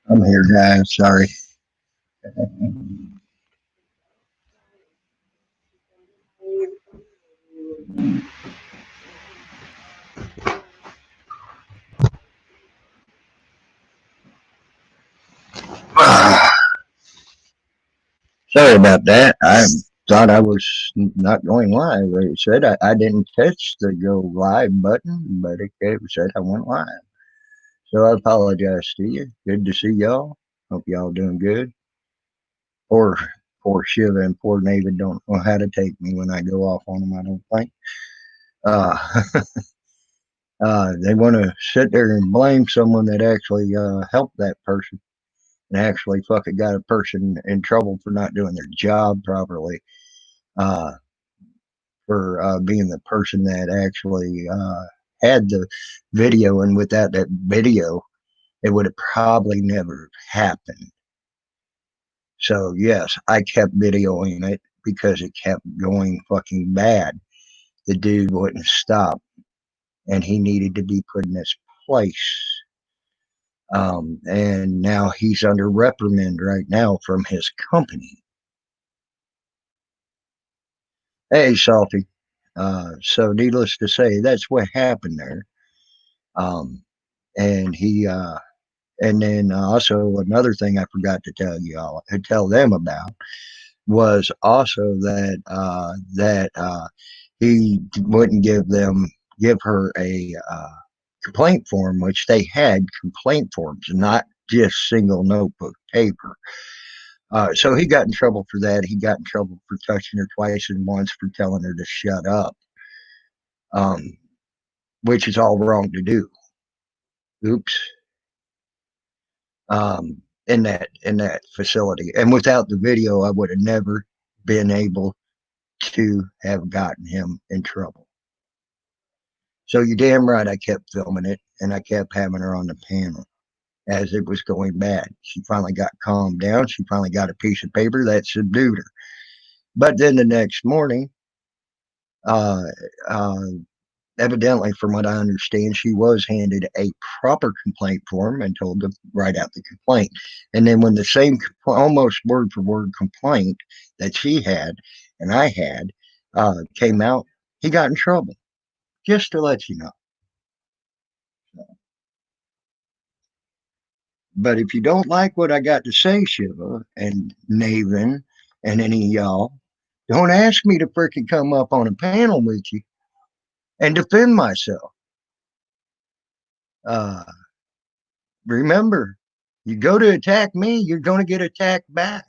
I'm here, guys. Sorry. Sorry about that. I thought I was not going live. It said I didn't touch the go live button, but it said I went live. So I apologize to you. Good to see y'all. Hope y'all doing good. Poor, poor Shiva and poor David don't know how to take me when I go off on them, I don't think. Uh, they want to sit there and blame someone that actually helped that person and actually fucking got a person in trouble for not doing their job properly. Uh, for being the person that actually had the video, and without that video, it would have probably never happened. So yes, I kept videoing it because it kept going fucking bad. The dude wouldn't stop, and he needed to be put in his place. And now he's under reprimand right now from his company. Hey, Salty. So needless to say, that's what happened there. Um, and he and then also another thing I forgot to tell y'all, tell them about, was also that he wouldn't give her a complaint form, which they had complaint forms, not just single notebook paper. So he got in trouble for that. He got in trouble for touching her twice and once for telling her to shut up, um, which is all wrong to do. Oops. In that facility. And without the video, I would have never been able to have gotten him in trouble. So you damn right I kept filming it and I kept having her on the panel as it was going bad. She finally got calmed down. She finally got a piece of paper that subdued her. But then the next morning, uh, uh, evidently, from what I understand, she was handed a proper complaint form and told to write out the complaint. And then when the same, almost word for word complaint that she had and I had came out, he got in trouble. Just to let you know. But if you don't like what I got to say, Shiva and Naven and any of y'all, don't ask me to freaking come up on a panel with you and defend myself. Uh, Remember, you go to attack me, you're going to get attacked back.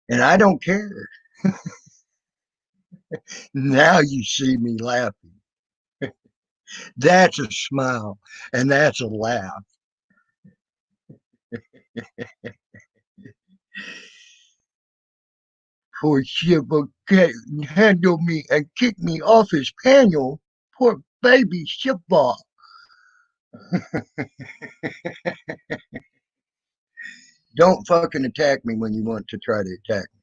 And I don't care. Now you see me laughing. That's a smile and that's a laugh. Poor Shiva can't handle me and kick me off his panel. Poor baby Shiva. Don't fucking attack me when you want to try to attack me.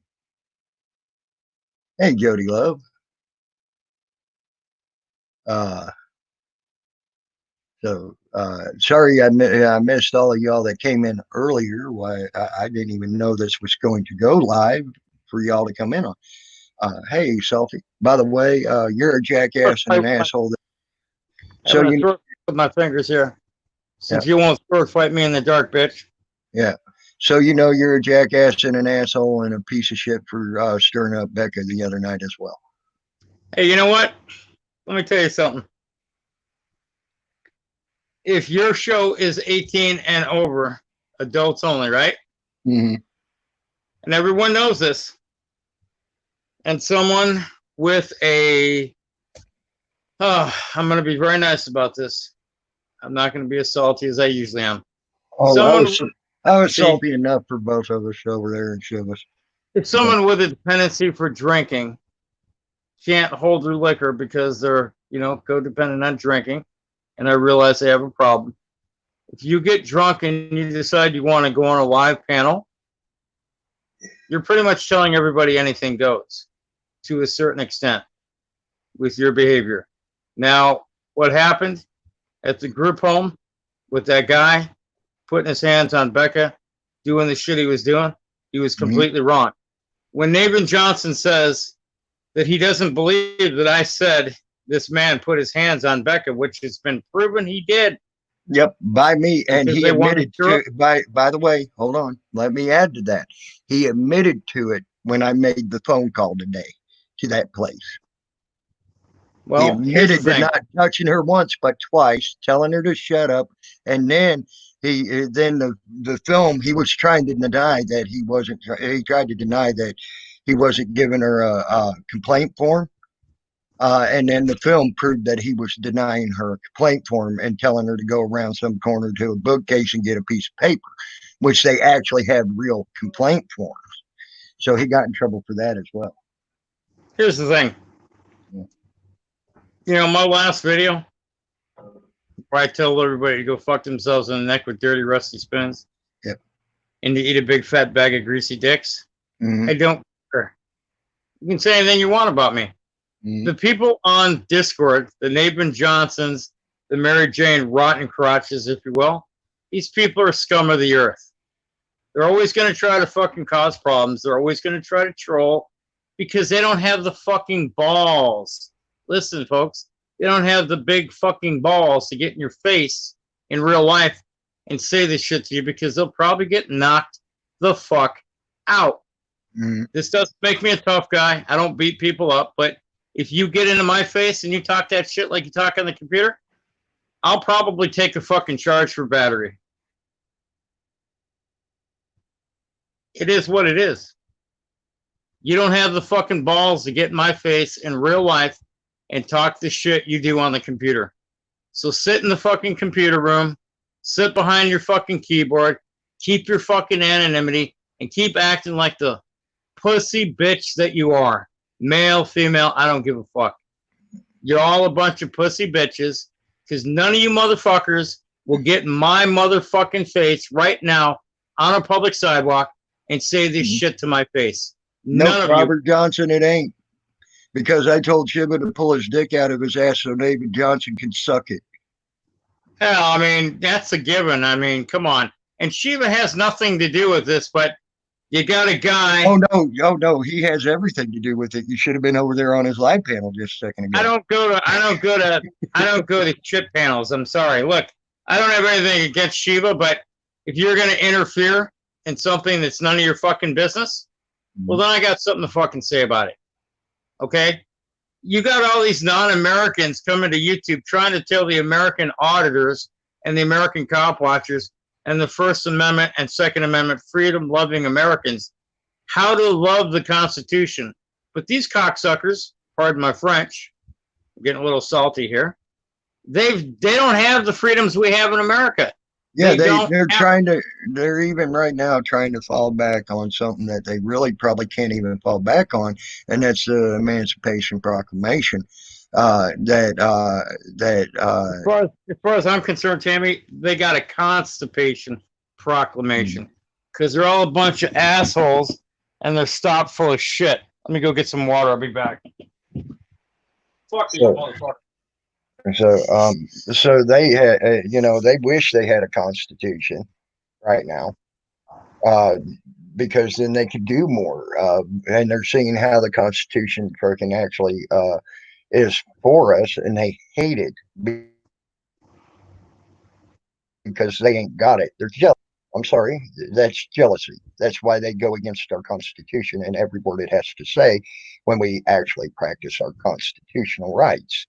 Hey, Jody Love. Uh, sorry I missed all of y'all that came in earlier. Why I didn't even know this was going to go live for y'all to come in on. Hey, Salty. By the way, you're a jackass and an asshole. So you throw with my fingers here, since you won't sword fight me in the dark, bitch. Yeah. So you know you're a jackass and an asshole and a piece of shit for stirring up Becca the other night as well. Hey, you know what? Let me tell you something. If your show is 18 and over, adults only, right? Mm-hmm. And everyone knows this. And someone with a, I'm going to be very nice about this. I'm not going to be as salty as I usually am. Oh, I was salty enough for both of us over there in Shivas. If someone with a dependency for drinking can't hold their liquor because they're, codependent on drinking, and I realize they have a problem. If you get drunk and you decide you want to go on a live panel, you're pretty much telling everybody anything goes to a certain extent with your behavior. Now, what happened at the group home with that guy putting his hands on Becca, doing the shit he was doing, he was completely wrong. When Nathan Johnson says that he doesn't believe that I said this man put his hands on Becca, which has been proven he did. Yep, by me, and Because he they wanted admitted to. By the way, hold on, let me add to that. He admitted to it when I made the phone call today to that place. He Well, here's the admitted to thing. not touching her once, but twice, telling her to shut up, and then the film he was trying to deny that he wasn't. He tried to deny that he wasn't giving her a complaint form. And then the film proved that he was denying her a complaint form and telling her to go around some corner to a bookcase and get a piece of paper, which they actually have real complaint forms. So he got in trouble for that as well. Here's the thing. You know, my last video, where I tell everybody to go fuck themselves in the neck with dirty, rusty spoons. Yep. And to eat a big fat bag of greasy dicks. Mm-hmm. I don't care. You can say anything you want about me. Mm-hmm. The people on Discord, the Nathan Johnsons, the Mary Jane Rotten Crotches, if you will, these people are scum of the earth. They're always going to try to fucking cause problems. They're always going to try to troll because they don't have the fucking balls. Listen, folks, they don't have the big fucking balls to get in your face in real life and say this shit to you because they'll probably get knocked the fuck out. Mm-hmm. This doesn't make me a tough guy. I don't beat people up, but if you get into my face and you talk that shit like you talk on the computer, I'll probably take a fucking charge for battery. It is what it is. You don't have the fucking balls to get in my face in real life and talk the shit you do on the computer. So sit in the fucking computer room, sit behind your fucking keyboard, keep your fucking anonymity, and keep acting like the pussy bitch that you are. Male, female, I don't give a fuck. You're all a bunch of pussy bitches because none of you motherfuckers will get in my motherfucking face right now on a public sidewalk and say this shit to my face. None of Robert Johnson, it ain't. Because I told Shiba to pull his dick out of his ass so David Johnson can suck it. Hell, I mean, that's a given. I mean, come on. And Shiba has nothing to do with this, but you got a guy. Oh no, he has everything to do with it. You should have been over there on his live panel just a second ago. I don't go to shit panels. I'm sorry. Look, I don't have anything against Shiba, but if you're gonna interfere in something that's none of your fucking business, well then I got something to fucking say about it. Okay? You got all these non-Americans coming to YouTube trying to tell the American auditors and the American cop watchers and the First Amendment and Second Amendment freedom-loving Americans how to love the Constitution. But these cocksuckers, pardon my French, I'm getting a little salty here, they don't have the freedoms we have in America. Yeah, they're even right now trying to fall back on something that they really probably can't even fall back on, and that's the Emancipation Proclamation. As far as I'm concerned, Tammy, they got a Constipation Proclamation because they're all a bunch of assholes and they're stopped full of shit. Let me go get some water. I'll be back. Fuck you, motherfucker. So they had, they wish they had a constitution right now, because then they could do more. And they're seeing how the Constitution freaking actually is for us, and they hate it because they ain't got it. They're jealous. I'm sorry, that's jealousy. That's why they go against our Constitution and every word it has to say when we actually practice our constitutional rights.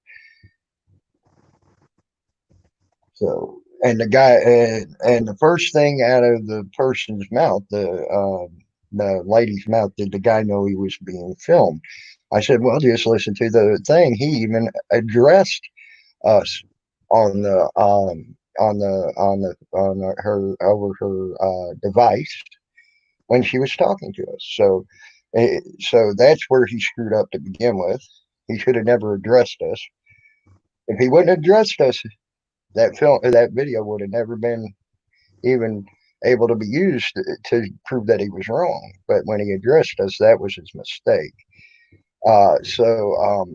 So, and the guy, and the first thing out of the person's mouth, the lady's mouth, did the guy know he was being filmed? I said, well, just listen to the thing. He even addressed us on her over her device when she was talking to us. So that's where he screwed up to begin with. He should have never addressed us. If he wouldn't have addressed us, that video would have never been even able to be used to prove that he was wrong. But when he addressed us, that was his mistake. So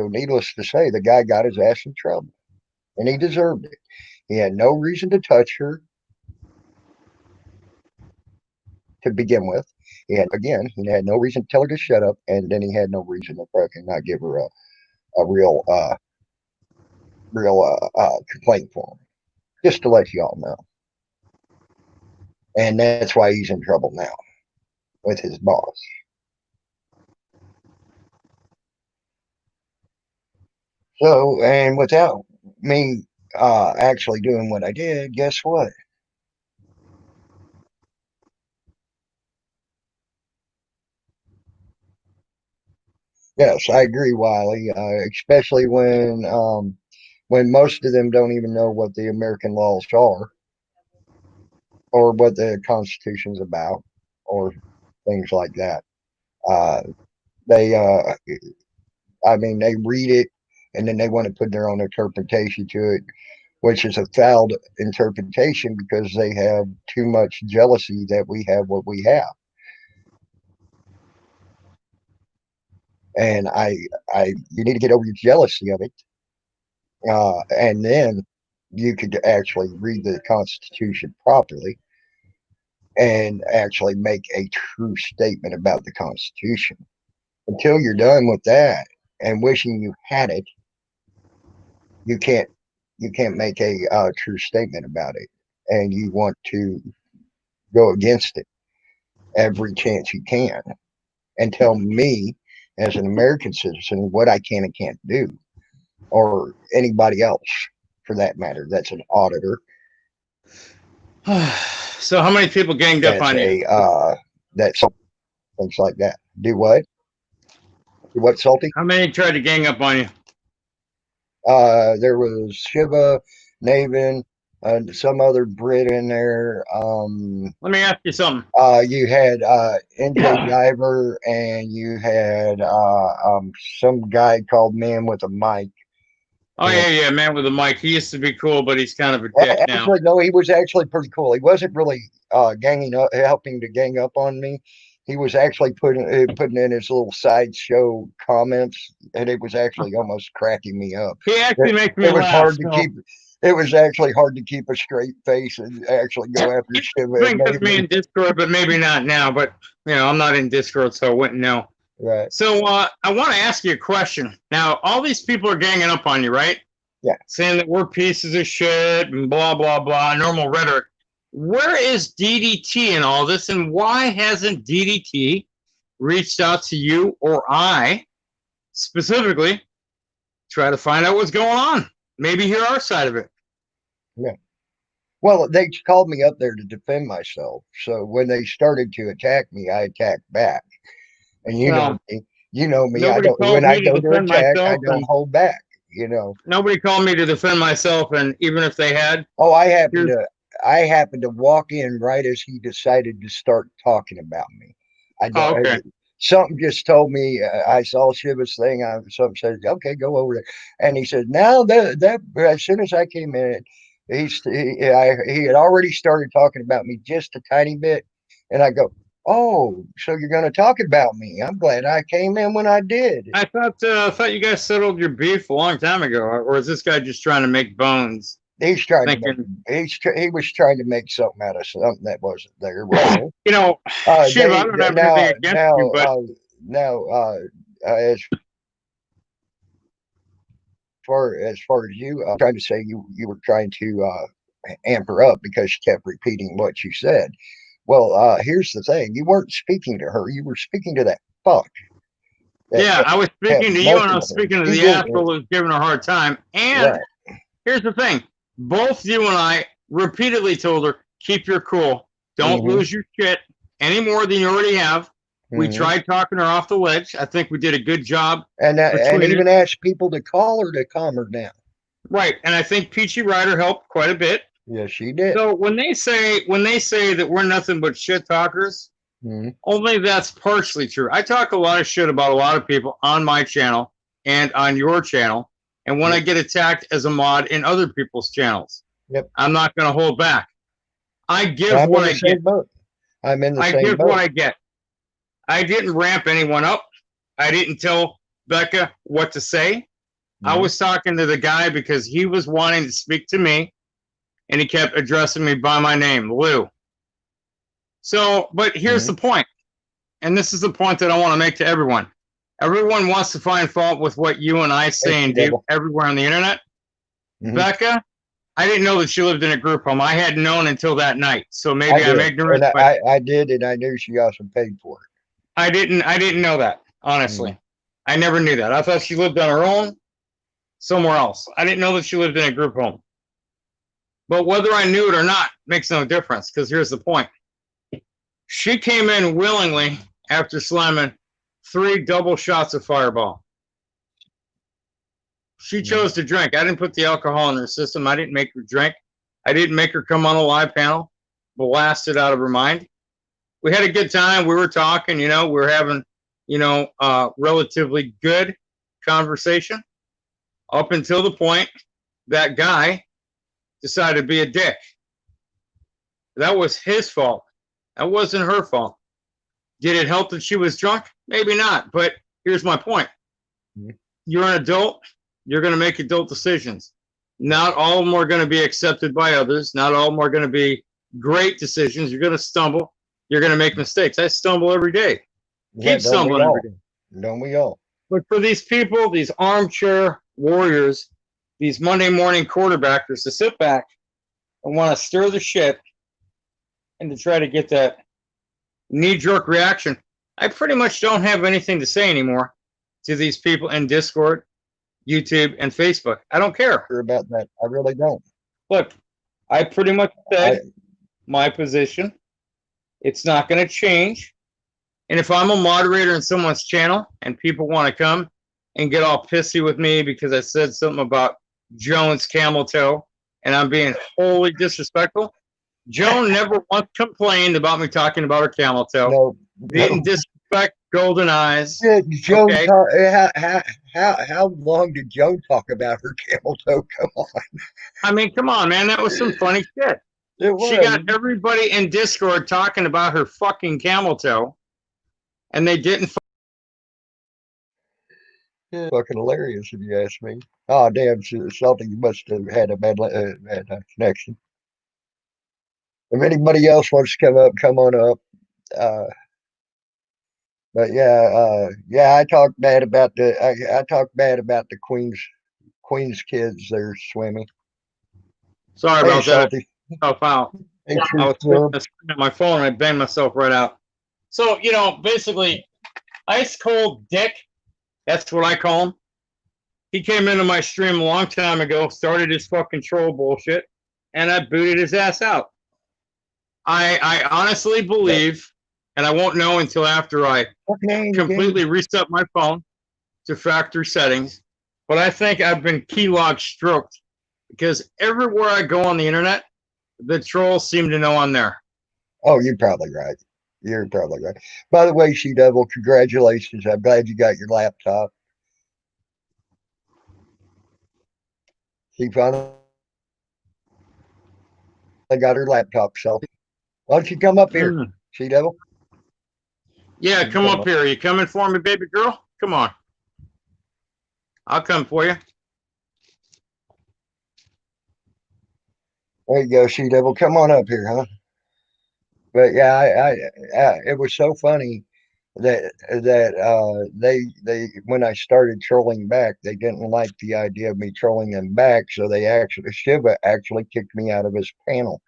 needless to say, the guy got his ass in trouble, and he deserved it. He had no reason to touch her to begin with. He had no reason to tell her to shut up, and then he had no reason to fucking not give her a real complaint for him. Just to let y'all know. And that's why he's in trouble now with his boss. So, and without me actually doing what I did, guess what? Yes, I agree, Wiley. Especially when most of them don't even know what the American laws are, or what the Constitution's about, or things like that. Uh, they, I mean, they read it and then they want to put their own interpretation to it, which is a foul interpretation because they have too much jealousy that we have what we have. And you need to get over your jealousy of it, and then you could actually read the Constitution properly and actually make a true statement about the Constitution. Until you're done with that and wishing you had it, you can't make a true statement about it, and you want to go against it every chance you can and tell me as an American citizen what I can and can't do, or anybody else for that matter that's an auditor. So how many people ganged up That's on you? that's things like that. Do what? Do what, Salty? How many tried to gang up on you? There was Shiva, Naven, some other Brit in there. Let me ask you something. You had NJ Diver, and you had some guy called Man with a Mic. Oh yeah, man with the mic. He used to be cool, but he's kind of a dick now. Actually, no, he was actually pretty cool. He wasn't really helping to gang up on me. He was actually putting in his little sideshow comments, and it was actually almost cracking me up. He actually makes me It was laugh. hard to keep. It was actually hard to keep a straight face and actually go after Shiva. Been with me in Discord, but maybe not now. But I'm not in Discord, so I wouldn't know. Right. So I want to ask you a question. Now, all these people are ganging up on you, right? Yeah. Saying that we're pieces of shit and blah, blah, blah, normal rhetoric. Where is DDT in all this, and why hasn't DDT reached out to you or I specifically try to find out what's going on? Maybe hear our side of it. Yeah. Well, they called me up there to defend myself. So when they started to attack me, I attacked back. And you know me. I don't. When I go to attack, I don't hold back. Nobody called me to defend myself, and even if they had, I happened to walk in right as he decided to start talking about me. okay. Something just told me I saw Shiva's thing. Something said, "Okay, go over there," and he said, "Now that as soon as I came in, he had already started talking about me just a tiny bit," and I go, "Oh, so you're going to talk about me? I'm glad I came in when I did." I thought you guys settled your beef a long time ago, or is this guy just trying to make bones? He's trying to he was trying to make something out of something that wasn't there. Shiva, I don't have anything against you, but as far as you trying to say you were trying to amp her up because she kept repeating what you said. Well, here's the thing: you weren't speaking to her; you were speaking to that fuck. I was speaking to you, and I was speaking to the asshole who's giving her a hard time. And here's the thing: both you and I repeatedly told her, "Keep your cool. Don't lose your shit any more than you already have." We tried talking her off the ledge. I think we did a good job. And even asked people to call her to calm her down. Right. And I think Peachy Rider helped quite a bit. Yes, she did. So when they say that we're nothing but shit talkers, only that's partially true. I talk a lot of shit about a lot of people on my channel and on your channel. And when I get attacked as a mod in other people's channels, I'm not going to hold back. I give what I get. I'm in the same boat. I give what I get. I didn't ramp anyone up. I didn't tell Becca what to say. I was talking to the guy because he was wanting to speak to me. and he kept addressing me by my name, Lou. So, but here's the point, and this is the point that I want to make to everyone. Everyone wants to find fault with what you and I say and do everywhere on the internet. Becca, I didn't know that she lived in a group home. I hadn't known until that night. So maybe I'm ignorant. And I did, and I knew she also paid for it. I didn't know that, honestly. I never knew that. I thought she lived on her own somewhere else. I didn't know that she lived in a group home. But whether I knew it or not makes no difference, because here's the point. She came in willingly after slamming 3 double shots of Fireball. She chose to drink. I didn't put the alcohol in her system. I didn't make her drink. I didn't make her come on a live panel, blast it out of her mind. We had a good time. We were talking, we were having, relatively good conversation up until the point that guy decided to be a dick. That was his fault. That wasn't her fault. Did it help that she was drunk? Maybe not. But here's my point. You're an adult. You're going to make adult decisions. Not all of them are going to be accepted by others. Not all of them are going to be great decisions. You're going to stumble. You're going to make mistakes. I stumble every day. Keep stumbling every day. Don't we all? But for these people, these armchair warriors, these Monday morning quarterbackers to sit back and want to stir the shit and to try to get that knee-jerk reaction, I pretty much don't have anything to say anymore to these people in Discord, YouTube, and Facebook. I don't care about that. I really don't. Look, I pretty much said my position. It's not going to change. And if I'm a moderator in someone's channel and people want to come and get all pissy with me because I said something about Joan's camel toe and I'm being wholly disrespectful, Joan never once complained about me talking about her camel toe. Didn't disrespect golden eyes. Joan, how long did Joan talk about her camel toe? Come on. I mean, come on, man. That was some funny shit. She got everybody in Discord talking about her fucking camel toe, and they didn't. Fucking hilarious, if you ask me. Oh, damn, Salty must have had a bad connection. If anybody else wants to come up, come on up. But yeah, I talk bad about the Queen's kids. They're swimming. Sorry about that. Oh, wow. I was screaming at my phone and I banged myself right out. So, basically, ice cold dick. That's what I call him. He came into my stream a long time ago, started his fucking troll bullshit, and I booted his ass out. I honestly believe, and I won't know until after I completely reset my phone to factory settings, but I think I've been keylog stroked because everywhere I go on the internet, the trolls seem to know I'm there. Oh, you're probably right. You're probably right. By the way, She-Devil, congratulations. I'm glad you got your laptop. She finally got her laptop, so why don't you come up here, She-Devil? Yeah, come up here. Are you coming for me, baby girl? Come on. I'll come for you. There you go, She-Devil. Come on up here, huh? But yeah, it was so funny that they when I started trolling back, they didn't like the idea of me trolling them back, so Shiva actually kicked me out of his panel.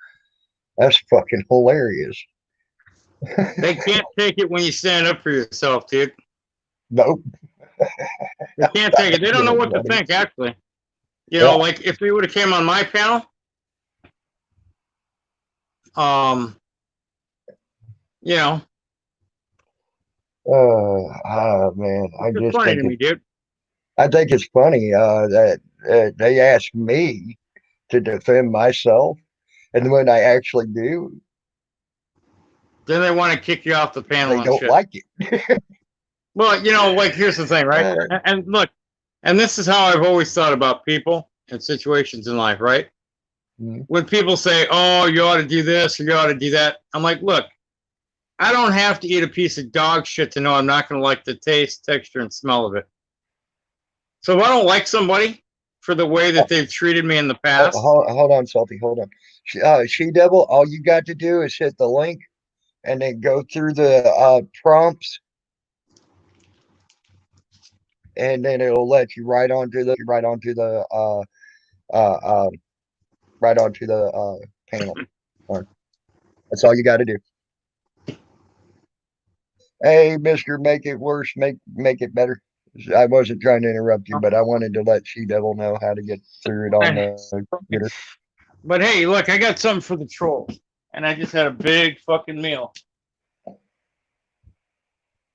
That's fucking hilarious. They can't take it when you stand up for yourself, dude. Nope. They can't take it. They don't know what to think, actually. Like if they would have came on my panel, man, it's funny to me, dude. I think it's funny that they ask me to defend myself, and when I actually do, then they want to kick you off the panel. They don't like it. Well, here's the thing, right? And look, and this is how I've always thought about people and situations in life, right? When people say, "Oh, you ought to do this or you ought to do that," I'm like, look, I don't have to eat a piece of dog shit to know I'm not going to like the taste, texture, and smell of it. So if I don't like somebody, for the way that they've treated me in the past. Hold on, Salty. Hold on. She Devil, all you got to do is hit the link and then go through the prompts, and then it'll let you uh, uh, right onto the panel. That's all you got to do. Hey, Mister, make it worse, make it better. I wasn't trying to interrupt you, but I wanted to let She Devil know how to get through it on the computer. But hey, look, I got something for the trolls, and I just had a big fucking meal.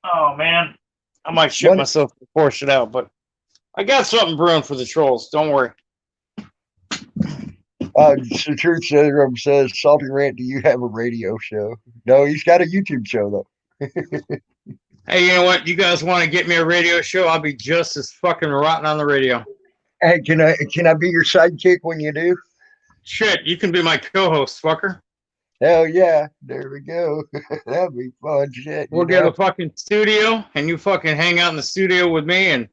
Oh man, I might shit myself to force it out, but I got something brewing for the trolls. Don't worry. The Truth Syndrome says, Salty Rant, do you have a radio show? No, he's got a YouTube show, though. Hey, you know what? You guys want to get me a radio show? I'll be just as fucking rotten on the radio. Hey, can I be your sidekick when you do? Shit, you can be my co-host, fucker. Hell yeah. There we go. That'd be fun shit. We'll get a fucking studio, and you fucking hang out in the studio with me, and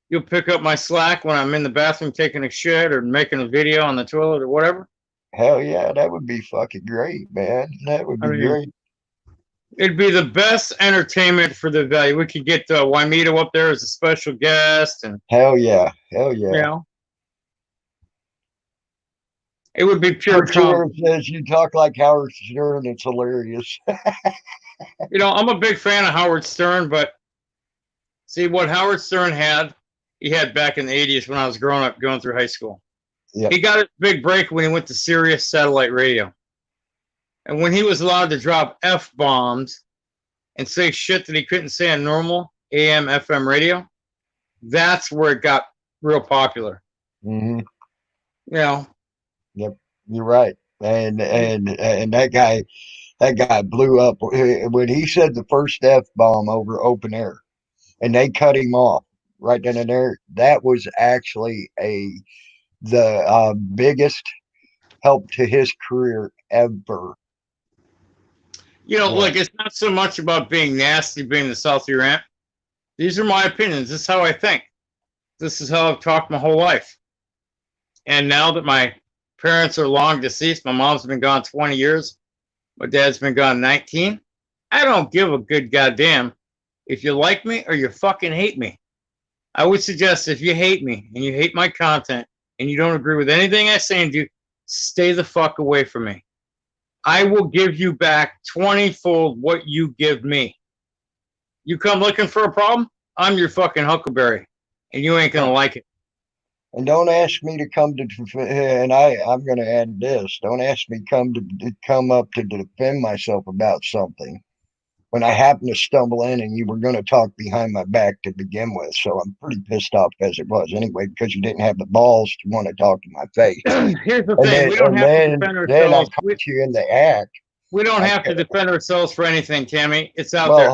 you'll pick up my slack when I'm in the bathroom taking a shit or making a video on the toilet or whatever. Hell yeah, that would be fucking great, man. That would be great. It'd be the best entertainment for the value. We could get Wymito up there as a special guest, and hell yeah. You know, it would be pure comedy. Says you talk like Howard Stern. It's hilarious. You know, I'm a big fan of Howard Stern, but see what Howard Stern had, he had back in the 80s when I was growing up, going through high school. Yep. He got his big break when he went to Sirius Satellite Radio. And when he was allowed to drop F-bombs and say shit that he couldn't say on normal AM, FM radio, that's where it got real popular. Mm-hmm. You know. Yep, you're right. And that guy blew up when he said the first F-bomb over open air, and they cut him off right then and there. That was actually the biggest help to his career ever. You know, look, it's not so much about being nasty, being the Salty Rant. These are my opinions. This is how I think. This is how I've talked my whole life. And now that my parents are long deceased, my mom's been gone 20 years, my dad's been gone 19, I don't give a good goddamn if you like me or you fucking hate me. I would suggest if you hate me and you hate my content and you don't agree with anything I say and do, stay the fuck away from me. I will give you back 20-fold what you give me. You come looking for a problem, I'm your fucking huckleberry, and you ain't gonna like it. And don't ask me to come to, and I'm going to add this. Don't ask me to come up to defend myself about something when I happen to stumble in and you were going to talk behind my back to begin with. So I'm pretty pissed off as it was anyway, because you didn't have the balls to want to talk to my face. Here's the thing. We don't have to defend ourselves. Then I caught you in the act. We don't have to defend ourselves for anything, Tammy. It's out there.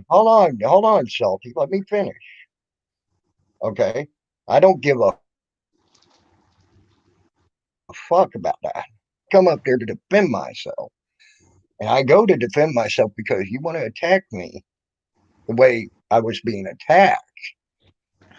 Hold on, Salty. Let me finish. Okay. I don't give a fuck about that. Come up there to defend myself. And I go to defend myself because you want to attack me the way I was being attacked.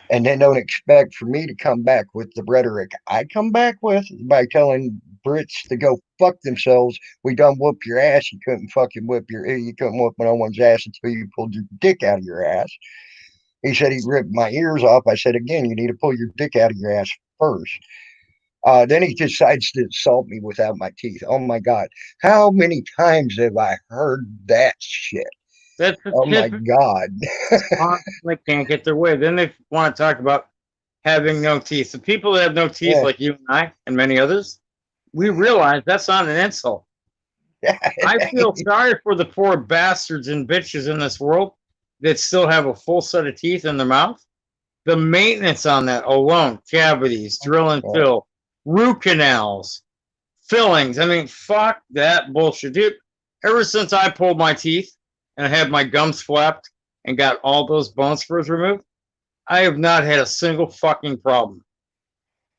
And then don't expect for me to come back with the rhetoric I come back with by telling Brits to go fuck themselves. We done whooped your ass. You couldn't whoop no one's ass until you pulled your dick out of your ass. He said he ripped my ears off. I said, again, you need to pull your dick out of your ass first. Then he decides to insult me without my teeth. Oh, my God. How many times have I heard that shit? Oh, my God. They can't get their way. Then they want to talk about having no teeth. The people that have no teeth, like you and I and many others, we realize that's not an insult. I feel sorry for the poor bastards and bitches in this world that still have a full set of teeth in their mouth. The maintenance on that alone, cavities, drill and fill, root canals, fillings. I mean, fuck that bullshit, dude. Ever since I pulled my teeth and I had my gums flapped and got all those bone spurs removed, I have not had a single fucking problem.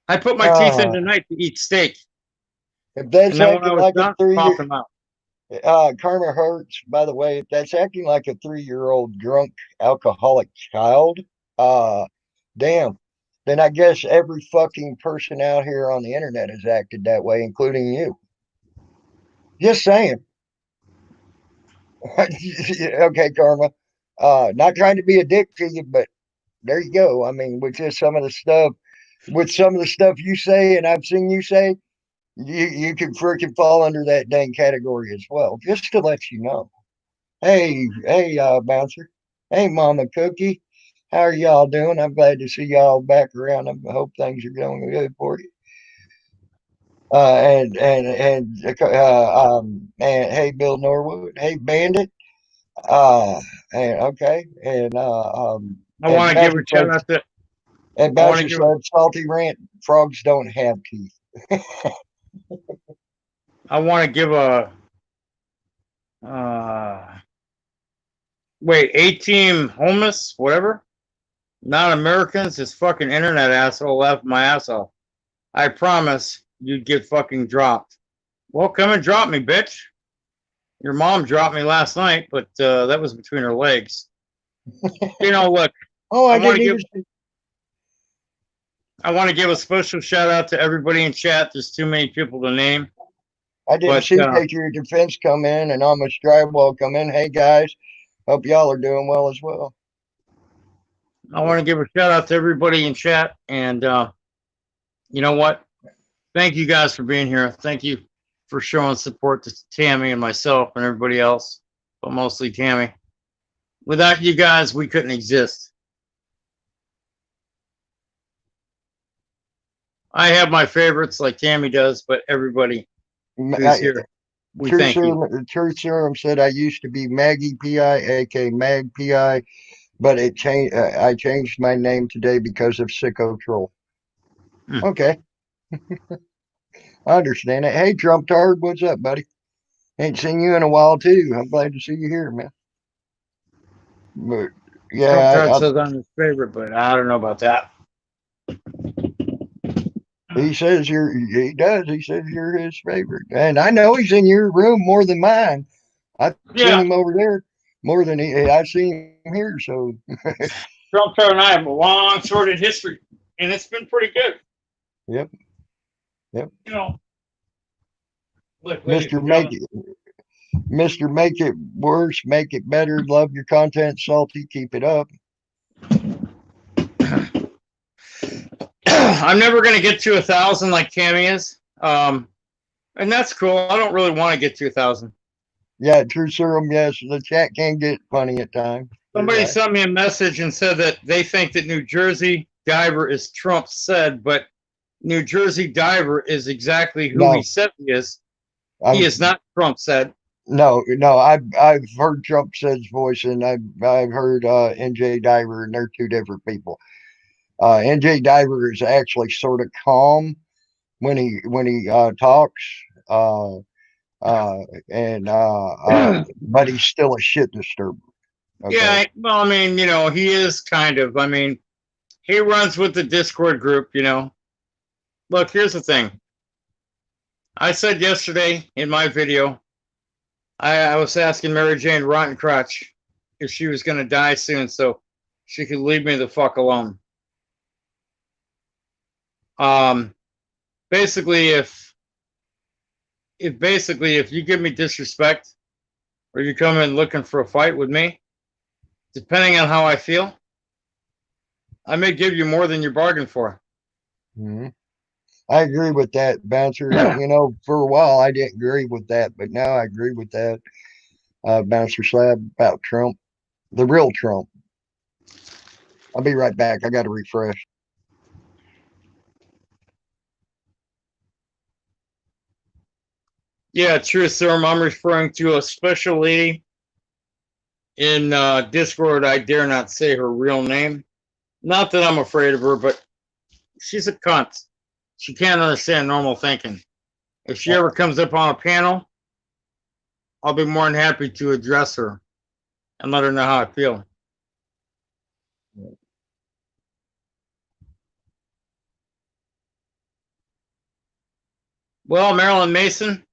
I put my teeth in tonight to eat steak. If that's acting like a 3-year, Karma Hurts, by the way, if that's acting like a 3-year-old drunk alcoholic child, damn, then I guess every fucking person out here on the internet has acted that way, including you. Just saying. Okay, Karma. Not trying to be a dick to you, but there you go. I mean, with some of the stuff you say and I've seen you say, you can freaking fall under that dang category as well. Just to let you know. Hey, bouncer. Hey, Mama Cookie. How are y'all doing? I'm glad to see y'all back around. I hope things are going good for you. And hey, Bill Norwood. Hey, Bandit. Uh, and okay, I and want to give a Bouncer shout said, out to. and I want to Bouncer give. said, salty rant. Frogs don't have teeth. I want to give a. Uh, wait, A-Team homeless, whatever. Not Americans. This fucking internet asshole left my ass off. I promise you'd get fucking dropped. Well, come and drop me, bitch. Your mom dropped me last night, but that was between her legs. Look, Oh, I I want to didn't give even see. I want to give a special shout out to everybody in chat. There's too many people to name, I didn't but see Patriot Defense come in and Amish Drywall come in. Hey guys, hope y'all are doing well as well. I want to give a shout out to everybody in chat. And you know what? Thank you guys for being here. Thank you for showing support to Tammy and myself and everybody else, but mostly Tammy. Without you guys, we couldn't exist. I have my favorites like Tammy does, but everybody who's here, we thank you. Truth Serum said I used to be Maggie PI, aka Mag PI, but it changed. I changed my name today because of Sicko Troll. Hmm. Okay, I understand it. Hey, Trump Tard, what's up, buddy? Ain't seen you in a while too. I'm glad to see you here, man. But Trump yeah, Card says I'm his favorite, but I don't know about that. he says you're. He does. He says you're his favorite, and I know he's in your room more than mine. I've seen Yeah, him over there more than I've seen him here. So Trump Card and I have a long, sordid history, and it's been pretty good. yep, yep. You know, look, ladies Mister and Make gentlemen. It, Mister Make It Worse, Make It Better. Love your content, salty. Keep it up. I'm never going to get to 1,000 like Tammy is. And that's cool. I don't really want to get to 1,000. Yeah, True Serum. Yes, the chat can get funny at times. You're Somebody right. sent me a message and said that they think that New Jersey Diver is Trump said, but New Jersey Diver is exactly who he No, said he is. He I'm is not Trump said. no. I've heard Trump says voice, and I've heard NJ Diver, and they're two different people. NJ Diver is actually sort of calm when he talks. Uh, uh, and but he's still a shit disturber. Okay. Yeah, well, I mean, he is kind of. I mean, he runs with the Discord group. Look, here's the thing. I said yesterday in my video, I was asking Mary Jane Rottencrotch if she was going to die soon so she could leave me the fuck alone. Um, basically, if you give me disrespect or you come in looking for a fight with me, depending on how I feel, I may give you more than you bargained for. Mm-hmm. I agree with that, Bouncer. For a while I didn't agree with that, but now I agree with that, Bouncer Slab, about Trump, the real Trump. I'll be right back. I got to refresh. Yeah, true, sir. I'm referring to a special lady in Discord. I dare not say her real name. Not that I'm afraid of her, but she's a cunt. She can't understand normal thinking. If she ever comes up on a panel, I'll be more than happy to address her and let her know how I feel. Well, Marilyn Mason,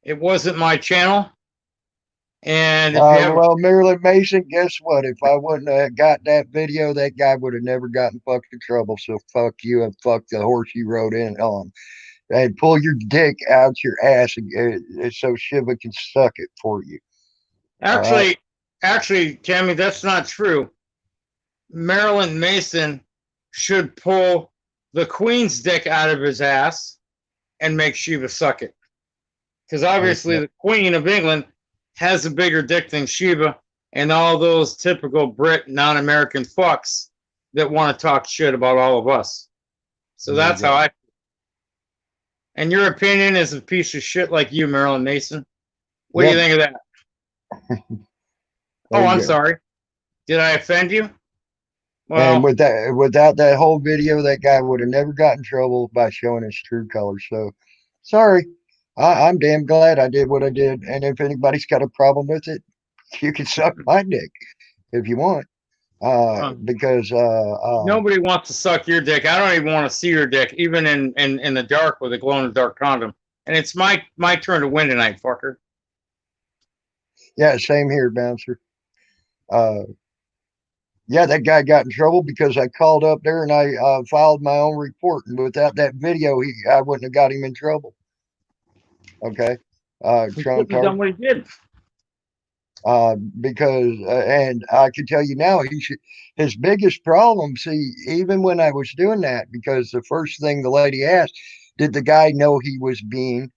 it wasn't my channel, And if you have, Well, Marilyn Mason, guess what? If I wouldn't have got that video, that guy would have never gotten fucking trouble. So fuck you and fuck the horse you rode in on. And pull your dick out your ass so Shiva can suck it for you. All right. actually, actually, Tammy, that's not true. Marilyn Mason should pull the Queen's dick out of his ass and make Shiva suck it. Because obviously the Queen of England has a bigger dick than Shiva and all those typical Brit non-American fucks that want to talk shit about all of us. So that's how I. And your opinion is a piece of shit like you, Marilyn Mason. What do you think of that? Oh, I'm sorry. Did I offend you? Well, and without that whole video, that guy would have never got in trouble by showing his true colors. So, sorry. I'm damn glad I did what I did. And if anybody's got a problem with it, you can suck my dick if you want. Because nobody wants to suck your dick. I don't even want to see your dick, even in the dark with a glow in the dark condom. And it's my turn to win tonight, fucker. Yeah, same here, Bouncer. Yeah, that guy got in trouble because I called up there and I filed my own report. And without that video, I wouldn't have got him in trouble. Okay. Trump done what he did. Because and I can tell you now, his biggest problem. See, even when I was doing that, because the first thing the lady asked, did the guy know he was being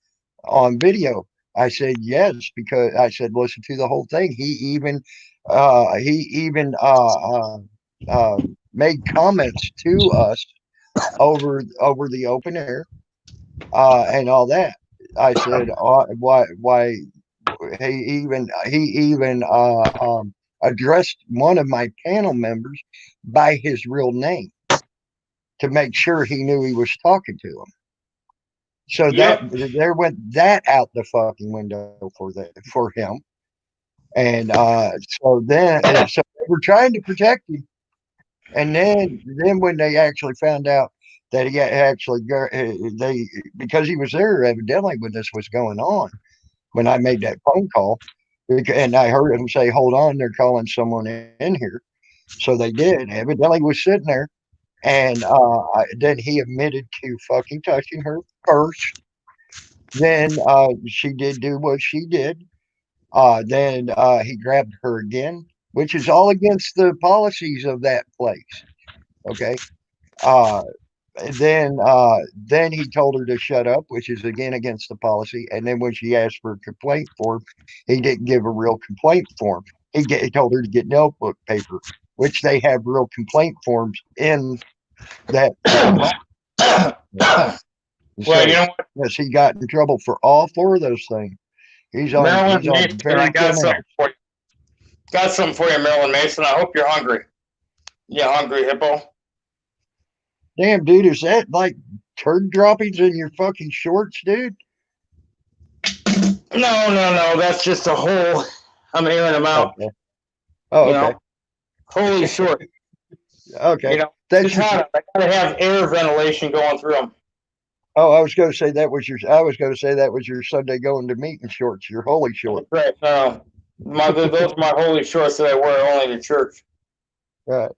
on video? I said yes, because I said listen to the whole thing. He even made comments to us over the open air and all that. I said why he even addressed one of my panel members by his real name to make sure he knew he was talking to him. So there went that out the fucking window for him. And so then so they were trying to protect him. And then when they actually found out that he actually because he was there evidently when this was going on, when I made that phone call, and I heard him say, "Hold on, they're calling someone in here." So they did. Evidently was sitting there, and then he admitted to fucking touching her first. Then she did do what she did. Then he grabbed her again, which is all against the policies of that place. Okay. Uh, then he told her to shut up, which is again against the policy. And then when she asked for a complaint form, he didn't give a real complaint form. He told her to get notebook paper, which they have real complaint forms in that. Well, so, you know what? Yes, he got in trouble for all four of those things. He's on very I got something for you. Got something for you, Marilyn Mason. I hope you're hungry. You hungry, hippo? Damn, dude, is that like turd droppings in your fucking shorts, dude? No. That's just a hole. I'm airing them out. Okay. Oh, okay. Know? Holy short. Okay. You know, that's I gotta have air ventilation going through them. Oh, I was going to say that was your Sunday going to meeting shorts, your holy shorts. Right. No. Those are my holy shorts that I wear only to church. Right.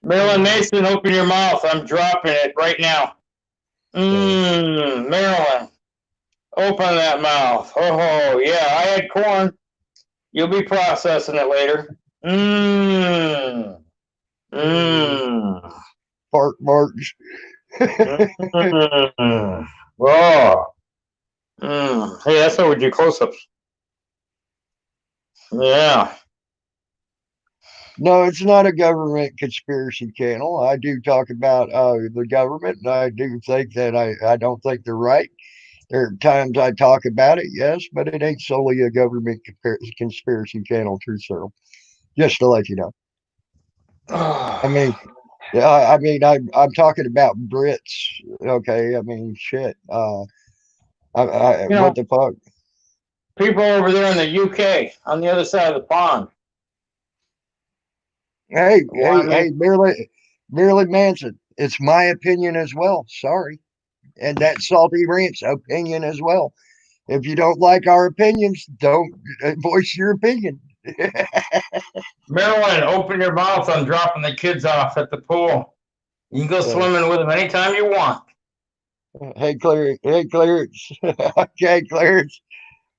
Marilyn Mason, open your mouth. I'm dropping it right now. Marilyn, open that mouth. Oh, yeah, I had corn. You'll be processing it later. Fart marks. Oh. Hey, that's how we do close-ups. Yeah. No, it's not a government conspiracy channel. I do talk about the government, and I do think that I don't think they're right. There are times I talk about it, yes, but it ain't solely a government conspiracy channel, Truth Serum. Just to let you know. I mean, I'm talking about Brits. Okay, I mean, shit. What the fuck? People over there in the UK, on the other side of the pond. Hey, Marilyn Manson. It's my opinion as well. Sorry. And that Salty Ranch opinion as well. If you don't like our opinions, don't voice your opinion. Marilyn, open your mouth on dropping the kids off at the pool. You can go swimming with them anytime you want. Hey, Clarence. Hey, Clarence. Okay, Clarence.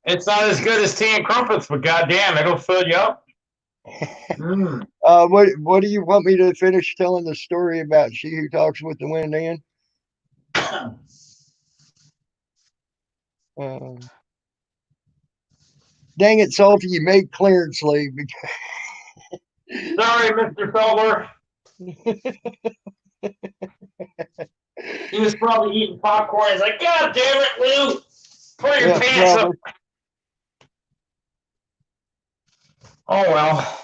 It's not as good as tea and crumpets, but goddamn, it'll fill you up. What do you want me to finish telling the story about she who talks with the wind in? Uh, Dang it, Salty, you made Clarence leave. Sorry, Mr. Felder. He was probably eating popcorn. He's like, God damn it, Lou. Put your pants probably. up. Oh, well.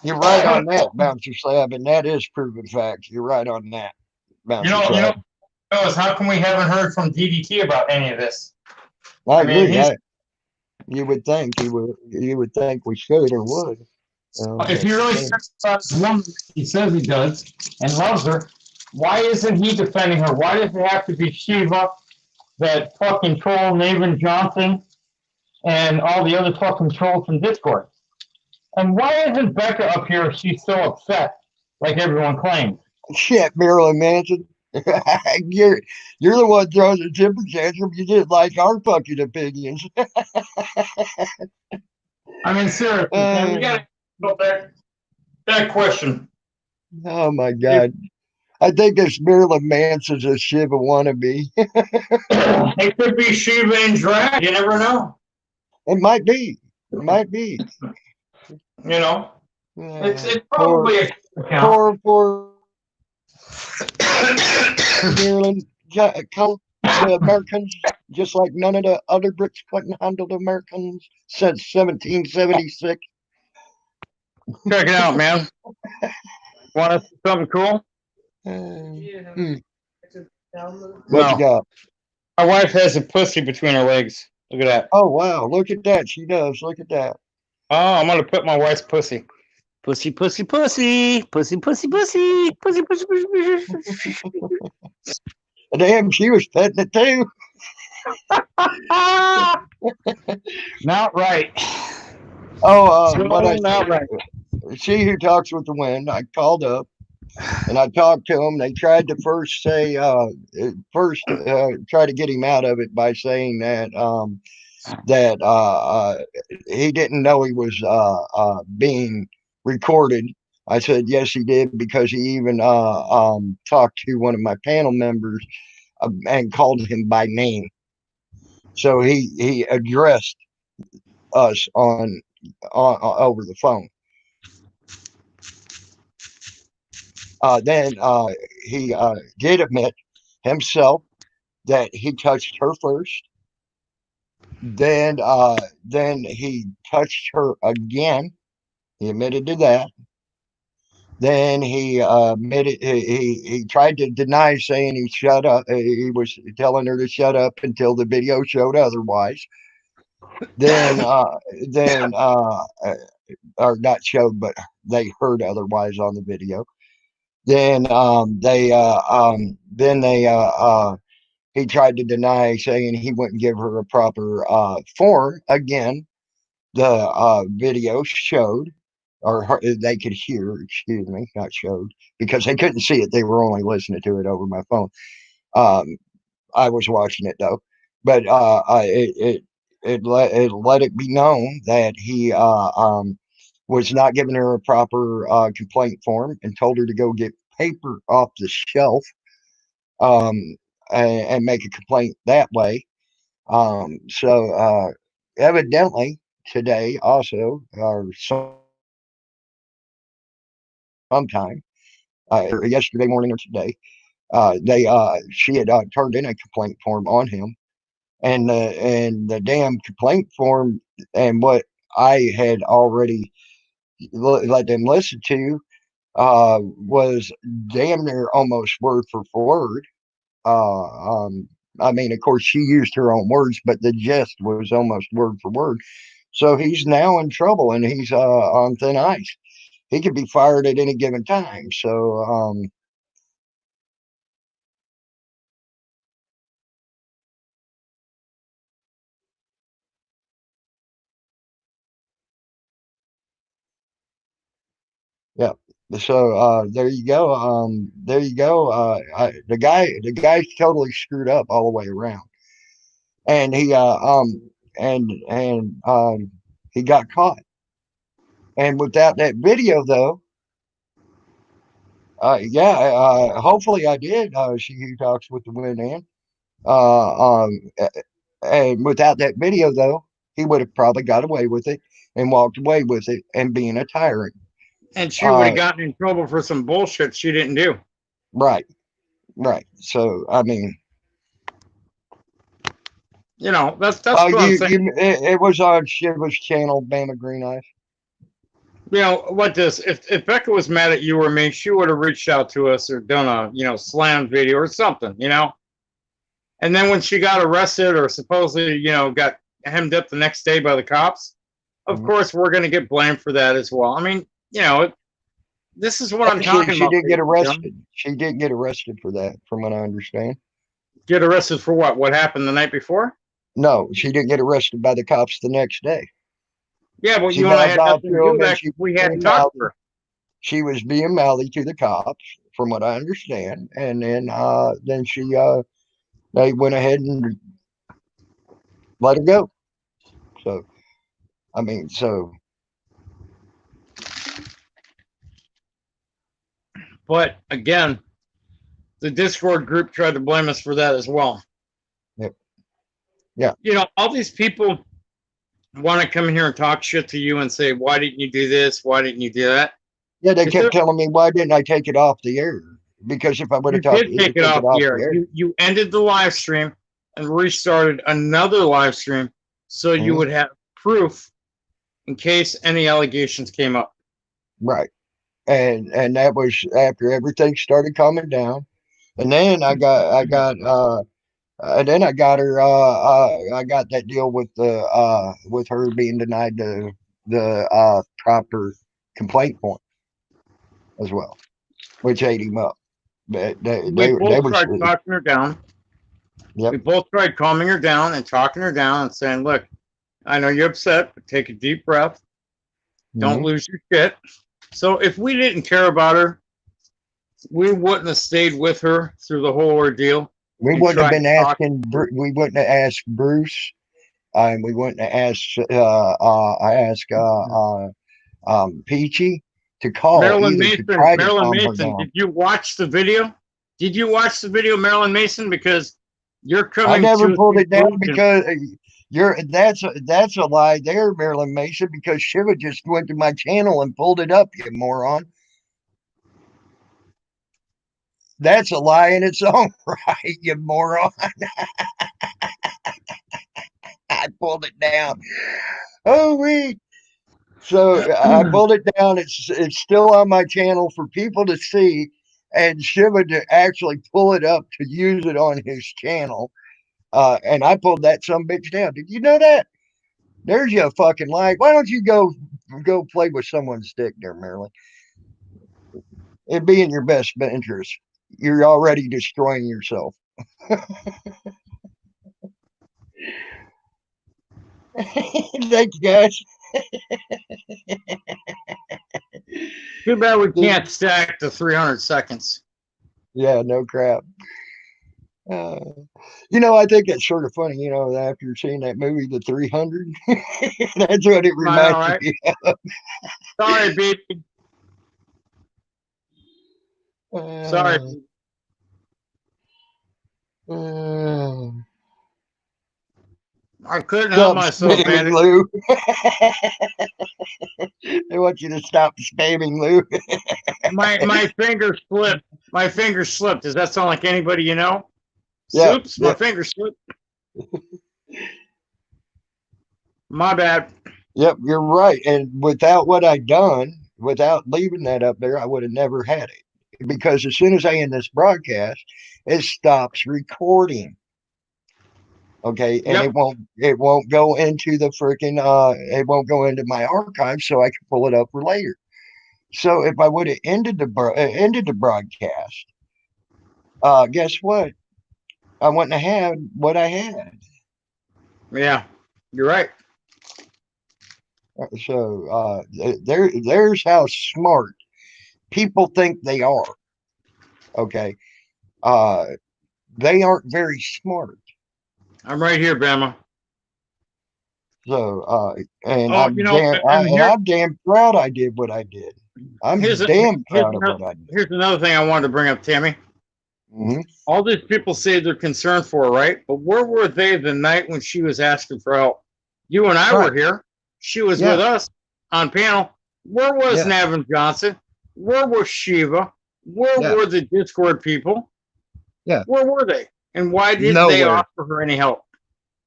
You're right on that, Bouncer Slab, and that is proven fact. You're right on that, Bouncer Slab. How come we haven't heard from DDT about any of this? I agree. You would think you would think we should or would. If he really cares about his woman, he says he does, and loves her, why isn't he defending her? Why does it have to be Shiva, that fucking troll Nathan Johnson, and all the other fucking trolls from Discord? And why isn't Becca up here if she's so upset, like everyone claims? Shit, Marilyn Manson. you're the one throwing the temper tantrum. You didn't like our fucking opinions. I mean, seriously, man, you gotta go that question. Oh my God. I think this Marilyn Manson's a Shiva wannabe. It could be Shiva in drag. You never know. It might be. It might be. You know, it's probably a account. Poor Maryland, the Americans, just like none of the other Brits couldn't handle the Americans since 1776. Check it out, man. Want to see something cool? What you got? My wife has a pussy between her legs. Look at that. Oh, wow. Look at that. She does. Look at that. Oh, I'm going to put my wife's pussy. Pussy, pussy, pussy. Pussy, pussy, pussy. Pussy, pussy, pussy. Damn, she was petting it too. Not right. Not right. She who talks with the wind. I called up and I talked to him. They tried to try to get him out of it by saying that he didn't know he was being recorded. I said yes, he did, because he even talked to one of my panel members and called him by name. So he addressed us on over the phone. Then he did admit himself that he touched her first. Then he touched her again. He admitted to that. Then he admitted he tried to deny, saying he shut up. He was telling her to shut up until the video showed otherwise. Then or not showed, but they heard otherwise on the video. Then he tried to deny, saying he wouldn't give her a proper form. Again, the video showed, or they could hear, excuse me, not showed, because they couldn't see it. They were only listening to it over my phone. I was watching it though, but it let it be known that he was not giving her a proper complaint form, and told her to go get paper off the shelf and make a complaint that way. So evidently today also, or sometime, yesterday morning or today, she had turned in a complaint form on him, and the damn complaint form, and what I had already let them listen to, was damn near almost word for word. I mean, of course, she used her own words, but the gist was almost word for word. So he's now in trouble, and he's on thin ice. He could be fired at any given time. So So there you go. There you go. The guy's totally screwed up all the way around, and he got caught. And without that video, though, yeah, hopefully I did. She who talks with the wind in. And without that video, though, he would have probably got away with it and walked away with it and being a tyrant. And she would have Uh, gotten in trouble for some bullshit she didn't do. right, right. So I mean, You know, that's what I'm saying. it was on Shiva's channel, Bama Green Eyes. You know what this? If Becca was mad at you or me, she would have reached out to us or done a slam video or something. And then when she got arrested or supposedly got hemmed up the next day by the cops, of course we're going to get blamed for that as well. I mean, this is what I'm talking She about. did get arrested. She did get arrested for that, from what I understand. Get arrested for what? What happened the night before? No, she didn't get arrested by the cops the next day. Yeah, well, She you and I had out nothing to to do them with and that. she We hadn't talked to her. She was being mouthy to the cops, from what I understand, and then they went ahead and let her go. So I mean, But again, the Discord group tried to blame us for that as well. yep. Yeah. All these people want to come in here and talk shit to you and say, why didn't you do this? Why didn't you do that? Yeah, they kept telling me, why didn't I take it off the air? Because if I would You have talked to did you, take it off the air. You ended the live stream and restarted another live stream so you would have proof in case any allegations came up. Right. And that was after everything started calming down. And then I got her I got that deal with her being denied the proper complaint form as well, which ate him up. They both were tried talking her down. Yep. We both tried calming her down and talking her down and saying, look, I know you're upset, but take a deep breath. Don't lose your shit. So if we didn't care about her, we wouldn't have stayed with her through the whole ordeal. We wouldn't have been asking. We wouldn't have asked Bruce, and we wouldn't have asked. Peachy to call Marilyn either Mason. to try to Marilyn calm her Mason, down. did you watch the video? Did you watch the video, Marilyn Mason? Because you're coming. I never to pulled it down because that's a lie there, Marilyn Mason. Because Shiva just went to my channel and pulled it up, you moron. That's a lie in its own right, you moron. I pulled it down. Oh wait. So I pulled it down. It's still on my channel for people to see, and Shiva to actually pull it up to use it on his channel. And I pulled that some bitch down. Did you know that? There's your fucking lie. Why don't you go play with someone's dick there, Marilyn? It'd be in your best interest. You're already destroying yourself. Thank you, guys. Too bad we can't stack the 300 seconds. Yeah, no crap. I think it's sort of funny, after seeing that movie, The 300, that's what it reminds me of. Sorry, baby. Sorry. I couldn't help myself, man. Lou. They want you to stop spamming, Lou. my finger slipped. My finger slipped. Does that sound like anybody you know? Yeah, Oops, my finger slipped. My bad. Yep, you're right. And without what I done, without leaving that up there, I would have never had it. Because as soon as I end this broadcast, it stops recording. Okay, and it won't go into the freaking it won't go into my archive, so I can pull it up for later. So if I would have ended the broadcast, guess what? I wouldn't have had what I had. Yeah, you're right. So there's how smart people think they are. Okay. They aren't very smart. I'm right here, Bama. So, and Oh, you know, and I'm damn proud I did what I did. I'm damn proud of what I did. here's another thing I wanted to bring up, Tammy. Hmm. All these people say they're concerned for her, right? But where were they the night when she was asking for help? You and I Right. were here. She was Yeah. with us on panel. Where was Yeah. Navin Johnson? Where was Shiva? Where Yeah. were the Discord people? Yeah. Where were they? And why didn't they Nowhere. offer her any help?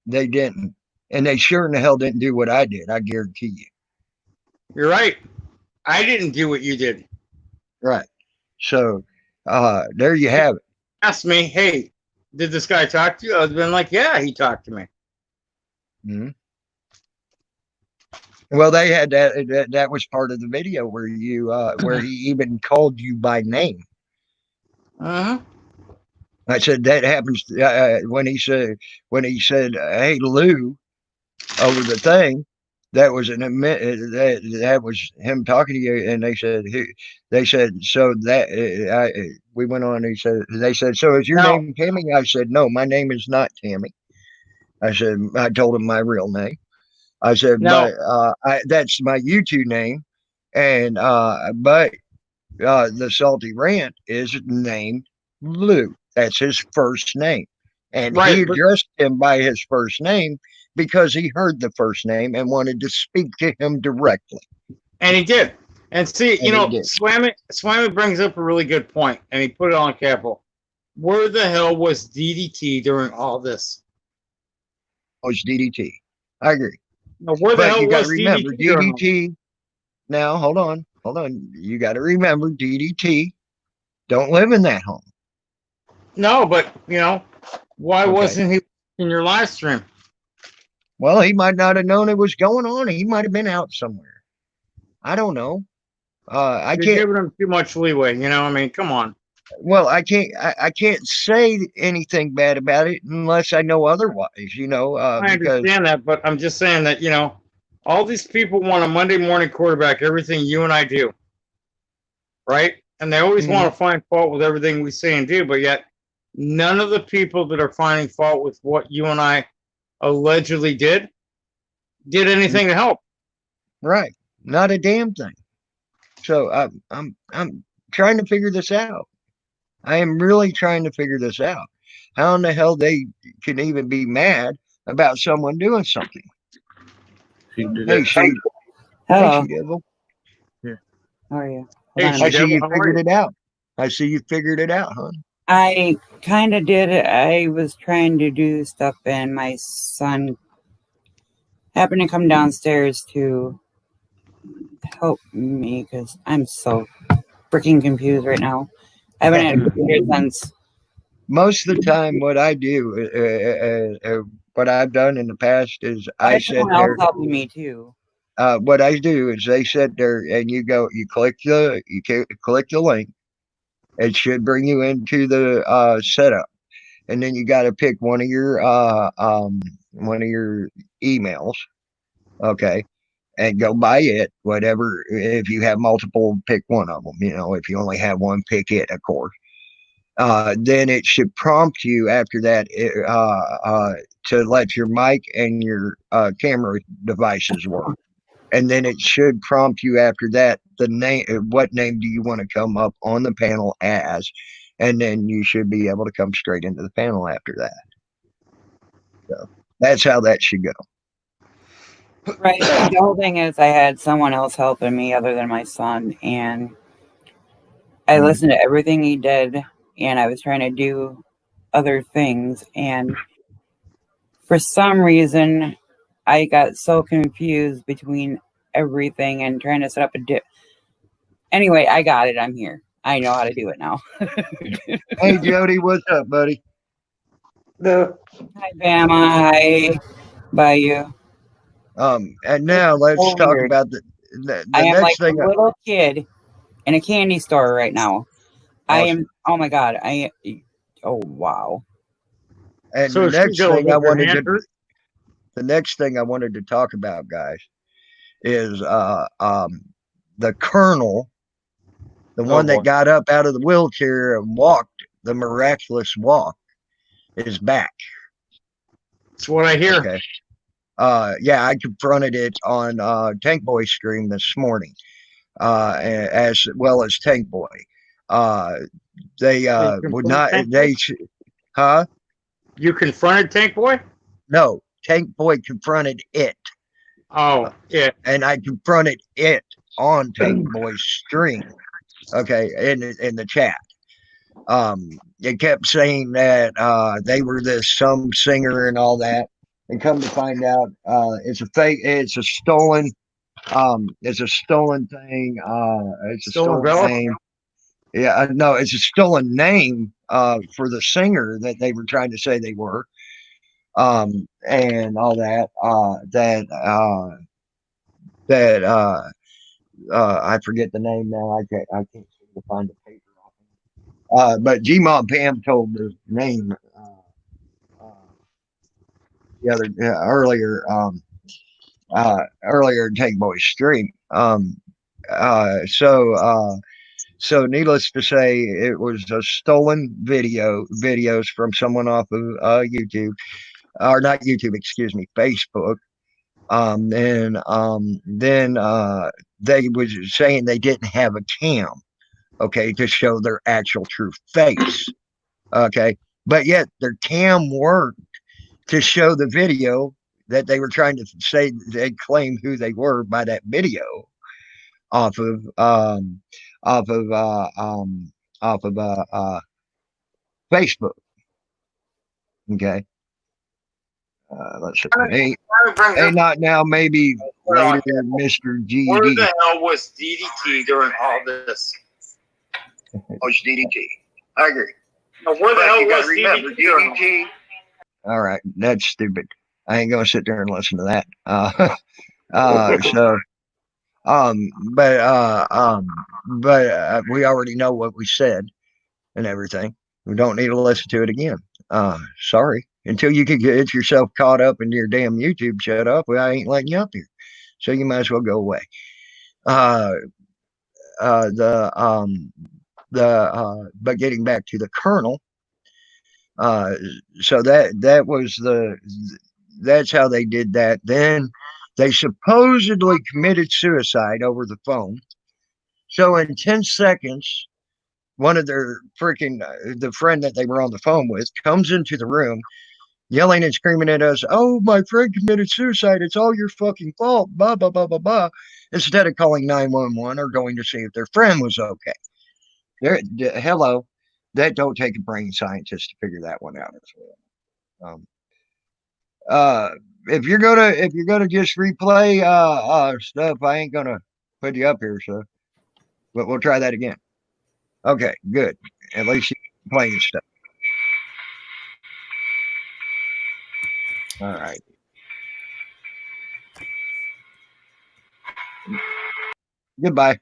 They didn't. And they sure in the hell didn't do what I did. I guarantee you. You're right. I didn't do what you did. Right. So, there you have it. Ask me, hey, did this guy talk to you? I would have been like, yeah, he talked to me. Hmm. Well, they had that was part of the video where where he even called you by name. Uh-huh. I said that happens when he said hey Lou over the thing. That was that was him talking to you, and they said so that we went on. They said, so is your Now, name Tammy? I said, no, my name is not Tammy. I said, I told him my real name. I said, now, but that's my YouTube name, and but the Salty Rant is named Lou. That's his first name. And he right, but addressed him by his first name because he heard the first name and wanted to speak to him directly. and he did. And see, And he did. Swammy brings up a really good point, and he put it on capital. Where the hell was DDT during all this? It was DDT. I agree. Now, where the But hell you got to was remember, DDT during all this? DDT. Now, hold on. You got to remember, DDT don't live in that home. No, but, why Okay. wasn't he in your live stream? Well, he might not have known it was going on. He might have been out somewhere. I don't know. I You're can't. giving him too much leeway, I mean, come on. Well, I can't. I can't say anything bad about it unless I know otherwise. I Because understand that, but I'm just saying that, all these people want a Monday morning quarterback, everything you and I do, right? And they always Mhm. want to find fault with everything we say and do, but yet none of the people that are finding fault with what you and I allegedly did anything to help. right, not a damn thing. So I'm trying to figure this out. I am really trying to figure this out. How in the hell they can even be mad about someone doing something? Hey, she. Hey, Hello, she devil. how are you? Hey, Hold on a I she minute. see devil, you how are figured you? it out. I see you figured it out, hon. I kind of did it. I was trying to do stuff, and my son happened to come downstairs to help me because I'm so freaking confused right now. I haven't had a computer since. Most of the time, what I do, what I've done in the past is I I had sit someone else there. helping me too. What I do is they sit there and you click the link. It should bring you into the setup, and then you got to pick one of your emails, okay, and go by it. Whatever, if you have multiple, pick one of them. If you only have one, pick it, of course. Then it should prompt you after that to let your mic and your camera devices work. And then it should prompt you after that the name. What name do you want to come up on the panel as? And then you should be able to come straight into the panel after that. So that's how that should go. Right. The whole thing is, I had someone else helping me other than my son, and I listened to everything he did, and I was trying to do other things, and for some reason, I got so confused between everything and trying to set up a dip. Anyway, I got it. I'm here. I know how to do it now. Hey Jody, what's up, buddy? Hi, Bama. Hi, Bayou. And now let's So talk weird. about the I am like next a thing. little kid in a candy store right now. I Awesome. am. Oh my god. Oh wow. And So she goes with her hand hurt? the next thing I wanted to talk about, guys, is the colonel The Oh, one boy. that got up out of the wheelchair and walked the miraculous walk is back. That's what I hear. Okay. Yeah, I confronted it on Tank Boy's stream this morning, as well as Tank Boy. They You would confronted not. Tank Boy? They huh? You confronted Tank Boy? No, Tank Boy confronted it, Oh, yeah. and I confronted it on Tank Boy's stream. Okay, in the chat. It kept saying that they were this some singer and all that, and come to find out, it's a fake. It's a stolen thing. It's a Stolen stolen Valor? name. Yeah, no, it's a stolen name for the singer that they were trying to say they were, and all that. I forget the name now. I can't seem to find the paper. But Gmod Pam told the name the other earlier in Tank Boy's stream. So needless to say, it was a stolen videos from someone off of YouTube, or not YouTube, excuse me, Facebook. Then they was saying they didn't have a cam, okay, to show their actual true face, okay, but yet their cam worked to show the video that they were trying to say they claim who they were by that video off of off of off of Facebook. Okay, let's see. Hey, not now. Maybe later, Mister Where GD. the hell was DDT during all this? Oh, it's DDT. I agree. Now, where the hell was DDT during all this? All right, that's stupid. I ain't gonna sit there and listen to that. So, but we already know what we said and everything. We don't need to listen to it again. Sorry. Until you can get yourself caught up into your damn YouTube shut up, well, I ain't letting you up here. So you might as well go away. Uh, but getting back to the Colonel, so that was that's how they did that. Then they supposedly committed suicide over the phone. So in 10 seconds, one of their freaking the friend that they were on the phone with comes into the room yelling and screaming at us, "Oh, my friend committed suicide. It's all your fucking fault." Blah blah blah blah blah. Instead of calling 911 or going to see if their friend was okay. Hello, that don't take a brain scientist to figure that one out as well. Uh, if you're gonna just replay stuff, I ain't gonna put you up here, so but we'll try that again. Okay, good. At least you're playing stuff. All right. Goodbye.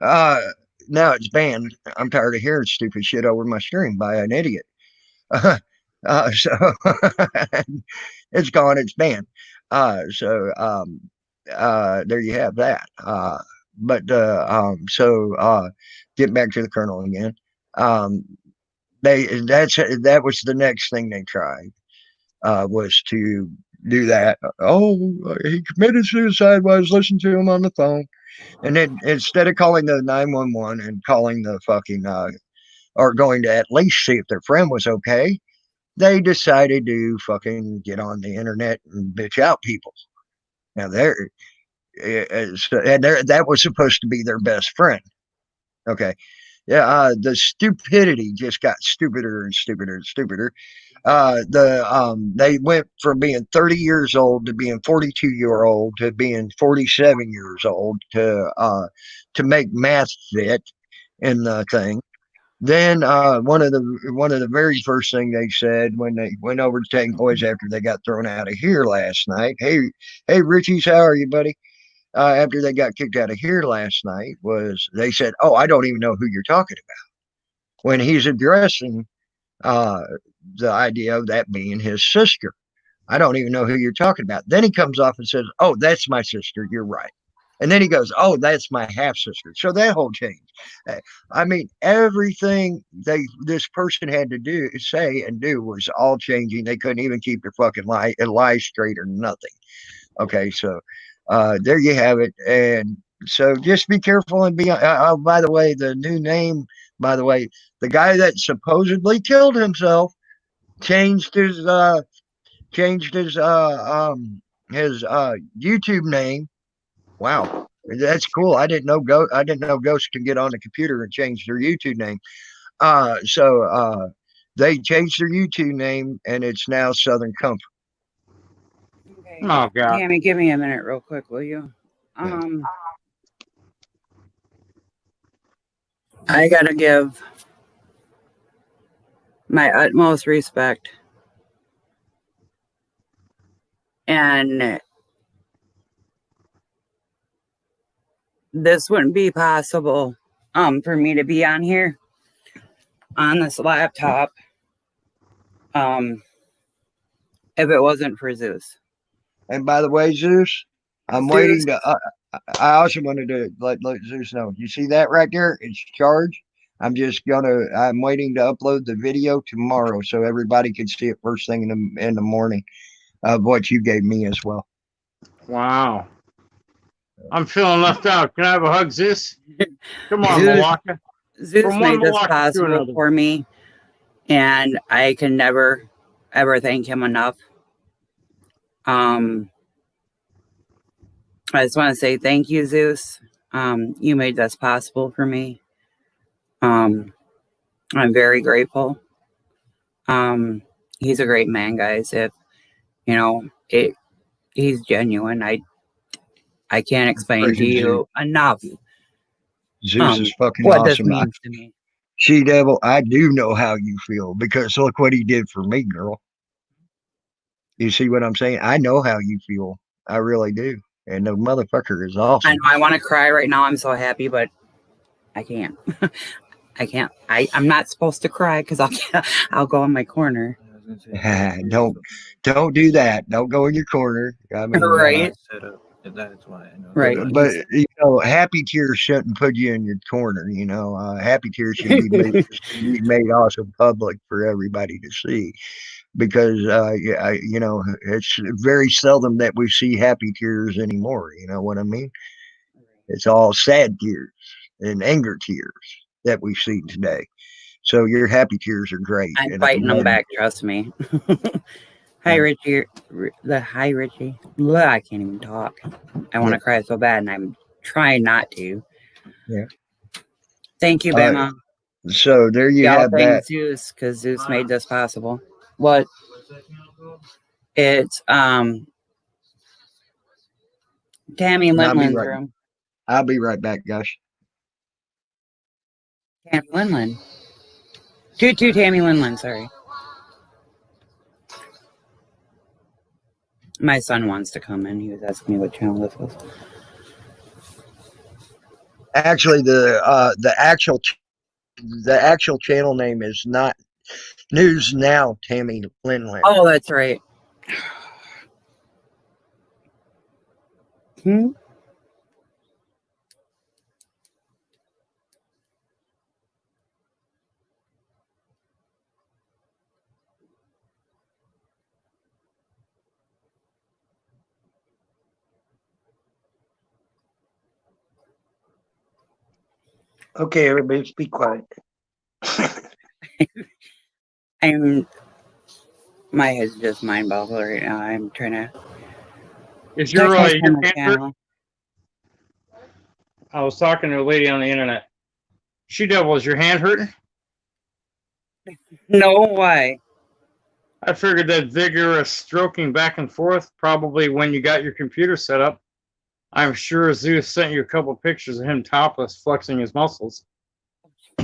Uh, Now it's banned. I'm tired of hearing stupid shit over my stream by an idiot. So it's gone. It's banned. There you have that. Get back to the Colonel again. That was the next thing they tried, was to do that. Oh, he committed suicide while I was listening to him on the phone. And then instead of calling the 911 and calling the fucking or going to at least see if their friend was okay, they decided to fucking get on the internet and bitch out people. Now that was supposed to be their best friend. Okay. Yeah, the stupidity just got stupider and stupider and stupider. They went from being 30 years old to being 42-year old to being 47 years old to make math fit in the thing. Then one of the very first thing they said when they went over to Tank Boys after they got thrown out of here last night. Hey, Richie's, how are you, buddy? After they got kicked out of here last night, was they said, "Oh, I don't even know who you're talking about." When he's addressing uh, the idea of that being his sister, I don't even know who you're talking about. Then he comes off and says, "Oh, that's my sister. You're right." And then he goes, "Oh, that's my half sister." So that whole change. I mean, everything this person had to do, say, and do was all changing. They couldn't even keep their fucking lie straight or nothing. Okay, so there you have it. And so just be careful and be. Oh, by the way, the new name. By the way, the guy that supposedly killed himself changed his YouTube name. Wow, that's cool. I didn't know ghosts can get on the computer and change their YouTube name. So they changed their YouTube name, and it's now Southern Comfort. Okay. Oh God. Tammy, give me a minute real quick, will you? Yeah. I gotta give my utmost respect, and this wouldn't be possible for me to be on here on this laptop if it wasn't for Zeus. And by the way, Zeus, I'm Zeus. waiting to. I also wanted to let Zeus know. You see that right there? It's charged. I'm waiting to upload the video tomorrow so everybody can see it first thing in the morning of what you gave me as well. Wow. I'm feeling left out. Can I have a hug, Zeus? Come on, Zeus- Milwaukee. Zeus From one made this Milwaukee to possible another. for me, and I can never ever thank him enough. I just want to say thank you, Zeus. You made this possible for me. I'm very grateful. He's a great man, guys. If you know it, he's genuine. I can't explain to you enough Zeus is fucking what this awesome. means to me. She Devil, I do know how you feel because look what he did for me, girl. You see what I'm saying? I know how you feel. I really do. And the motherfucker is I awesome. know I want to cry right now. I'm so happy, but I can't. I can't. I'm not supposed to cry because I'll go in my corner. don't do that. Don't go in your corner. I mean, Right. That's why I know. Right. But you know, happy tears shouldn't put you in your corner. You know, happy tears should be made also public for everybody to see, because you know, it's very seldom that we see happy tears anymore. You know what I mean? It's all sad tears and anger tears that we see today. So your happy tears are great. I'm and fighting them glad- back. Trust me. Hi, Richie. Hi, Richie. Blah, I can't even talk. I want to cry so bad, and I'm trying not to. Yeah. Thank you, Bama. So there you Y'all have thank that. Zeus because Zeus made this possible. What? It's Tammy Linlin's room. I'll be right back, guys. Tammy Linlin. Toot Tammy Linlin, sorry. My son wants to come in. He was asking me what channel this was. Actually, the actual channel name is not News Now Tammy Linland. Oh, that's right. Okay, everybody, just be quiet. My head's just mind boggled right now. I'm trying to. Is your check my hand hurt? channel. I was talking to a lady on the internet. She Devil, is your hand hurting? No, why? I figured that vigorous stroking back and forth, probably when you got your computer set up. I'm sure Zeus sent you a couple pictures of him topless, flexing his muscles.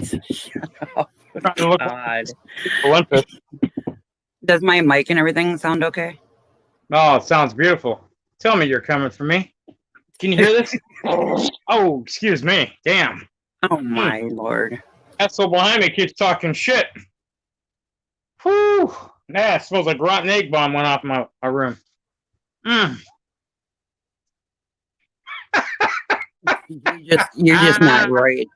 Shut up. Trying to look God. Olympus. Does my mic and everything sound okay? Oh, it sounds beautiful. Tell me you're coming for me. Can you hear this? Oh, excuse me. Damn. Oh my lord. Asshole behind me keeps talking shit. Whew. Nah, it smells like rotten egg bomb went off my room. You're just not right.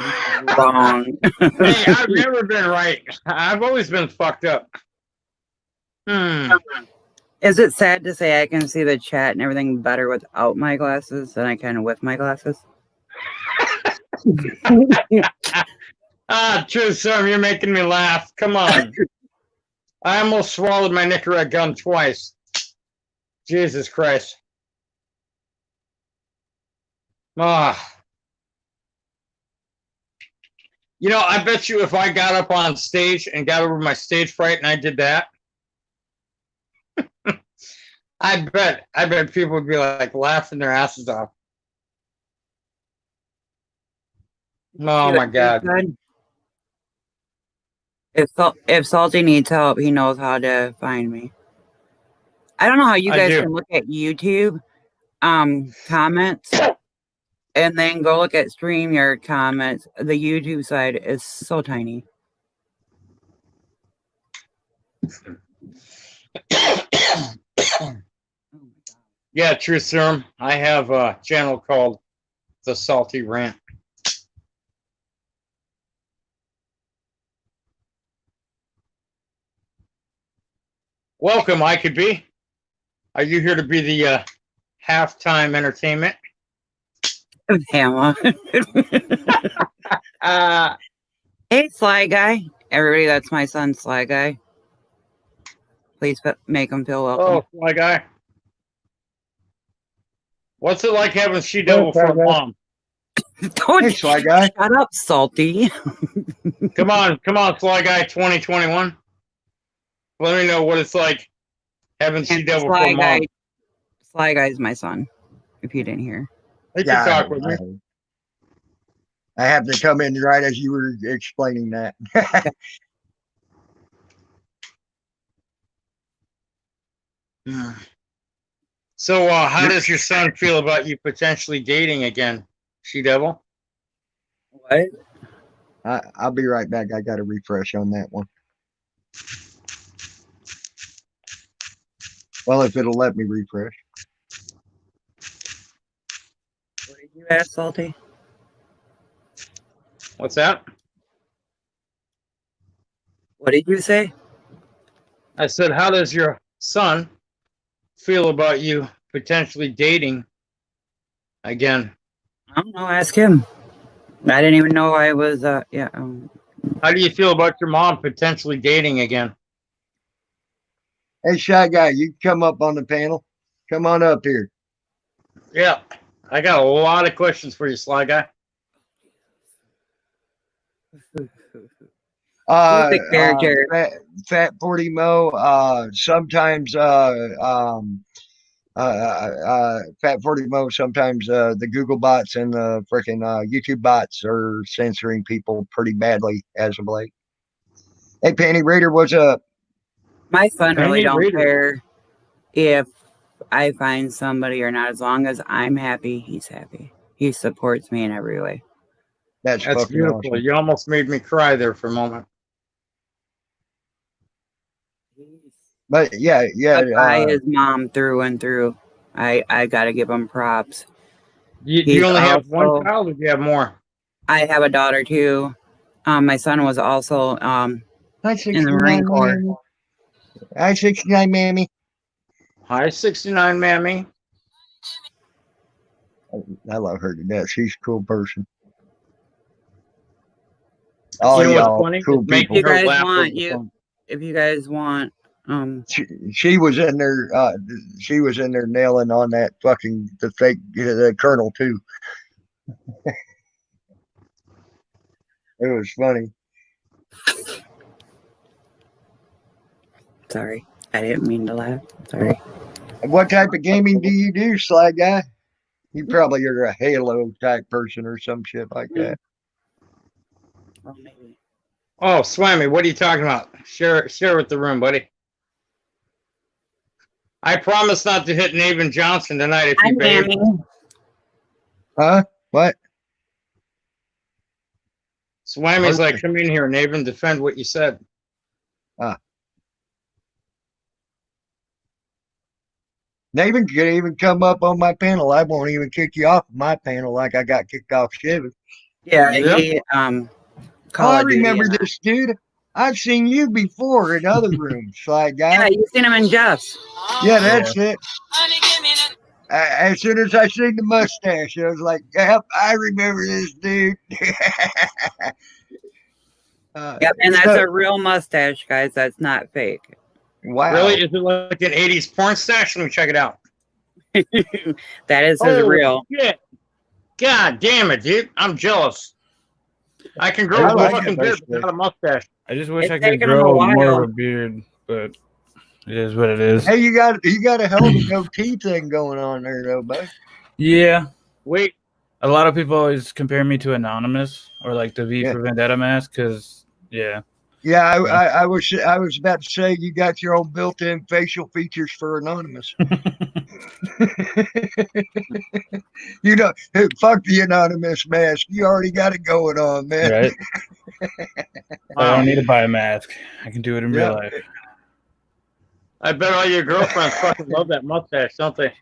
You're wrong. Hey, I've never been right. I've always been fucked up. Is it sad to say I can see the chat and everything better without my glasses than I can with my glasses? True, Sam, you're making me laugh. Come on. I almost swallowed my Nicorette gum twice. Jesus Christ. Ah. You know, I bet you if I got up on stage and got over my stage fright and I did that, I bet people would be like laughing their asses off. Oh my God. If Salty needs help, he knows how to find me. I don't know how you I guys do. can look at YouTube comments and then go look at StreamYard comments. The YouTube side is so tiny. Yeah, true, Serum. I have a channel called The Salty Rant. Welcome, I could be. Are you here to be the halftime entertainment? Hammer. Hey, Sly Guy. Everybody, that's my son, Sly Guy. Please make him feel welcome. Oh, Sly Guy. What's it like having She-Devil for a mom? Don't Hey, Sly Guy. shut up, Salty. Come on, Sly Guy 2021. Let me know what it's like having She-Devil for a mom. Sly Guy's my son, if you didn't hear. They can talk with me. I have to come in right as you were explaining that. So, how does your son feel about you potentially dating again, She-Devil? What? I'll be right back. I got to refresh on that one. Well, if it'll let me refresh. What did you ask, Salty? What's that? What did you say? I said, how does your son feel about you potentially dating again? I don't know. Ask him. I didn't even know I was. Yeah. How do you feel about your mom potentially dating again? Hey, Shy Guy, you come up on the panel. Come on up here. Yeah, I got a lot of questions for you, Sly Guy. Fat 40 Mo. Sometimes Fat 40 Mo. Sometimes the Google bots and the freaking YouTube bots are censoring people pretty badly as of late. Hey, Penny Raider, what's up? My son really Penny don't Raider. care if I find somebody or not. As long as I'm happy, he's happy. He supports me in every way. That's beautiful. awesome. You almost made me cry there for a moment. But yeah. I his mom through and through. I gotta give him props. Do you only have one child, or do you have more? I have a daughter too. My son was also in the Marine Corps. Hi, 69, Mammy. Hi, 69, Mammy. I love her to death. She's a cool person. Oh, you know what's funny? Cool people. If you guys want, she was in there. She was in there nailing on that fucking the fake the colonel too. It was funny. Sorry, I didn't mean to laugh. Sorry. What type of gaming do you do, Sly Guy? You probably are a Halo type person or some shit like that. Well, maybe. Oh, Swammy, what are you talking about? Share with the room, buddy. I promise not to hit Navin Johnson tonight if you behave. Huh? What? Swammy's like, come in here, Navin, defend what you said. They even could even come up on my panel. I won't even kick you off my panel like I got kicked off Chevy. Yeah, Yep. he Oh, Call I of Duty. remember this dude. I've seen you before in other rooms, Sly Yeah, Guy. you seen him in Jeff's. Yeah, that's it. As soon as I seen the mustache, I was like, "Yep, I remember this dude." Yep, and that's so, a real mustache, guys. That's not fake. wow. Really? Is it like an 80s porn stash? Let me check it out. That is his Oh, real. shit. God damn it, dude. I'm jealous. I can I grow a like fucking that beard, but mustache. not a mustache. I just wish It's I could taken him a grow more while. of a beard, but it is what it is. Hey, you got a hell of a goatee thing going on there, though, bud. Yeah. Wait, A lot of people always compare me to Anonymous or like the V Yeah. for Vendetta mask because, yeah. Yeah, I was about to say you got your own built-in facial features for Anonymous. You know, fuck the Anonymous mask. You already got it going on, man. Right? I wow. don't need to buy a mask. I can do it in real Yeah. life. I bet all your girlfriends fucking love that mustache, don't they?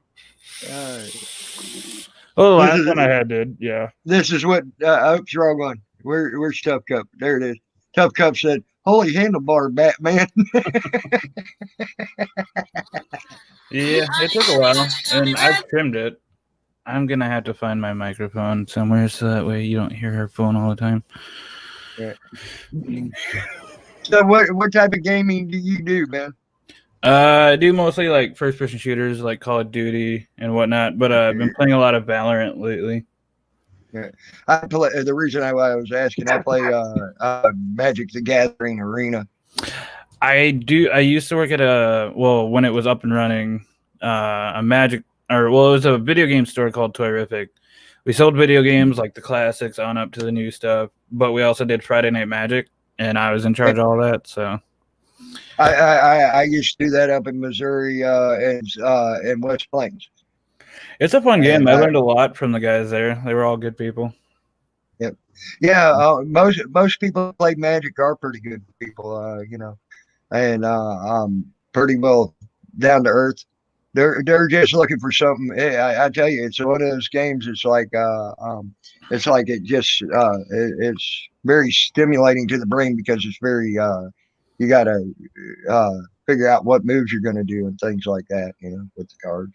Well, the This last is- one I had did, yeah. This is what oops, wrong one. Where's Tough Cup? There it is. Tough Cup said, "Holy handlebar, Batman." Yeah, it took a while, and I've trimmed it. I'm going to have to find my microphone somewhere so that way you don't hear her phone all the time. So what type of gaming do you do, man? I do mostly like first-person shooters like Call of Duty and whatnot, but I've been playing a lot of Valorant lately. I play. The reason I was asking, I play Magic the Gathering Arena. I used to work at when it was up and running, it was a video game store called Toyrific. We sold video games like the classics on up to the new stuff, but we also did Friday Night Magic, and I was in charge of all that. So I used to do that up in Missouri and West Plains. it's a fun game. And I learned a lot from the guys there. They were all good people. Yeah, most people play Magic are pretty good people, and pretty well down to earth. They're just looking for something. I tell you, it's one of those games. It's like it's very stimulating to the brain because it's very you got to figure out what moves you're going to do and things like that. With the cards.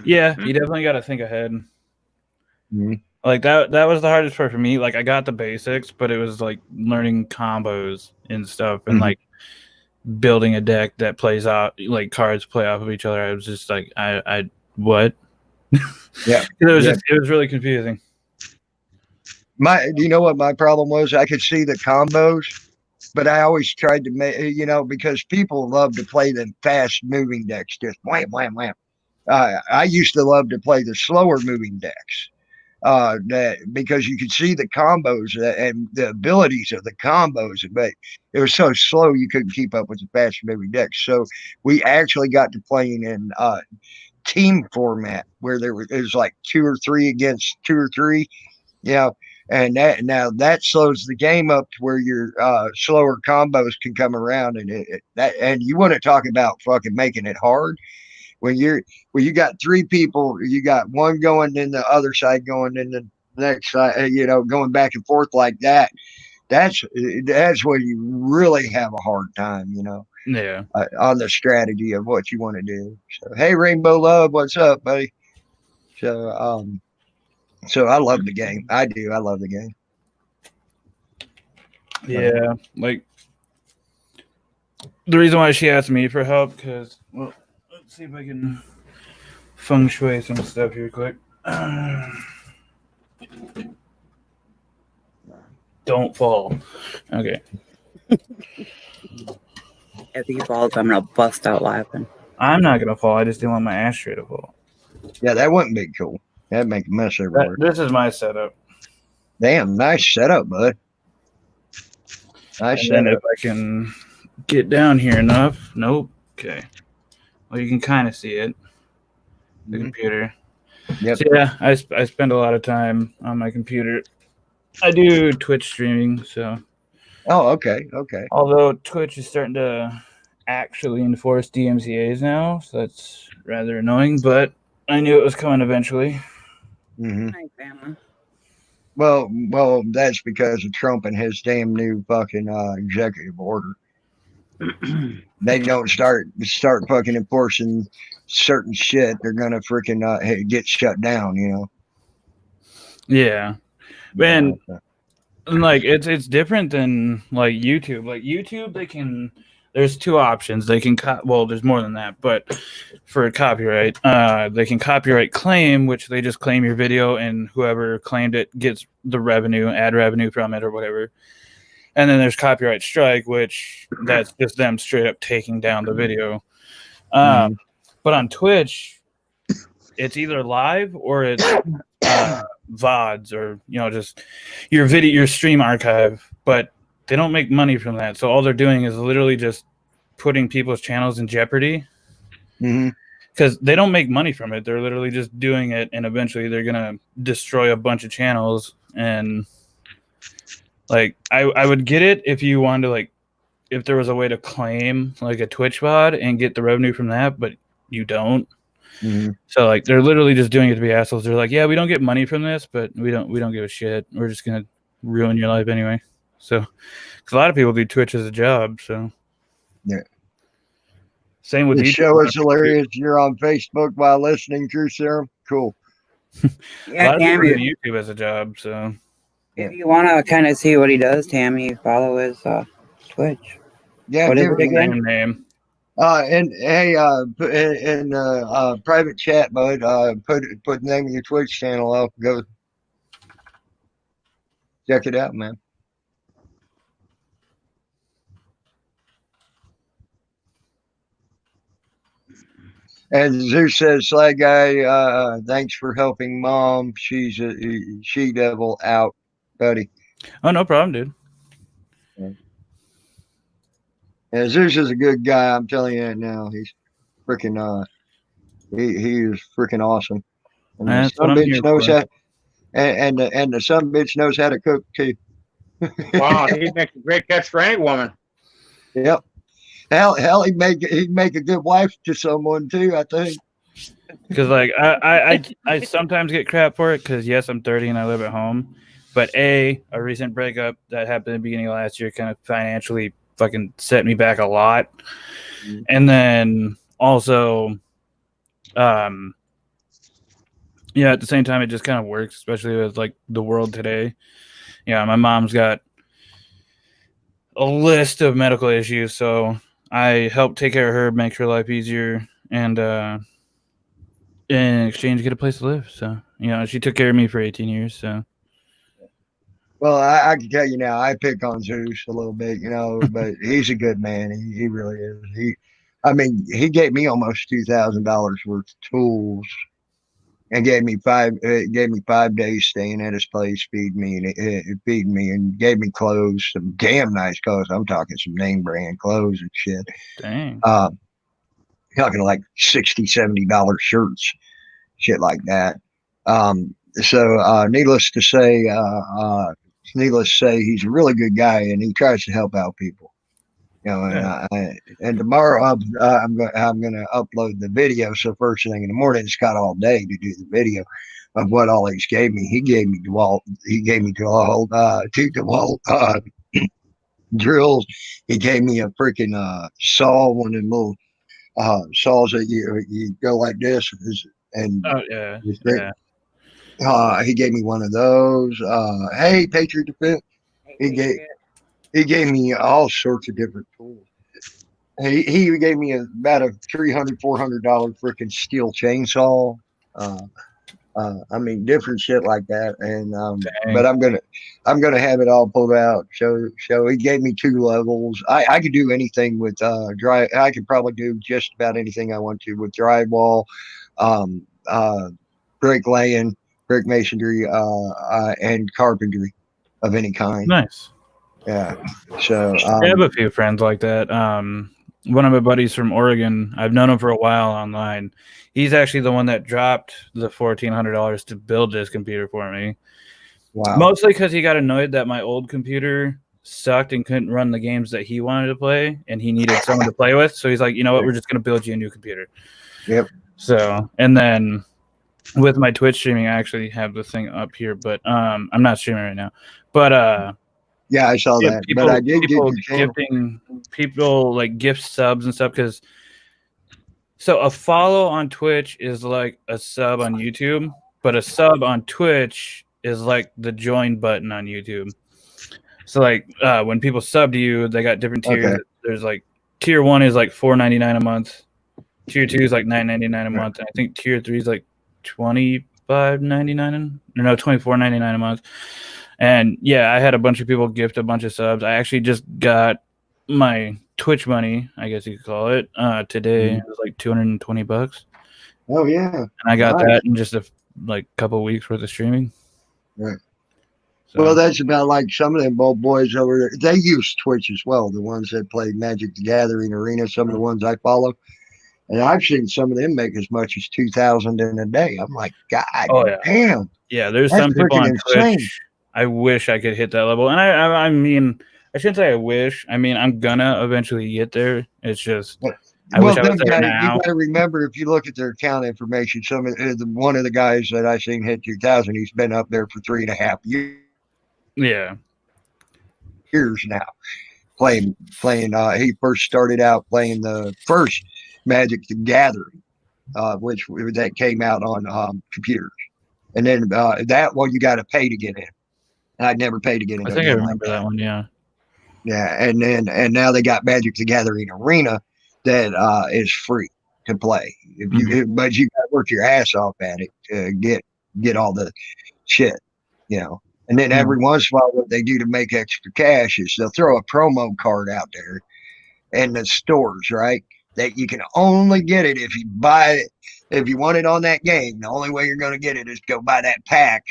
Yeah, you definitely got to think ahead. Mm-hmm. Like that was the hardest part for me. Like I got the basics, but it was like learning combos and stuff and like building a deck that plays out like cards play off of each other. I was just like I what? Yeah. It was really confusing. Do you know what my problem was? I could see the combos, but I always tried to make, because people love to play the fast moving decks, just wham, wham, wham. I used to love to play the slower moving decks. Because you could see the combos and the abilities of the combos, but it was so slow you couldn't keep up with the fast moving decks. So we actually got to playing in team format where it was like 2 or 3 against 2 or 3, and that slows the game up to where your slower combos can come around, and you want to talk about fucking making it hard. When you got 3 people, you got one going in the other side, going in the next side, going back and forth like that. That's where you really have a hard time, Yeah. on the strategy of what you want to do. So, hey, Rainbow Love, what's up, buddy? So I love the game. I do. I love the game. Yeah, like the reason why she asked me for help because let's see if I can feng shui some stuff here quick. Don't fall. Okay. If he falls, I'm gonna bust out laughing. I'm not gonna fall. I just didn't want my ashtray to fall. Yeah, that wouldn't be cool. That'd make a mess everywhere. This is my setup. Damn, nice setup, bud. Nice And then setup. if I can get down here enough. Nope. Okay. Well, you can kind of see it. The computer. Yep. So yeah, I spend a lot of time on my computer. I do Twitch streaming, so. Oh, okay. Although Twitch is starting to actually enforce DMCA's now, so that's rather annoying. But I knew it was coming eventually. Hmm. Hi, Grandma. Well, that's because of Trump and his damn new fucking executive order. They don't start fucking enforcing certain shit, they're gonna freaking get shut down. Yeah, Yeah, and like it's different than like YouTube. Like YouTube, they can. There's two options. They can well, there's more than that, but for copyright, they can copyright claim, which they just claim your video, and whoever claimed it gets the revenue, ad revenue from it, or whatever. And then there's copyright strike, which that's just them straight up taking down the video. Mhm. But on Twitch, it's either live or it's VODs, or just your video, your stream archive. But they don't make money from that, so all they're doing is literally just putting people's channels in jeopardy Mhm. because they don't make money from it. They're literally just doing it, and eventually they're gonna destroy a bunch of channels. And like I would get it if you wanted to, like, if there was a way to claim like a Twitch VOD and get the revenue from that, but you don't. Mhm. So like they're literally just doing it to be assholes. They're like, yeah, we don't get money from this, but we don't give a shit. We're just gonna ruin your life anyway. So, because a lot of people do Twitch as a job. So Yeah. same with The YouTube. show is hilarious. You're on Facebook while listening. True Serum. Cool. A Yeah, lot of people do Tammy. YouTube as a job. So If you want to kind of see what he does, Tammy, follow his Twitch. Yeah, What is give it again? same name. and hey, in private chat, bud, put the name of your Twitch channel up. Go check it out, man. And Zeus says, "Sly guy, thanks for helping mom. She's a she devil out, buddy." Oh, no problem, dude. Yeah, Zeus is a good guy. I'm telling you that now. He's freaking he is freaking awesome. And the That's what son I'm bitch here knows for. how, and the son bitch knows how to cook too. Wow, he'd make a great catch for any woman. Yep. Hell, he'd make a good wife to someone too. I think. Because like I sometimes get crap for it because yes, I'm 30 and I live at home, but a recent breakup that happened at the beginning of last year kind of financially fucking set me back a lot. And then also yeah, at the same time it just kind of works, especially with like the world today. Yeah, my mom's got a list of medical issues, so I help take care of her, make her life easier, and in exchange get a place to live. So she took care of me for 18 years. So Well, I can tell you now, I pick on Zeus a little bit, but he's a good man. He really is. I mean, he gave me almost $2,000 worth of tools, and gave me 5 days staying at his place, feeding me, and gave me clothes, some damn nice clothes. I'm talking some name brand clothes and shit. dang. Talking like $60-$70 shirts, shit like that. So needless to say, he's a really good guy, and he tries to help out people. And tomorrow I'm going to upload the video. So first thing in the morning, it's got all day to do the video of what all he's gave me. He gave me DeWalt. He gave me two DeWalt drills. He gave me a freaking saw, one of them little saws that you go like this, and Oh yeah, it's great. yeah. He gave me one of those. Hey, Patriot Defense. He gave me all sorts of different tools. He gave me about a $300-$400 freaking steel chainsaw. I mean, different shit like that. And but I'm gonna have it all pulled out. So he gave me 2 levels. I could do anything with dry. I could probably do just about anything I want to with drywall, um, brick laying, brick masonry, and carpentry of any kind. Nice. Yeah. So I have a few friends like that. One of my buddies from Oregon, I've known him for a while online. He's actually the one that dropped the $1,400 to build this computer for me. wow. Mostly because he got annoyed that my old computer sucked and couldn't run the games that he wanted to play, and he needed someone to play with. So he's like, you know what, we're just gonna build you a new computer. Yep. So, and then with my Twitch streaming, I actually have the thing up here, but I'm not streaming right now. But Yeah, I saw that. people, But I did get people your channel. gifting people like gift subs and stuff because. So a follow on Twitch is like a sub on YouTube, but a sub on Twitch is like the join button on YouTube. So like when people sub to you, they got different tiers. Okay. There's like tier 1 is like $4.99 a month. Tier 2 is like $9.99 a month. And I think tier 3 is like $25.99 or no, $24.99 a month. And yeah, I had a bunch of people gift a bunch of subs. I actually just got my Twitch money, I guess you could call it, today. It was like $220. Oh yeah. And I got Nice. that in just a couple weeks worth of streaming. Right. So, Well, that's about like some of them old boys over there. They use Twitch as well. The ones that play Magic the Gathering Arena, some of the ones I follow, and I've seen some of them make as much as 2,000 in a day. I'm like, God damn. Yeah, there's That's some people freaking on insane. Twitch. I wish I could hit that level, and I mean, I shouldn't say I wish. I mean, I'm gonna eventually get there. It's just I wish I was there now. You got to remember, if you look at their account information, one of the guys that I seen hit 2,000, he's been up there for 3.5 years. Yeah. Years now playing. He first started out playing the first Magic the Gathering, which that came out on computers, and then that one you got to pay to get in. And I'd never paid to get in. I think I remember that one. Yeah. Yeah, and now they got Magic the Gathering Arena that is free to play. But you got to work your ass off at it to get all the shit, you know. And then every once in a while, what they do to make extra cash is they'll throw a promo card out there in the stores, right? That you can only get it if you buy it. If you want it on that game, the only way you're going to get it is go buy that pack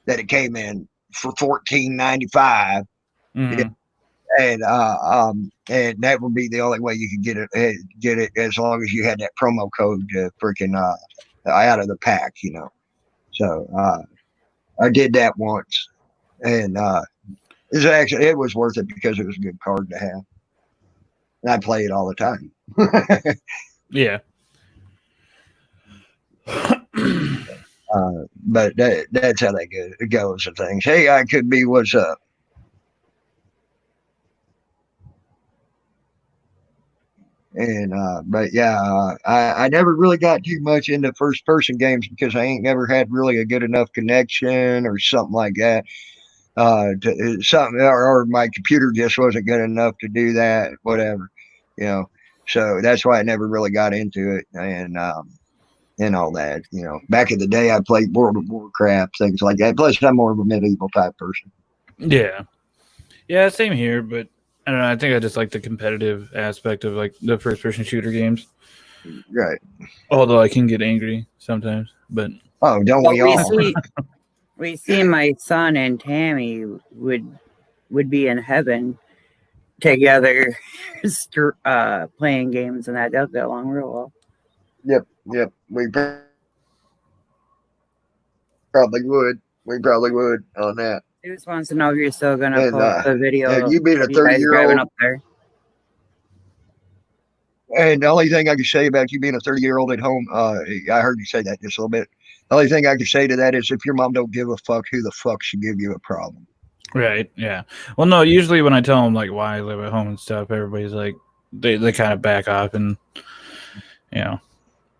that it came in for $14.95. Mm-hmm. And that would be the only way you could get it as long as you had that promo code freaking out of the pack, you know. So I did that once, and it was worth it because it was a good card to have, and I play it all the time. Yeah. But that's how that goes and things. Hey, I could be. What's up? And but yeah, I never really got too much into first person games because I ain't never had really a good enough connection or something like that. Or my computer just wasn't good enough to do that, whatever, you know. So that's why I never really got into it and all that, you know. Back in the day, I played World of Warcraft, things like that. Plus, I'm more of a medieval type person. Yeah. Yeah, same here, but I don't know. I think I just like the competitive aspect of like the first person shooter games. Right. Although I can get angry sometimes, but don't we all? We see my son and Tammy would be in heaven together, playing games, and that does get along real well. Yep. We probably would. We probably would on that. He just wants to know if you're still gonna post the video. You being a 30-year-old up there. And the only thing I can say about you being a 30-year-old at home, I heard you say that just a little bit. The only thing I can say to that is if your mom don't give a fuck, who the fuck should give you a problem? Right. Yeah. Well, no, usually when I tell them like why I live at home and stuff, everybody's like, they kind of back off and, you know.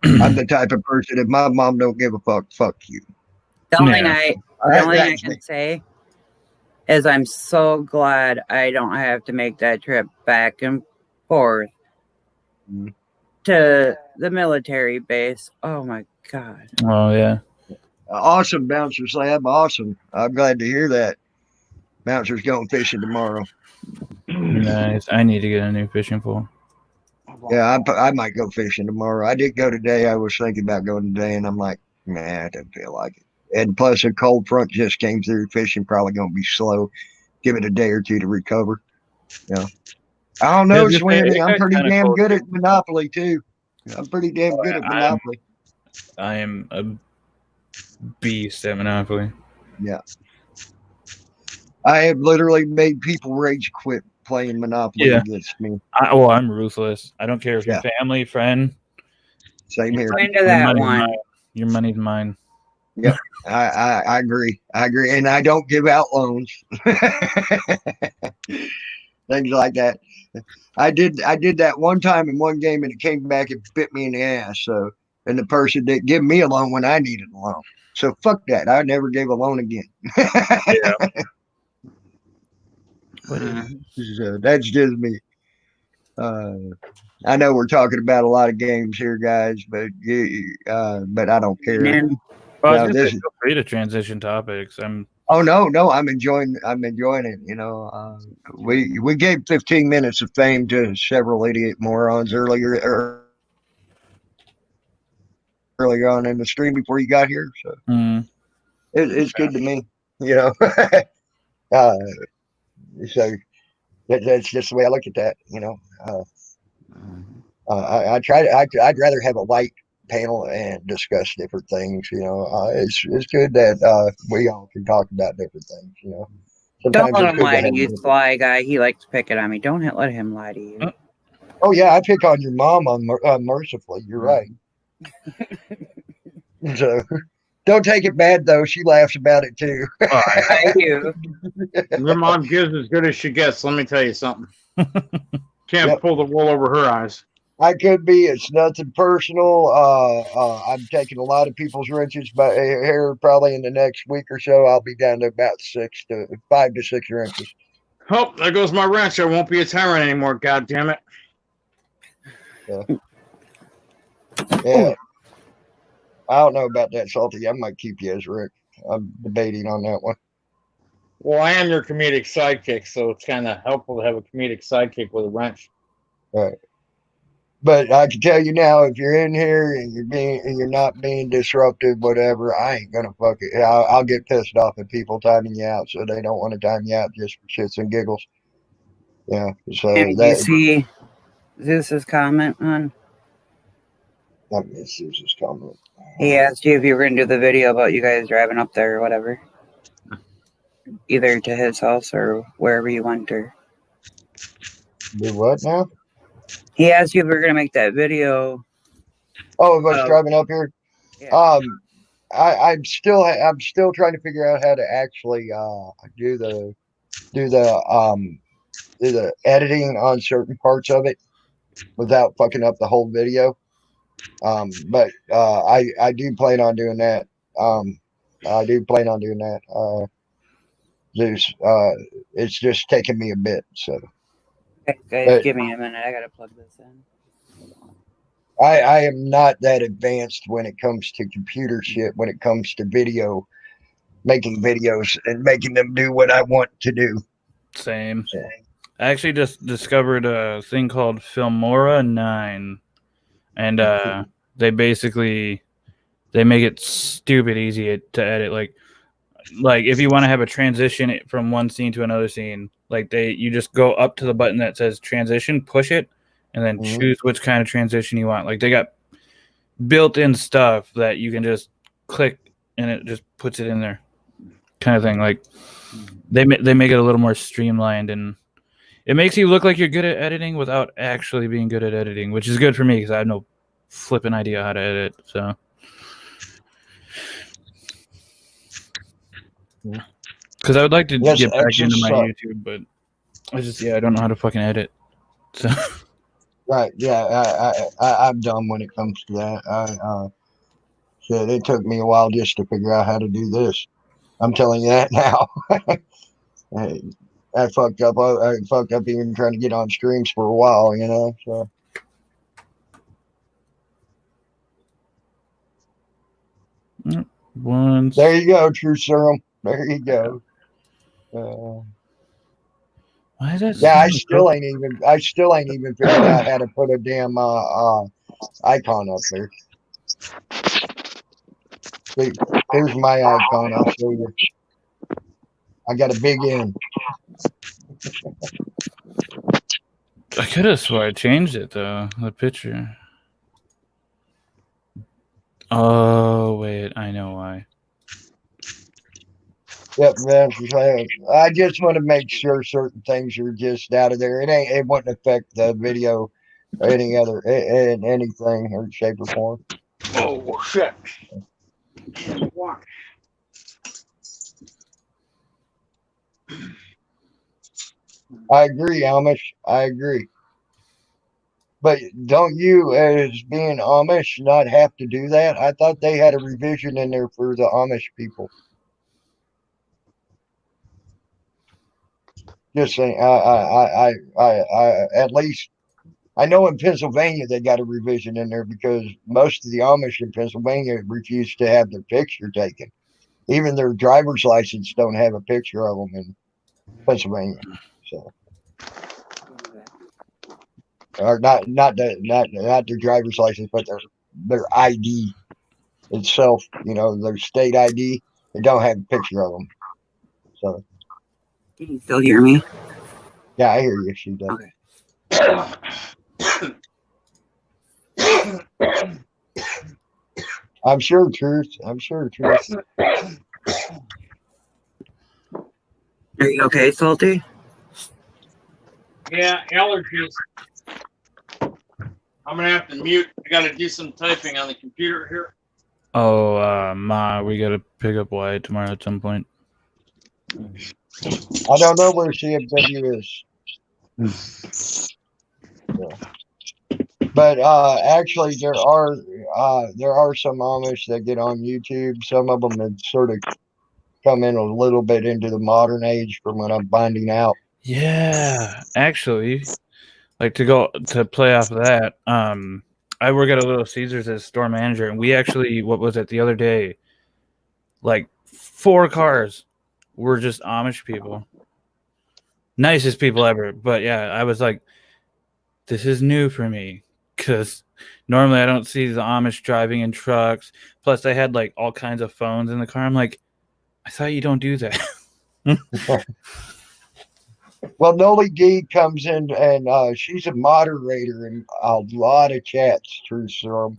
I'm the type of person, if my mom don't give a fuck you. The only thing I can say is I'm so glad I don't have to make that trip back and forth to the military base. Oh my God. Oh yeah. Awesome, Bouncer Slab. Awesome. I'm glad to hear that. Bouncer's going fishing tomorrow. Nice. I need to get a new fishing pole. Yeah, I might go fishing tomorrow. I did go today. I was thinking about going today, and I'm like, man, I don't feel like it. And plus, a cold front just came through. Fishing probably going to be slow. Give it a day or two to recover. Yeah. I don't know, Sweeney. I'm pretty damn good at Monopoly, too. I'm pretty damn good at Monopoly. I am a beast at Monopoly. Yeah. I have literally made people rage quit playing Monopoly Yeah. against me. I'm ruthless. I don't care if you're Yeah. family, friend. Same here. Go into Your that money's one. mine. Your money's mine. Yep. I agree. I agree. And I don't give out loans. Things like that. I did that one time in one game and it came back and bit me in the ass. So and the person didn't give me a loan when I needed a loan. So fuck that. I never gave a loan again. So that's just me. I know we're talking about a lot of games here, guys, but I don't care. And Well, I No, was gonna this say, is. feel free to transition topics. Oh no, I'm enjoying it. You know, we gave 15 minutes of fame to several idiot morons earlier on in the stream before you got here. So it's good to me. You know, uh, so that's just the way I look at that. You know, I'd rather have a light panel and discuss different things. You know, it's good that we all can talk about different things. You know, don't sometimes let it's him good to lie to have you, different. Sly guy. He likes to pick it on me. Don't let him lie to you. Oh yeah, I pick on your mom mercifully. You're right. So don't take it bad though. She laughs about it too. I do. Your mom gives as good as she gets. Let me tell you something. Can't Yep. pull the wool over her eyes. I could be. It's nothing personal. I'm taking a lot of people's wrenches, but here probably in the next week or so, I'll be down to about 5 to 6 wrenches. Oh, there goes my wrench. I won't be a tyrant anymore. God damn it. Yeah. I don't know about that, Salty. I might keep you as Rick. I'm debating on that one. Well, I am your comedic sidekick, so it's kind of helpful to have a comedic sidekick with a wrench. Right. But I can tell you now, if you're in here and you're not being disruptive, whatever, I ain't gonna fuck it. I'll get pissed off at people timing you out, so they don't want to time you out just for shits and giggles. Yeah. So And you see Zeus's comment on? I miss Susan's comment. He asked you if you were going to do the video about you guys driving up there or whatever. Either to his house or wherever you went. Or Do what now? he asked you if we were going to make that video. Oh, of us driving up here. Yeah. I'm still trying to figure out how to actually do the editing on certain parts of it without fucking up the whole video. But I do plan on doing that. I do plan on doing that. It's just taking me a bit. So Okay, guys, but give me a minute. I got to plug this in. I am not that advanced when it comes to computer shit. When it comes to making videos and making them do what I want to do. Same. I actually just discovered a thing called Filmora 9, and they make it stupid easy to edit. Like if you want to have a transition from one scene to another scene, you just go up to the button that says transition, push it, and then choose which kind of transition you want. Like they got built-in stuff that you can just click and it just puts it in there, kind of thing. Like they make it a little more streamlined, and it makes you look like you're good at editing without actually being good at editing, which is good for me because I have no flipping idea how to edit. So because I would like to get back into my YouTube, but I don't know how to fucking edit. So right, yeah, I'm dumb when it comes to that. Shit, it took me a while just to figure out how to do this. I'm telling you that now. I fucked up. I fucked up even trying to get on streams for a while, you know. So there you go, True Serum. There you go. Why is that? Yeah, I still ain't even figured out how to put a damn icon up there. See, here's my icon. I'll show you. I got a big N. I could have swore I changed it though. The picture. Oh wait, I know why. Yep, man. I just want to make sure certain things are just out of there. It wouldn't affect the video or any other in anything or shape or form. Oh shit! Walk. I agree, Amish. I agree. But don't you, as being Amish, not have to do that? I thought they had a revision in there for the Amish people. Just saying. At least I know in Pennsylvania they got a revision in there because most of the Amish in Pennsylvania refuse to have their picture taken. Even their driver's license don't have a picture of them in Pennsylvania. So, or not their driver's license, but their ID itself. You know, their state ID. They don't have a picture of them. So, Can you still hear me? yeah, I hear you. She does. Okay. I'm sure, truth. I'm sure, truth. Are you okay, Salty? Yeah, allergies. I'm gonna have to mute. I gotta do some typing on the computer here. Oh, Ma, we gotta pick up Wyatt tomorrow at some point. I don't know where CFW is. Yeah. But actually, there are some Amish that get on YouTube. Some of them have sort of come in a little bit into the modern age from what I'm finding out. Yeah, actually, like to play off of that. I work at a Little Caesars as store manager, and we actually, what was it the other day? Like 4 cars were just Amish people, nicest people ever. But yeah, I was like, this is new for me because normally I don't see the Amish driving in trucks. Plus, they had like all kinds of phones in the car. I'm like, I thought you don't do that. Well, Noli D comes in and she's a moderator in a lot of chats, true serum.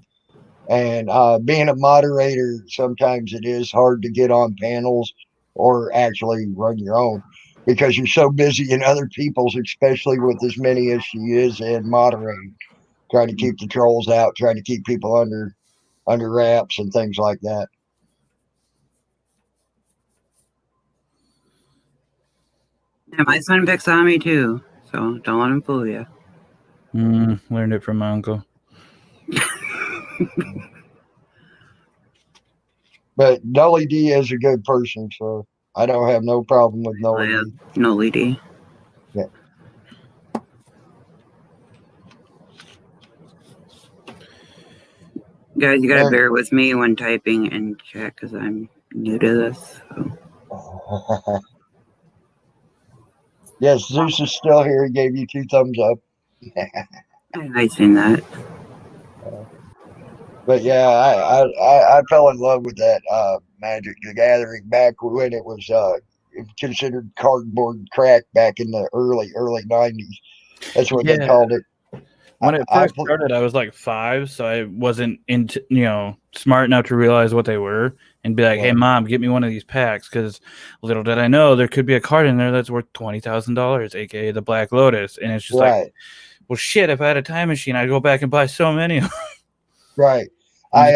And being a moderator, sometimes it is hard to get on panels or actually run your own because you're so busy in other people's, especially with as many as she is in moderating, trying to keep the trolls out, trying to keep people under wraps and things like that. Yeah, my son picks on me too, so don't let him fool you. Learned it from my uncle. But Noli D is a good person, so I don't have no problem with Noli D. No lady. Yeah. Guys, you gotta And, bear with me when typing in chat because I'm new to this. So. yes, Zeus is still here. He gave you 2 thumbs up. I seen that. But yeah, I fell in love with that Magic the Gathering back when it was considered cardboard crack back in the early 90s. That's what they called it. When it first started, I was like 5, so I wasn't smart enough to realize what they were and be like, "Hey, Mom, get me one of these packs." Because little did I know there could be a card in there that's worth $20,000, aka the Black Lotus, and it's just like, well, shit. If I had a time machine, I'd go back and buy so many. Right. I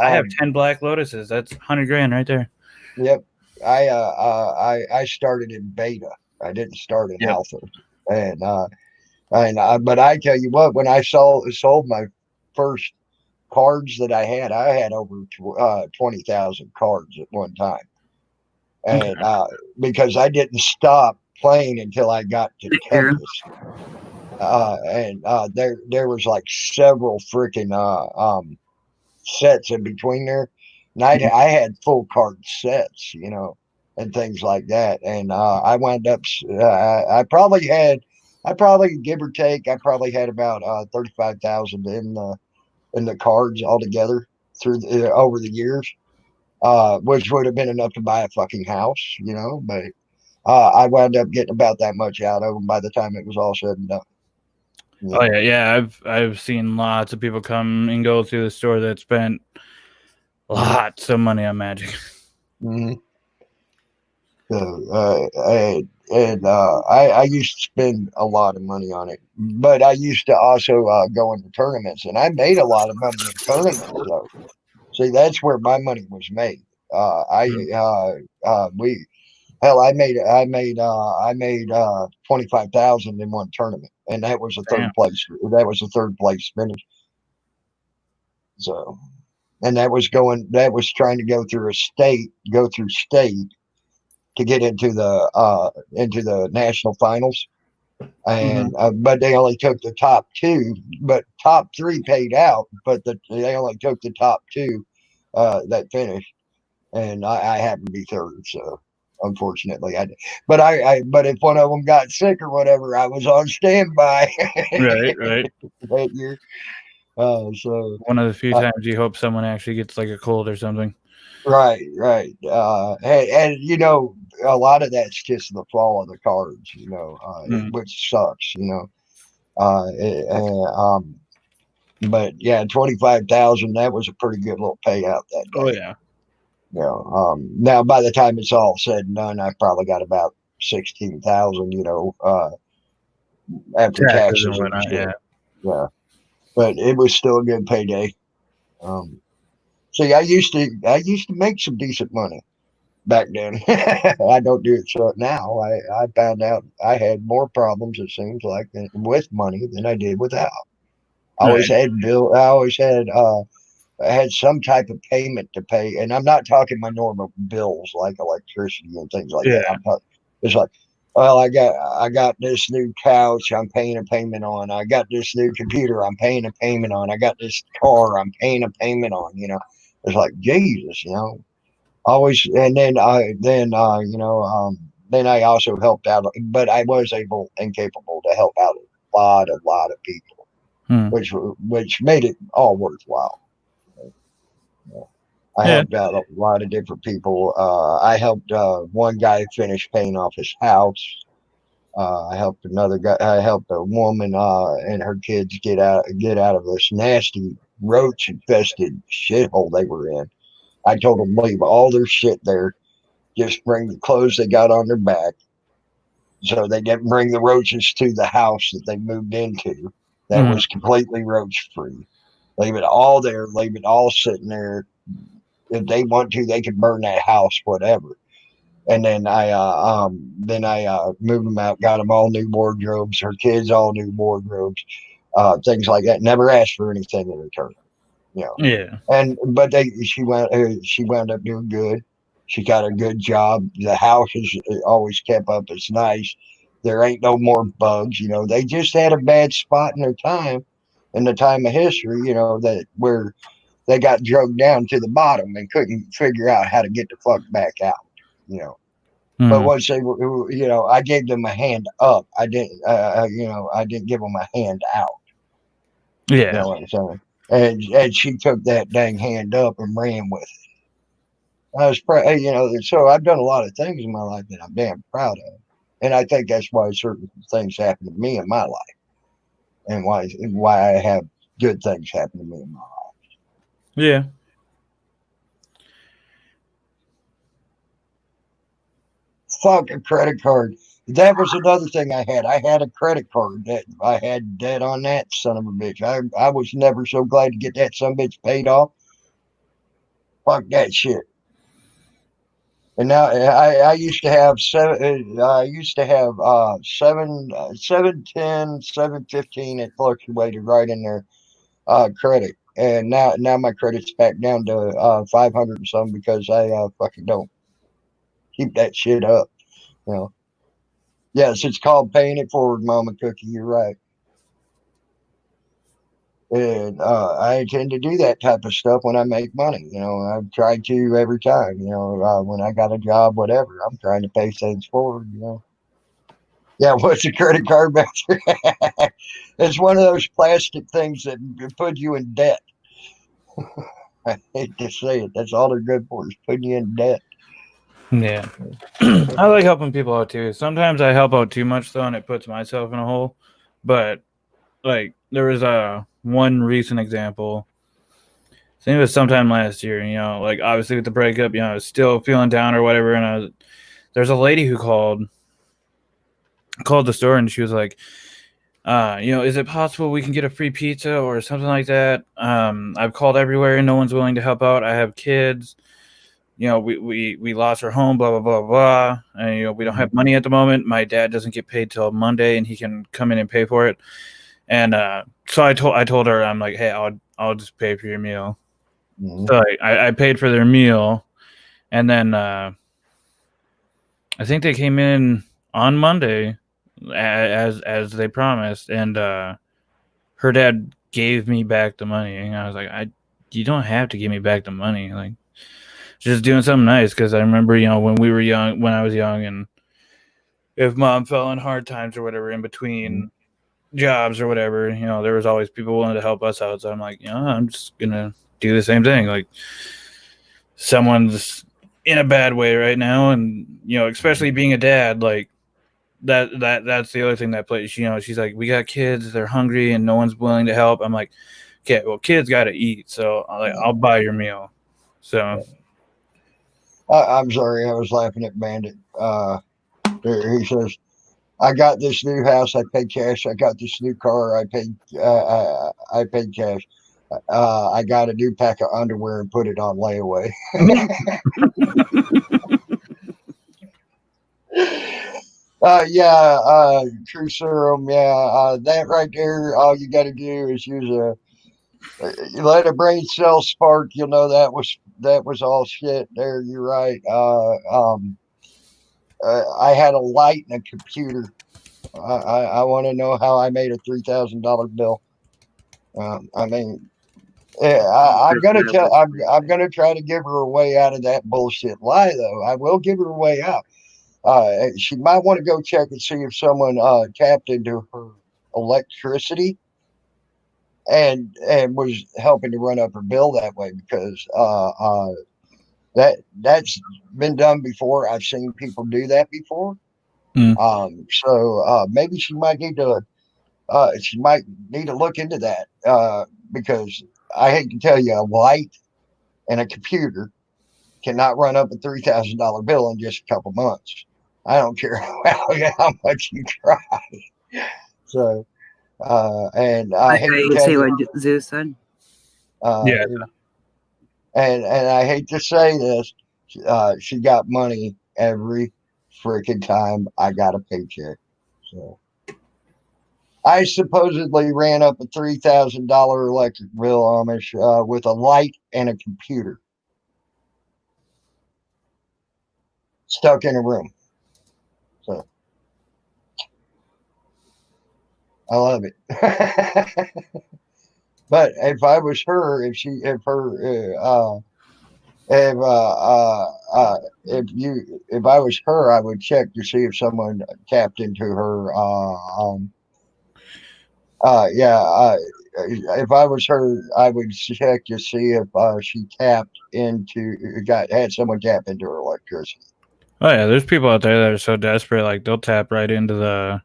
have 10 Black Lotuses. That's $100,000 right there. Yep. I started in beta. I didn't start in alpha, and but I tell you what, when I sold my first cards that I had over 20,000 cards at one time, and because I didn't stop playing until I got to Tempest, and there was like several freaking sets in between there, and I had full card sets, and things like that, and I wound up I probably give or take I probably had about 35,000 in the cards altogether through over the years, which would have been enough to buy a fucking house, but I wound up getting about that much out of them by the time it was all said and done. Oh yeah. I've seen lots of people come and go through the store that spent lots of money on Magic. Mm-hmm. I used to spend a lot of money on it, but I used to also go into tournaments, and I made a lot of money in tournaments. Though, see, that's where my money was made. We hell, I made 25,000 in one tournament, and that was a Damn. third place. That was a third place finish. So, and that was trying to go through state to get into the national finals, and but they only took the top two, but top three paid out, but they only took the top two that finished, and I happened to be third, so unfortunately but if one of them got sick or whatever, I was on standby Right. that year. So One of the few uh, times you hope someone actually gets like a cold or something. right. And you know, a lot of that's just the fall of the cards, you know, Mm. which sucks, you know. Uh, it- uh, um, but yeah, 25,000. That was a pretty good little payout that Oh day. yeah. You know, now by the time it's all said and done, I probably got about 16,000. You know, after Taxes and taxes and whatnot. shit. Yeah. Yeah, but it was still a good payday. Um, see, I used to make some decent money back then. I don't do it so now. I found out I had more problems, it seems like, with money than I did without. Right. I always had I had some type of payment to pay, and I'm not talking my normal bills like electricity and things like that. Yeah. I'm talking it's like, well, I got this new couch I'm paying a payment on. I got this new computer I'm paying a payment on. I got this car I'm paying a payment on. You know, it's like Jesus, you know. Always, and then I also helped out, but I was able and capable to help out a lot of people, Hmm. which made it all worthwhile. I Yeah. helped out a lot of different people. I helped one guy finish paying off his house. I helped another guy. I helped a woman and her kids get out of this nasty roach infested shithole they were in. I told them leave all their shit there. Just bring the clothes they got on their back, so they didn't bring the roaches to the house that they moved into. That Mhm. was completely roach free. Leave it all there. Leave it all sitting there. If they want to, they can burn that house, whatever. And then I moved them out, got them all new wardrobes, her kids all new wardrobes, things like that. Never asked for anything in return, you know. Yeah. And but she wound up doing good. She got a good job. The house is always kept up. It's nice. There ain't no more bugs. You know, they just had a bad spot in the time of history. You know that where they got drugged down to the bottom and couldn't figure out how to get the fuck back out. You know, but Mhm. once I gave them a hand up. I didn't give them a hand out. You Yeah. know what I'm saying? And she took that dang hand up and ran with it. I was proud, so I've done a lot of things in my life that I'm damn proud of. And I think that's why certain things happen to me in my life and why I have good things happen to me in my life. Yeah. Fuck a credit card. That was another thing I had. I had a credit card that I had debt on that son of a bitch. I was never so glad to get that son of a bitch paid off. Fuck that shit. And now I used to have seven. I used to have 710, 715. It fluctuated right in there. Credit, and now my credit's back down to 500 and some because I fucking don't keep that shit up. You know. Yes, it's called paying it forward, Mama Cookie. You're right. And I intend to do that type of stuff when I make money. You know, I've tried to every time. You know, when I got a job, whatever, I'm trying to pay things forward. You know. Yeah, what's a credit card voucher? It's one of those plastic things that put you in debt. I hate to say it. That's all they're good for is putting you in debt. Yeah. I like helping people out too. Sometimes I help out too much though, and it puts myself in a hole. But like there was one recent example. I think it was sometime last year. Like obviously with the breakup, I was still feeling down or whatever, and I was there's a lady who called the store, and she was like, is it possible we can get a free pizza or something like that? I've called everywhere and no one's willing to help out. I have kids. We lost our home, blah, blah, blah, blah. And, we don't have money at the moment. My dad doesn't get paid till Monday, and he can come in and pay for it. And so I told her, I'm like, hey, I'll just pay for your meal. Mhm. So I paid for their meal. And then I think they came in on Monday as they promised. And her dad gave me back the money. And I was like, you don't have to give me back the money. Like, just doing something nice, because I remember, when I was young, and if mom fell in hard times or whatever in between jobs or whatever, there was always people willing to help us out. So I'm like, I'm just gonna do the same thing. Like, someone's in a bad way right now, and especially being a dad, like that's the other thing that plays. She's like, we got kids, they're hungry, and no one's willing to help. I'm like, okay, well, kids got to eat, so I'll buy your meal. So. I'm sorry, I was laughing at Bandit. He says, "I got this new house. I paid cash. I got this new car. I paid. I paid cash. I got a new pack of underwear and put it on layaway." True serum. Yeah, that right there. All you got to do is use you let a brain cell spark. You'll know that was all shit. There, you're right. I had a light and a computer. I want to know how I made a $3,000 bill. I mean, I'm gonna tell. I'm gonna try to give her a way out of that bullshit lie, though. I will give her a way out. She might want to go check and see if someone tapped into her electricity and was helping to run up her bill that way, because that's been done before. I've seen people do that before. So maybe she might need to look into that, because I hate to tell you, a light and a computer cannot run up a $3,000 bill in just a couple months. I don't care how much you try. So, and I hate to tell see you, what Zeus said. Yeah. And I hate to say this, she got money every freaking time I got a paycheck. So I supposedly ran up a $3,000 electric bill, Amish, with a light and a computer stuck in a room. So I love it. But if I was her, if I was her, I would check to see if someone tapped into her. If I was her, I would check to see if she had someone tap into her electricity. Oh yeah, there's people out there that are so desperate, like they'll tap right into the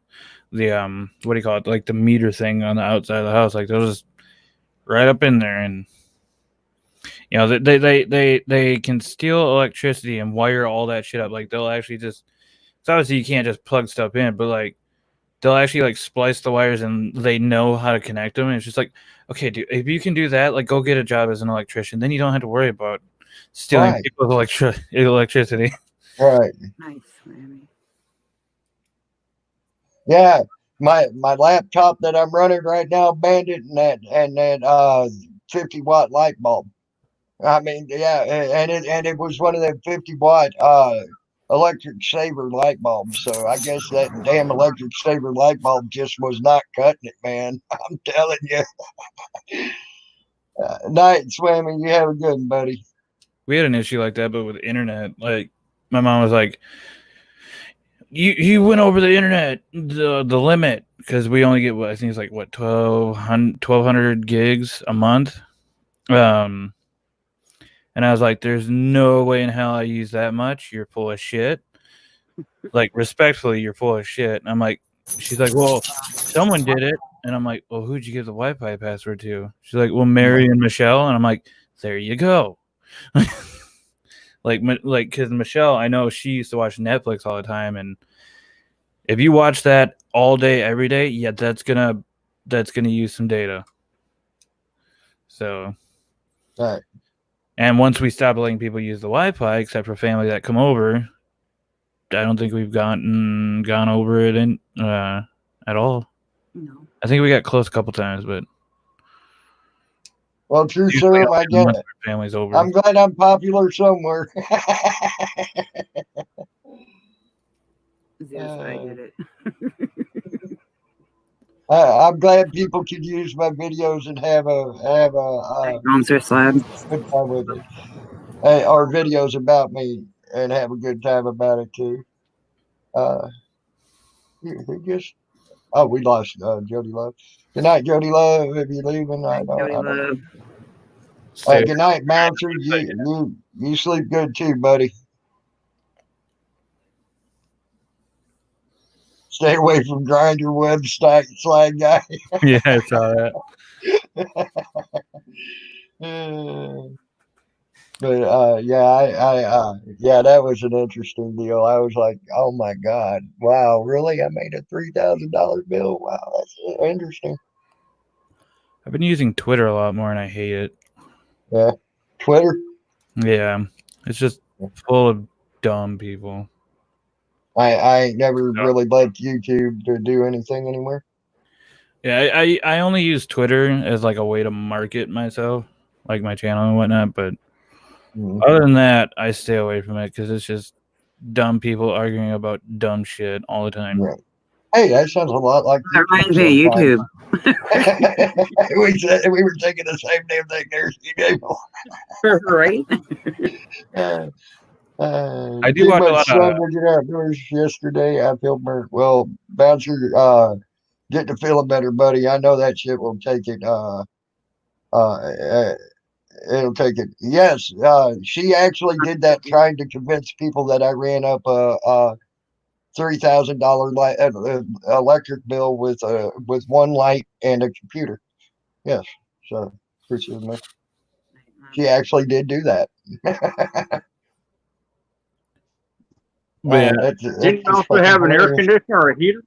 what do you call it, like the meter thing on the outside of the house, like they'll just right up in there, and they can steal electricity and wire all that shit up. Like they'll actually just, it's obviously you can't just plug stuff in, but like they'll actually like splice the wires, and they know how to connect them. And it's just like, okay, dude, if you can do that, like go get a job as an electrician, then you don't have to worry about stealing people's electricity. Right. Nice, Miami. Yeah. My laptop that I'm running right now, Bandit, and that 50-watt light bulb. I mean, yeah, and it was one of them 50-watt electric saver light bulbs. So I guess that damn electric saver light bulb just was not cutting it, man. I'm telling you. Night, Swammy, you have a good one, buddy. We had an issue like that, but with internet. Like my mom was like, you went over the internet, the limit, because we only get, I think it's like 1,200 gigs a month. And I was like, there's no way in hell I use that much. You're full of shit. Like, respectfully, you're full of shit. And I'm like, she's like, well, someone did it. And I'm like, well, who'd you give the Wi-Fi password to? She's like, well, Mary and Michelle. And I'm like, there you go. Like because Michelle, I know she used to watch Netflix all the time, and if you watch that all day, every day, yeah, that's gonna use some data. So, Right. and once we stop letting people use the Wi-Fi, except for family that come over, I don't think we've gone over it at all. No. I think we got close a couple times, but Well, true usually serum, I only get once it. our family's over. I'm glad I'm popular somewhere. Yes, I get it. I'm glad people could use my videos and have a Monster slab. good time with it. Or videos about me and have a good time about it too. Who just? Oh, we lost Jody Love. Good night, Jody Love. If you're leaving, I Jody don't. Love. Good night, Bouncer. You sleep good too, buddy. Stay away from Grinder website slag guy. Yeah, I saw that. But yeah, that was an interesting deal. I was like, oh my God, wow, really? I made a $3,000 bill. Wow, that's interesting. I've been using Twitter a lot more, and I hate it. Yeah, Twitter. Yeah, it's just full of dumb people. I ain't never really liked YouTube to do anything anymore. Yeah, I only use Twitter as like a way to market myself, like my channel and whatnot. But other than that, I stay away from it because it's just dumb people arguing about dumb shit all the time. Right. Hey, that sounds a lot like That reminds me of YouTube. we were thinking the same damn thing there, Right? I do watch a lot of. To get outdoors yesterday. I feel burnt. Well, Bouncer, getting to feeling better, buddy. I know that shit will take it. It'll take it. Yes, she actually did that, trying to convince people that I ran up a $3,000 electric bill with one light and a computer. Yes, so she actually did do that. Yeah. Didn't you also have an air conditioner or a heater?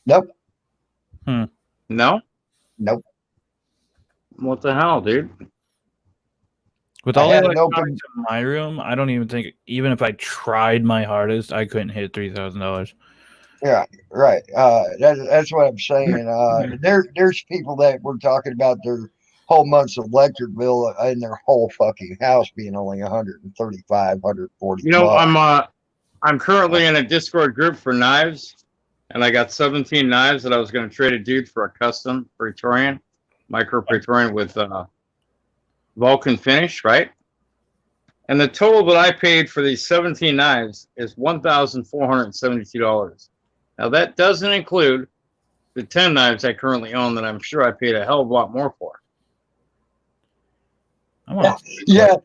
Nope. No? Nope. What the hell, dude? With all the electronics in my room, I don't even think, even if I tried my hardest, I couldn't hit $3,000. Yeah, right. That's what I'm saying. There's people that were talking about their whole month's electric bill in their whole fucking house being only 135, 140. You know, I'm currently in a Discord group for knives, and I got 17 knives that I was going to trade a dude for a custom Praetorian, micro Praetorian with Vulcan finish, right? And the total that I paid for these 17 knives is $1,472. Now, that doesn't include the 10 knives I currently own that I'm sure I paid a hell of a lot more for. Yeah,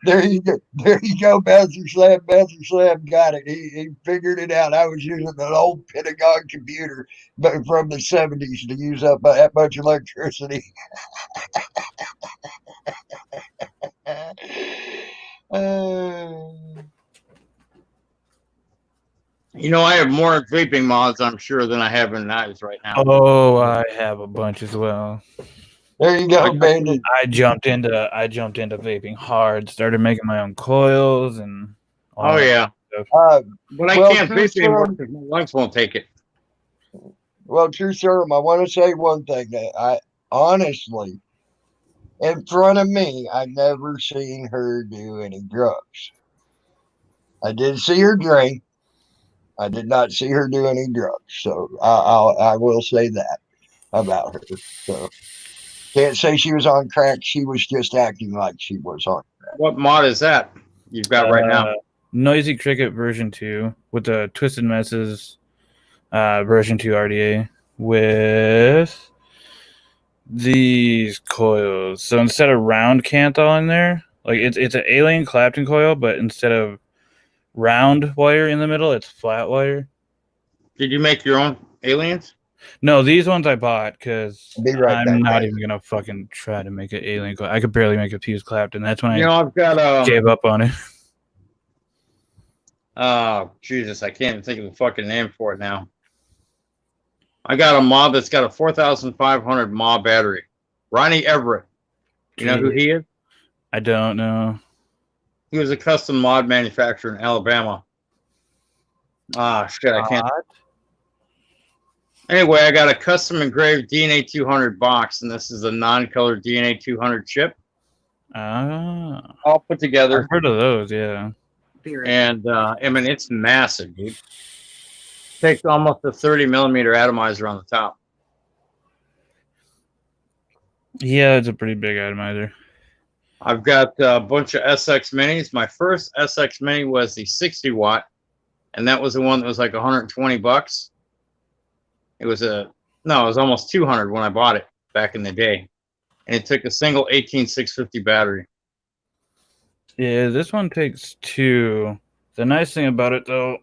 there you go. There you go, Bouncer Slab. Bouncer Slab got it. He figured it out. I was using an old Pentagon computer, but from the 70s, to use up that much electricity. You know, I have more vaping mods, I'm sure, than I have in knives right now. Oh, I have a bunch as well. There you go, Bandit. I jumped into vaping hard. Started making my own coils and all yeah. Stuff. But I can't vape anymore because my lungs won't take it. Well, true serum, I want to say one thing that I honestly, in front of me, I've never seen her do any drugs. I did see her drink. I did not see her do any drugs. So I will say that about her. So can't say she was on crack. She was just acting like she was on crack. What mod is that you've got right now? Noisy Cricket version 2 with the Twisted Messes version 2 RDA with these coils. So instead of round Canthal in there, like it's an Alien Clapton coil, but instead of round wire in the middle, it's flat wire. Did you make your own aliens? No, these ones I bought because right I'm not even gonna fucking try to make an alien coil. I could barely make a fuse Clapton. That's when I've got gave up on it. Oh, Jesus, I can't even think of the fucking name for it now. I got a mod that's got a 4,500 mAh battery. Ronnie Everett. You know who he is? I don't know. He was a custom mod manufacturer in Alabama. Ah, shit, I can't. Anyway, I got a custom engraved DNA 200 box, and this is a non-colored DNA 200 chip. Ah, All put I've together. heard of those. Yeah. And I mean, it's massive, dude. Takes almost a 30 millimeter atomizer on the top. Yeah, it's a pretty big atomizer. I've got a bunch of SX minis. My first SX mini was the 60 watt, and that was the one that was like 120 bucks. It was it was almost 200 when I bought it back in the day. And it took a single 18650 battery. Yeah, this one takes 2. The nice thing about it though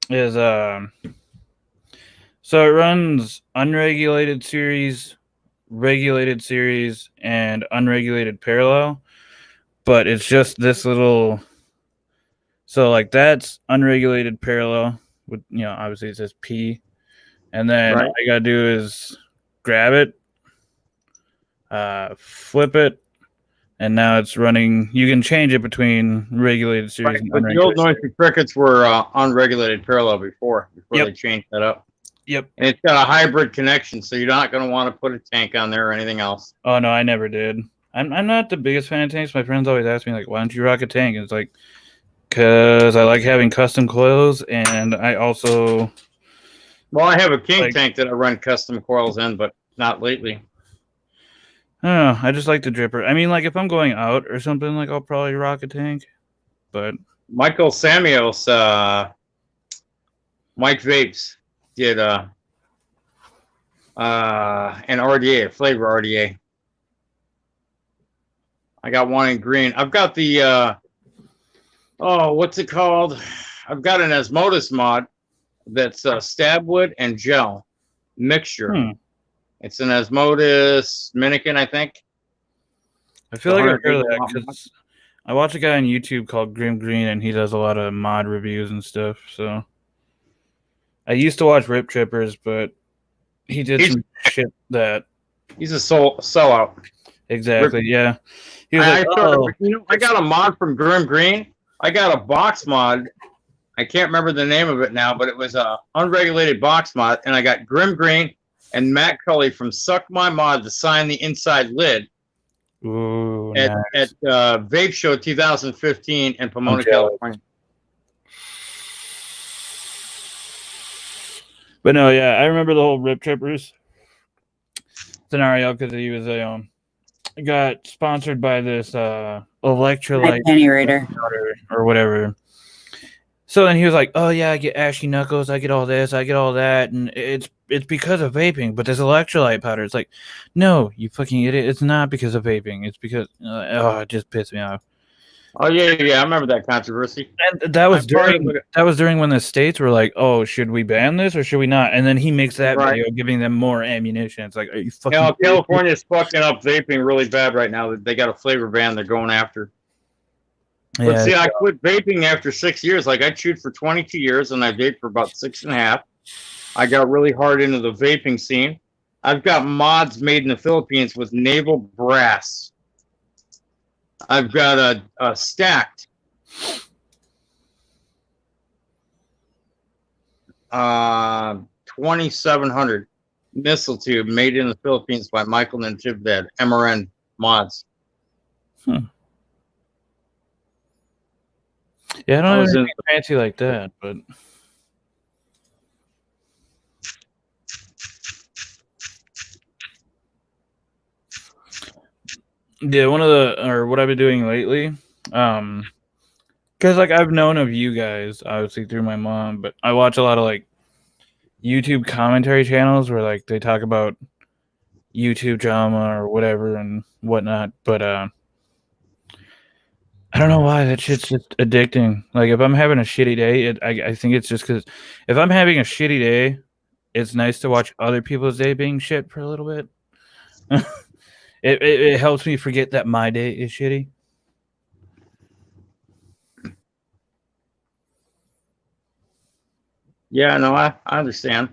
is so it runs unregulated series, regulated series, and unregulated parallel, but it's just this little. So like that's unregulated parallel with obviously it says P, and then Right. all I gotta do is grab it, flip it, and now it's running. You can change it between regulated series Right, and but the old unregulated. noisy crickets were unregulated parallel before Yep. they changed that up. Yep. And it's got a hybrid connection, so you're not going to want to put a tank on there or anything else. Oh no, I never did. I'm not the biggest fan of tanks. My friends always ask me like, "Why don't you rock a tank?" And it's like, because I like having custom coils, and I also. Well, I have a king tank that I run custom coils in, but not lately. I don't know. I just like the dripper. I mean, like if I'm going out or something, like I'll probably rock a tank. But Michael Samuels, Mike Vapes did an RDA, a flavor RDA. I got one in green. I've got the what's it called? I've got an Asmodus mod that's stabwood and gel mixture. It's an Asmodus Minikin, I think. I feel like I've heard of that because I watch a guy on YouTube called Grim Green, and he does a lot of mod reviews and stuff. So I used to watch Rip Trippers, but he did some shit that he's a sellout. Exactly. Yeah. He was I got a mod from Grim Green. I got a box mod. I can't remember the name of it now, but it was a unregulated box mod, and I got Grim Green and Matt Cully from Suck My Mod to sign the inside lid. Ooh, at nice. Vape Show 2015 in Pomona, California. But no, yeah, I remember the whole Rip Trippers scenario because he was got sponsored by this electrolyte Penny Raider or whatever. So then he was like, "Oh yeah, I get ashy knuckles, I get all this, I get all that, and it's because of vaping." But this electrolyte powder, it's like, no, you fucking idiot! It's not because of vaping. It's because it just pissed me off. Oh yeah, I remember that controversy. And that was during when the states were like, "Oh, should we ban this or should we not?" And then he makes that video giving them more ammunition. It's like, are you fucking? California's fucking up vaping really bad right now. They got a flavor ban they're going after. Yeah, but see, I quit vaping after 6 years. Like I chewed for 22 years and I vaped for about 6.5. I got really hard into the vaping scene. I've got mods made in the Philippines with naval brass. I've got a stacked 2700 missile tube made in the Philippines by Michael Nantibdad, MRN mods. Yeah, I don't know anything fancy like that, but yeah, what I've been doing lately, because like I've known of you guys obviously through my mom, but I watch a lot of like YouTube commentary channels where like they talk about YouTube drama or whatever and whatnot, but I don't know why that shit's just addicting. Like if I'm having a shitty day, I think it's just because if I'm having a shitty day, it's nice to watch other people's day being shit for a little bit. It helps me forget that my day is shitty. Yeah, no, I understand.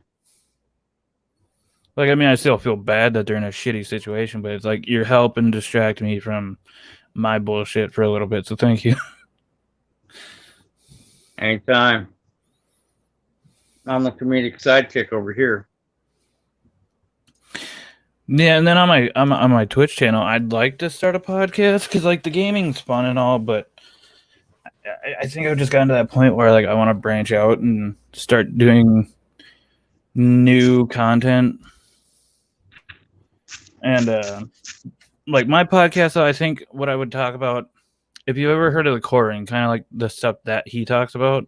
Like, I mean, I still feel bad that they're in a shitty situation, but it's like you're helping distract me from my bullshit for a little bit. So thank you. Anytime. I'm the comedic sidekick over here. Yeah, and then on my Twitch channel, I'd like to start a podcast because like the gaming's fun and all, but I think I've just gotten to that point where like I want to branch out and start doing new content. And like my podcast, I think what I would talk about, if you ever heard of the core ring, kind of like the stuff that he talks about,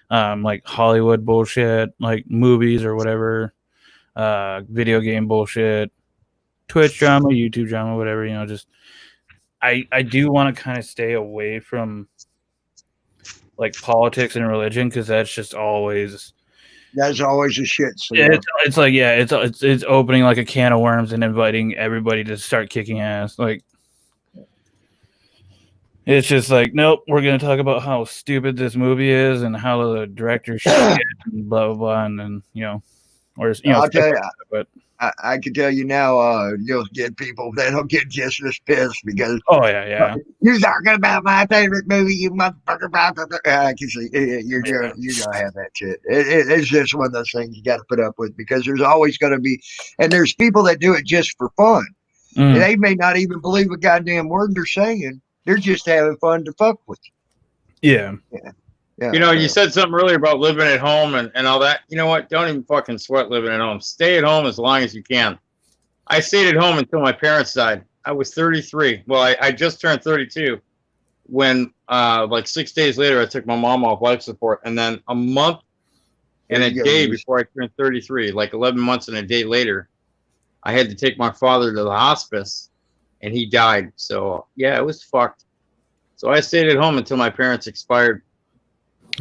like Hollywood bullshit, like movies or whatever, video game bullshit, Twitch drama, YouTube drama, whatever, you know, just I do want to kind of stay away from like politics and religion because that's just always That's always a shit. So it's like yeah, it's opening like a can of worms and inviting everybody to start kicking ass. Like it's just like nope, we're gonna talk about how stupid this movie is and how the director shit and blah blah blah, and then you know, or you know, I'll tell you, but I can tell you now, you'll get people that'll get just as pissed because oh yeah, you're talking about my favorite movie, you motherfucker. I can see you're gonna have that shit. It's just one of those things you got to put up with because there's always going to be, and there's people that do it just for fun. Mm. They may not even believe a goddamn word they're saying. They're just having fun to fuck with you. Yeah. You know, you said something earlier about living at home and all that. You know what? Don't even fucking sweat living at home. Stay at home as long as you can. I stayed at home until my parents died. I was 33. Well, I just turned 32 when, like 6 days later, I took my mom off life support. And then a month and a day before I turned 33, like 11 months and a day later, I had to take my father to the hospice and he died. So, yeah, it was fucked. So I stayed at home until my parents expired.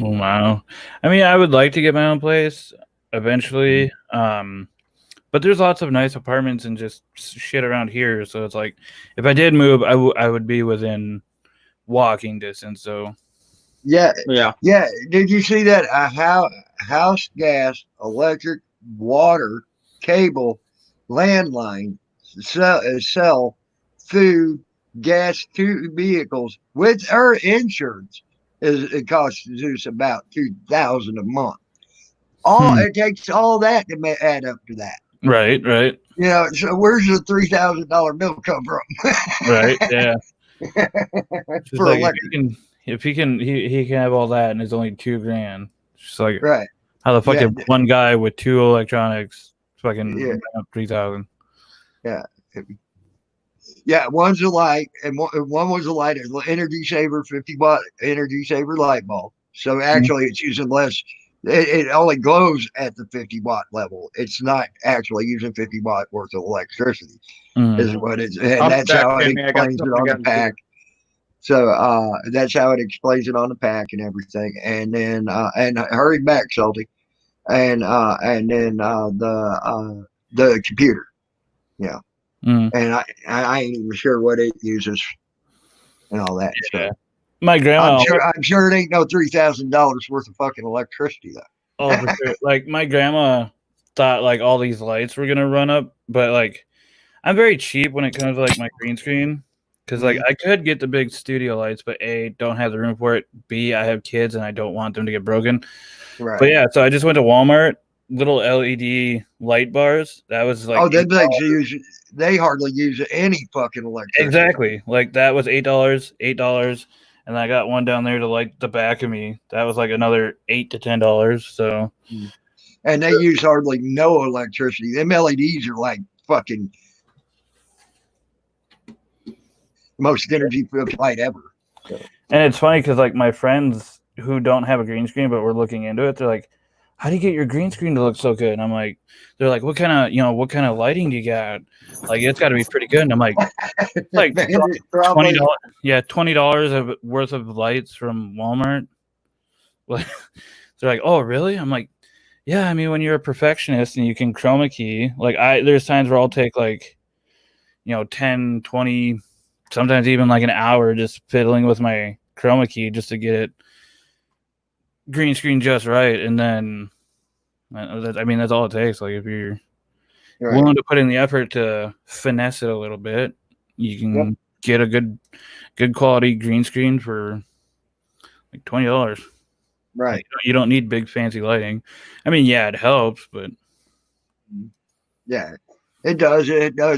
Oh, wow. I mean, I would like to get my own place eventually. But there's lots of nice apartments and just shit around here. So it's like, if I did move, I would be within walking distance. So yeah. Yeah. Did you see that? House, gas, electric, water, cable, landline, cell, food, gas, 2 vehicles with her insurance. It costs Zeus about $2,000 a month. It takes all that to add up to that. Right. You know, so where's the $3,000 bill come from? Right. Yeah. For like electric. if he can have all that and it's only $2,000. Just like Right. how the fuck did one guy with 2 electronics fucking up 3,000? Yeah. Yeah, one's a light, and one was a light, energy saver, 50-watt energy saver light bulb. So actually, it's using less. It only glows at the 50-watt level. It's not actually using 50-watt worth of electricity. Is what it's, and that's how it explains it on the pack. So that's how it explains it on the pack and everything. And then and hurry back, Salty. And then the computer. Yeah. And I ain't even sure what it uses and all that stuff. My grandma, I'm sure it ain't no $3,000 worth of fucking electricity though. Oh, for sure. Like my grandma thought like all these lights were gonna run up, but like I'm very cheap when it comes to like my green screen because like I could get the big studio lights, but A, don't have the room for it. B, I have kids and I don't want them to get broken. Right. But yeah, so I just went to Walmart. Little LED light bars. That was like they hardly use any fucking electricity. Exactly. Like that was $8, and I got one down there to light the back of me. That was like another $8 to $10. So, and they use hardly no electricity. Them LEDs are like fucking most energy filled light ever. So. And it's funny because like my friends who don't have a green screen but we're looking into it, they're like, how do you get your green screen to look so good? And I'm like, they're like, what kind of lighting do you got? Like, it's got to be pretty good. And I'm like, like $20, yeah, $20 worth of lights from Walmart. Like, they're like, oh, really? I'm like, yeah. I mean, when you're a perfectionist and you can chroma key, like there's times where I'll take like, 10, 20, sometimes even like an hour just fiddling with my chroma key just to get it green screen just right, and then I mean, that's all it takes. Like if you're Right. willing to put in the effort to finesse it a little bit, you can get a good quality green screen for like $20. Right. You don't need big fancy lighting. I mean, yeah, it helps, but Yeah. It does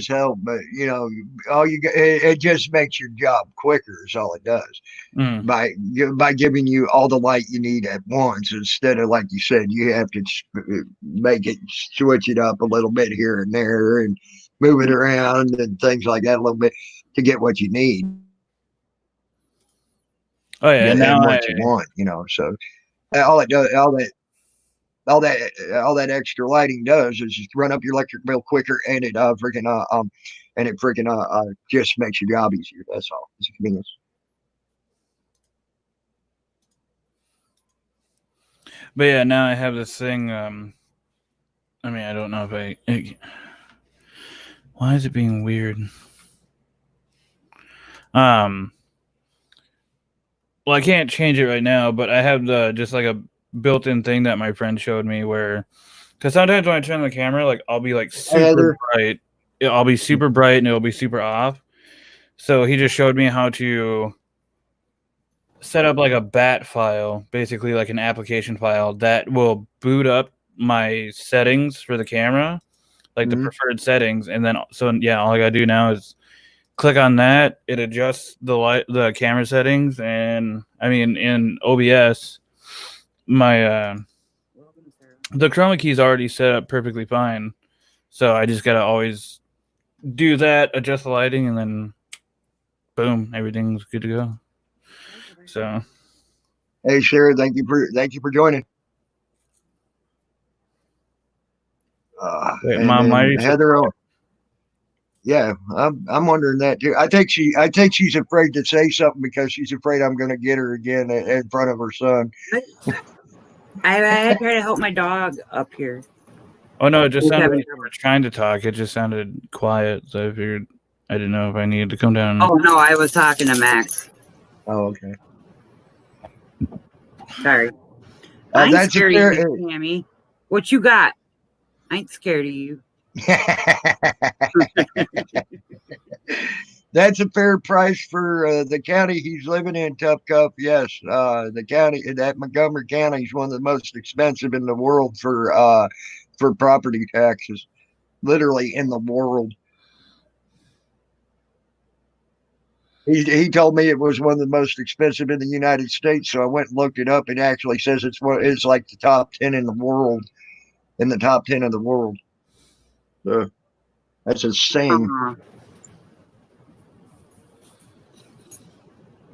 help, but you know, all you it just makes your job quicker. Is all it does mm, by giving you all the light you need at once instead of like you said, you have to make it switch it up a little bit here and there and move it around and things like that a little bit to get what you need oh yeah, and now and what you want. You know, so all it does, all that extra lighting does is just run up your electric bill quicker, and it just makes your job easier. That's all. It's a convenience. but yeah, now I have this thing. I mean, I don't know if why is it being weird? Well, I can't change it right now, but I have just like a built-in thing that my friend showed me where, because sometimes when I turn on the camera, like I'll be like super bright. I'll be super bright and it'll be super off. So he just showed me how to set up like a bat file, basically like an application file that will boot up my settings for the camera, like the preferred settings, and then so yeah, all I gotta do now is click on that. It adjusts the camera settings, and I mean in OBS, my the chroma key is already set up perfectly fine. So I just gotta always do that, adjust the lighting, and then boom, everything's good to go. So Hey, Sarah, thank you for joining. wait, And Mom, why are then you Heather, yeah, I'm wondering that too. I think she's afraid to say something because she's afraid I'm going to get her again in front of her son. I try to help my dog up here. Oh no, it just He's sounded having like you were trying to talk. It just sounded quiet, so I figured I didn't know if I needed to come down. Oh no, I was talking to Max. Oh, okay. Sorry. I ain't That's a scared fair. of you, Tammy. What you got? I ain't scared of you. That's a fair price for the county he's living in, Tough Cup. Yes, the county that Montgomery County is one of the most expensive in the world for property taxes. Literally in the world. He told me it was one of the most expensive in the United States, so I went and looked it up. It actually says it's like the top 10 in the world, in the top 10 of the world. So that's insane.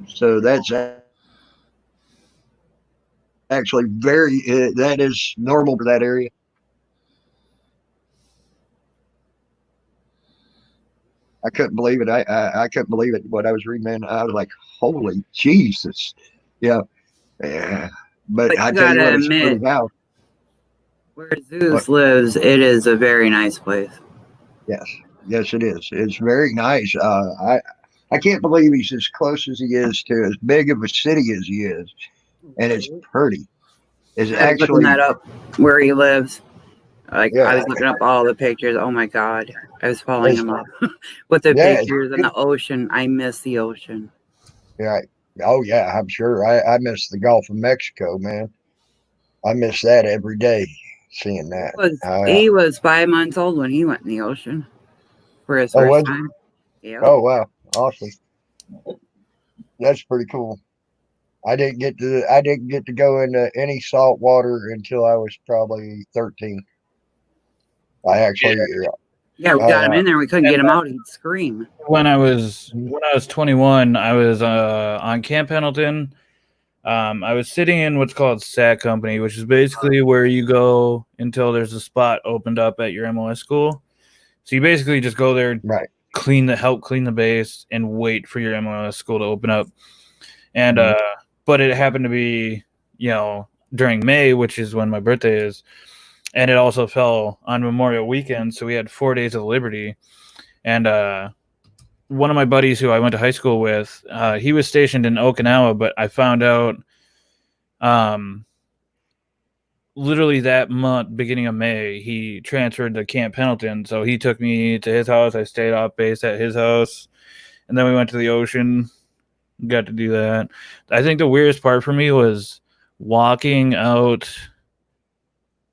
So that's actually that is normal for that area. I couldn't believe it. I couldn't believe it. What I was reading, man, I was like, "Holy Jesus!" Yeah, yeah. But I tell you what, it's a pretty house. Where Zeus lives, it is a very nice place. Yes, it is. It's very nice. I can't believe he's as close as he is to as big of a city as he is, and it's pretty. It's I was looking that up where he lives. Like I was looking up all the pictures. Oh my God, I was following him up with the pictures and the ocean. I miss the ocean. Yeah. Oh yeah, I'm sure. I miss the Gulf of Mexico, man. I miss that every day. Seeing that. He was 5 months old when he went in the ocean for his first time. Yep. Oh wow, awesome. That's pretty cool. I didn't get to go into any salt water until I was probably 13. I actually we got him in there. We couldn't get him out. He'd scream. When I was 21, I was on Camp Pendleton. I was sitting in what's called SAT company, which is basically where you go until there's a spot opened up at your MOS school. So you basically just go there, help clean the base, and wait for your MOS school to open up. And but it happened to be, during May, which is when my birthday is, and it also fell on Memorial Weekend, so we had 4 days of liberty. And one of my buddies who I went to high school with, he was stationed in Okinawa, but I found out literally that month, beginning of May, he transferred to Camp Pendleton. So he took me to his house. I stayed off base at his house, and then we went to the ocean. Got to do that. I think the weirdest part for me was walking out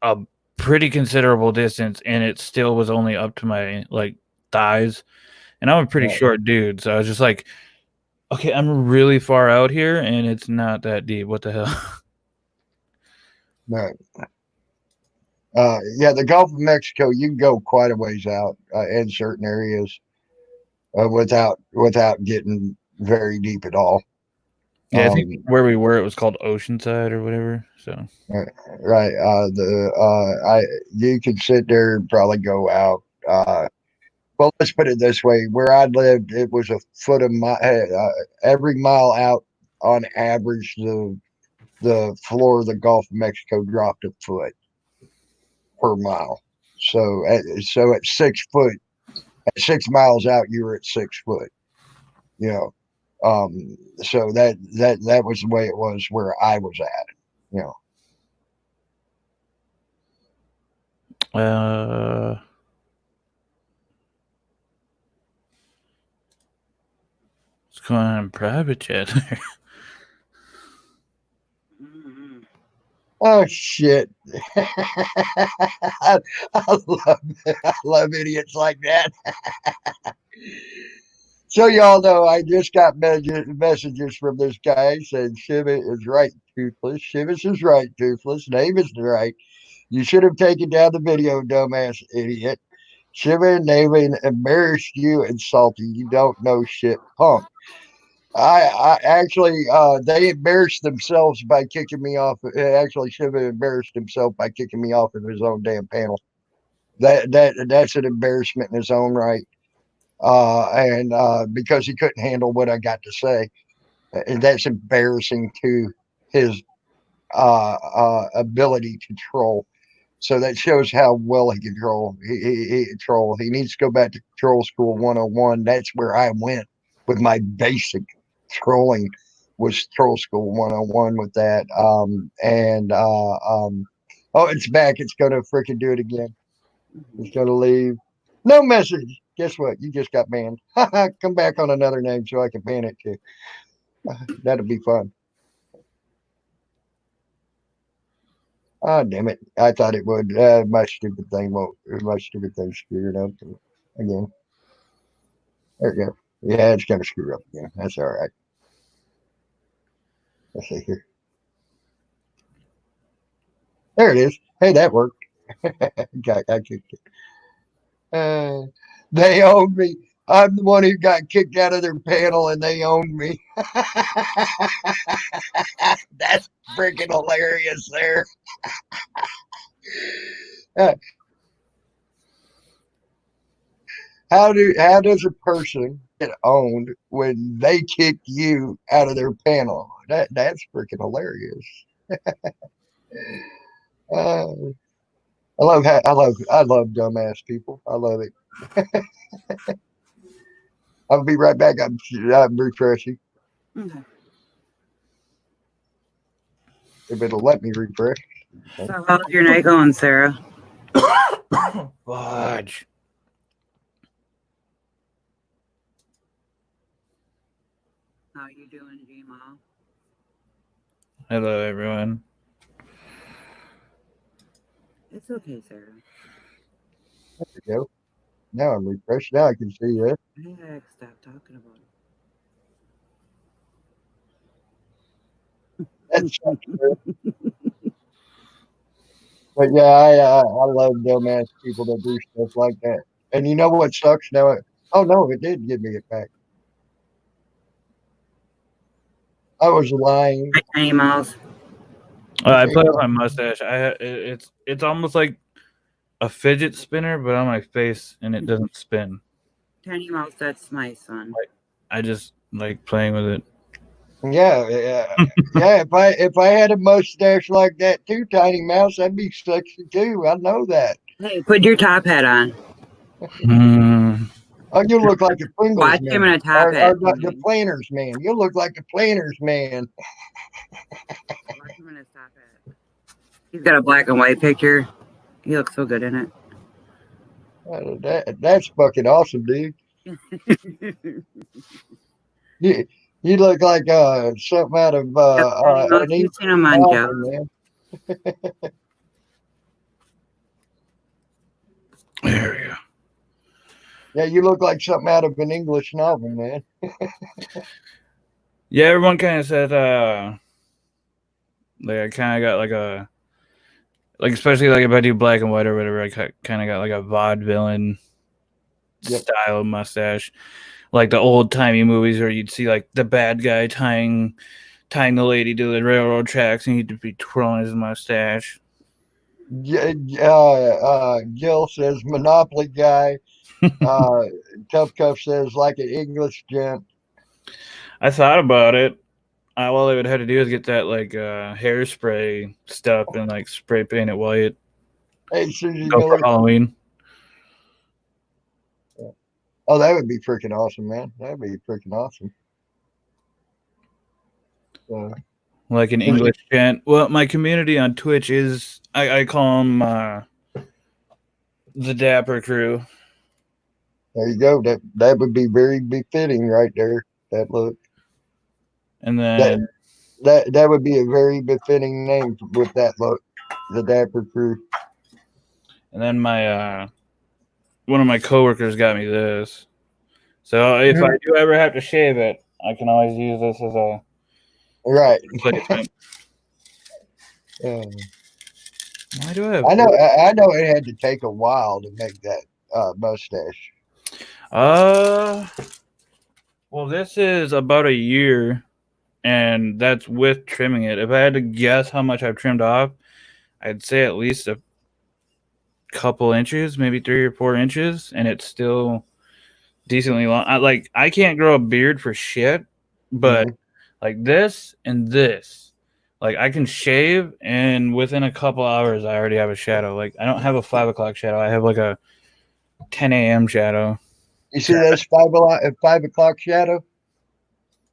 a pretty considerable distance, and it still was only up to my like thighs. And I'm a pretty Right. short dude, so I was just like, okay, I'm really far out here, and it's not that deep. What the hell? Right. Yeah, the Gulf of Mexico, you can go quite a ways out in certain areas without getting very deep at all. Yeah, I think where we were, it was called Oceanside or whatever. So Right. You could sit there and probably go out. Well, let's put it this way: where I lived, it was a foot a mile. Every mile out, on average, the floor of the Gulf of Mexico dropped a foot per mile. So at 6 foot, at 6 miles out, you were at 6 foot. You know, so that was the way it was where I was at. You know. What's going on in private chat there? Oh shit! I love idiots like that. So y'all know I just got messages from this guy saying Shiva is right, Toothless. Shivas is right, Toothless. Name is right. You should have taken down the video, dumbass idiot. Shiva and Navin embarrassed you and Salty. You don't know shit, punk. I actually, they embarrassed themselves by kicking me off. Actually, Shiva embarrassed himself by kicking me off of his own damn panel. That's an embarrassment in his own right. And because he couldn't handle what I got to say, and that's embarrassing to his ability to troll. So that shows how well he can troll. He troll. He needs to go back to Troll School 101. That's where I went with my basic trolling, was Troll School 101 with that. Oh, it's back. It's gonna freaking do it again. It's gonna leave. No message. Guess what? You just got banned. Come back on another name so I can ban it too. That'll be fun. Oh, damn it. I thought it would. My stupid thing won't. My stupid thing screwed up again. There we go. Yeah, it's going to screw up again. That's all right. Let's see here. There it is. Hey, that worked. I kicked it. They owned me. I'm the one who got kicked out of their panel and they owned me. That's freaking hilarious there. How does a person get owned when they kick you out of their panel? That's freaking hilarious. I love dumbass people. I love it. I'll be right back. I'm refreshing. Okay. If it'll let me refresh. So how's your night going, Sarah? Fudge. How you doing, Gmo? Hello, everyone. It's okay, Sarah. There we go. Now I'm refreshed. Now I can see it. Heck, stop talking about it. That's but yeah, I love dumbass people that do stuff like that. And you know what sucks now? Oh no, it did give me it back. I was lying. Hi, Tiny Mouse. I play with my mustache. It's almost like a fidget spinner, but on my face, and it doesn't spin. Tiny Mouse, that's my son. I just like playing with it. Yeah. If I had a mustache like that too, Tiny Mouse, I'd be sexy too. I know that. Hey, put your top hat on. Oh, you look like a Pringles Watch man. him in a top hat. Or the Planners man. You look like the Planners man. Watch him in his top hat. He's got a black and white picture. He looks so good in it. That's fucking awesome, dude. You look like something out of an You've English seen him on novel, Joe. man. There we go. Yeah, you look like something out of an English novel, man. Yeah, everyone kind of said, like I kind of got like especially like if I do black and white or whatever, I kind of got like a vaudevillain Yep. style mustache, like the old timey movies where you'd see like the bad guy tying the lady to the railroad tracks and he'd be twirling his mustache. Gil says Monopoly guy. Tough Cuff says like an English gent. I thought about it. All I would have to do is get that like hairspray stuff and like spray paint it white. Hey, Susie Go for Miller. Halloween. Oh, that would be freaking awesome, man. That'd be freaking awesome. Like an English gent. Well, my community on Twitch is I call them the Dapper Crew. There you go. That would be very befitting right there. That look. And then That would be a very befitting name with that look. The Dapper Crew. and then my one of my coworkers got me this. So if I do ever have to shave it, I can always use this as a Right. replacement. Why do I have? I know it had to take a while to make that mustache. Well, this is about a year, and that's with trimming it. If I had to guess how much I've trimmed off, I'd say at least a couple inches, maybe 3 or 4 inches, and it's still decently long. I can't grow a beard for shit, but like this and this, like I can shave, and within a couple hours, I already have a shadow. Like I don't have a 5 o'clock shadow. I have like a 10 a.m. shadow. You see those 5 o'clock shadow?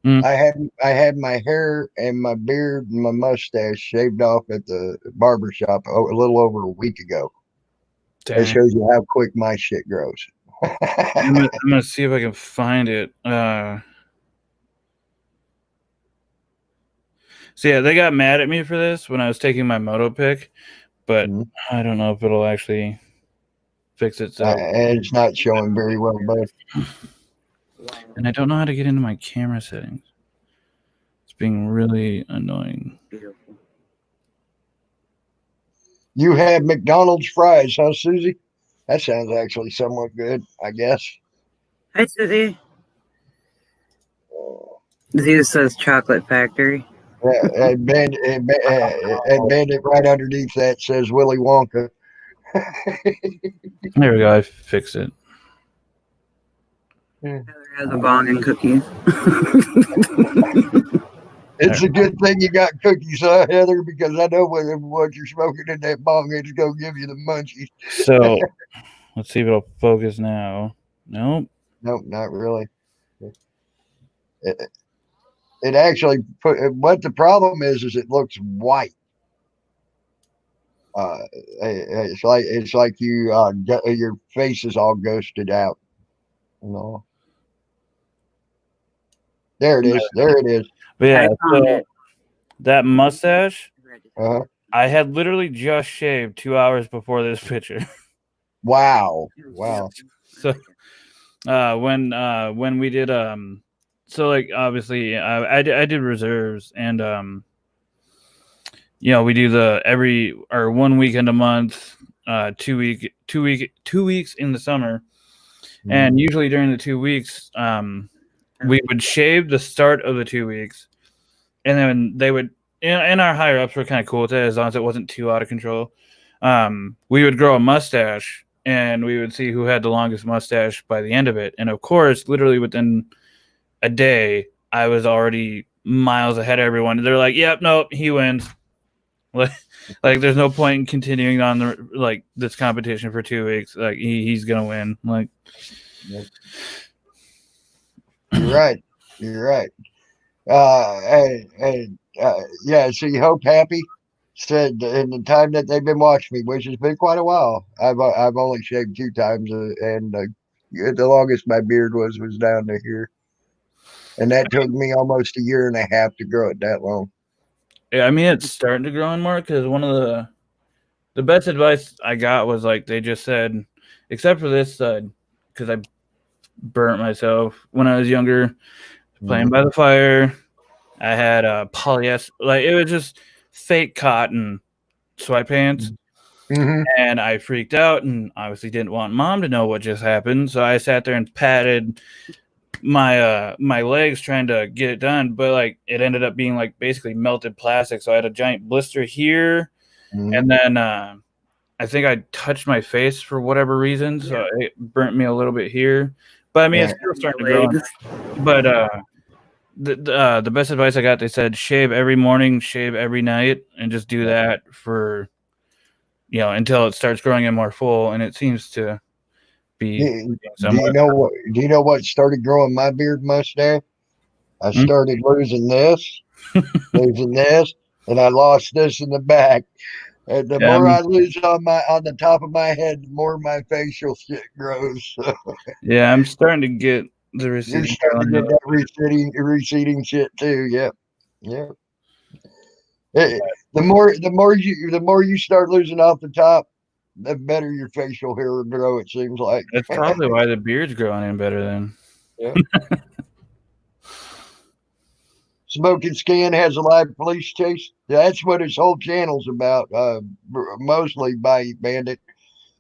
Mm. I had my hair and my beard and my mustache shaved off at the barber shop a little over a week ago. Dang. It shows you how quick my shit grows. I'm gonna see if I can find it. So yeah, they got mad at me for this when I was taking my moto pic, but I don't know if it'll actually fix itself. And it's not showing very well, bud. And I don't know how to get into my camera settings. It's being really annoying. You have McDonald's fries, huh, Susie? That sounds actually somewhat good, I guess. Hi, Susie. Zeus says Chocolate Factory. And Bandit right underneath that says Willy Wonka. There we go. I fixed it. Heather has a bong and cookies. It's a good thing you got cookies, huh, Heather? Because I know what you're smoking in that bong is going to give you the munchies. So let's see if it'll focus now. Nope. Nope, not really. It actually what the problem is it looks white. It's like you your face is all ghosted out. You know. There it is. There it is. But yeah, so that mustache, I had literally just shaved 2 hours before this picture. Wow. Wow. So when we did so like obviously I did reserves, and you know, we do the every or 1 weekend a month, 2 weeks in the summer. And usually during the 2 weeks, we would shave the start of the 2 weeks, and then they would, and our higher ups were kind of cool with it as long as it wasn't too out of control. We would grow a mustache, and we would see who had the longest mustache by the end of it. And of course, literally within a day, I was already miles ahead of everyone. They're like, "Yep, nope, he wins." Like there's no point in continuing on this competition for 2 weeks. Like he's gonna win. Like, yep. You're right. You're right. Yeah. So you hope happy. said in the time that they've been watching me, which has been quite a while, I've only shaved 2 times, and the longest my beard was down to here, and that took me almost a year and a half to grow it that long. Yeah, I mean, it's starting to grow in more because one of the best advice I got was like they just said, except for this side, because I burnt myself when I was younger, playing by the fire. I had polyester, like it was just fake cotton sweatpants, Mm-hmm. and I freaked out and obviously didn't want mom to know what just happened. So I sat there and patted my legs trying to get it done, but like it ended up being like basically melted plastic. So I had a giant blister here, and then I think I touched my face for whatever reason, so it burnt me a little bit here. But I mean, it's still starting to grow. But the best advice I got, they said shave every morning, shave every night, and just do that for until it starts growing in more full, and it seems to be Do somewhat. you know what? Do you know what started growing my beard mustache? I started losing this, and I lost this in the back. And the more I lose on the top of my head, the more my facial shit grows. Yeah, I'm starting to get the You're receding. starting to get that receding shit too. Yep. Yep. The more you start losing off the top, the better your facial hair will grow. It seems like. That's probably why the beard's growing in better then. Yeah. Smoking Skin has a live police chase. That's what his whole channel's about. Mostly by Bandit.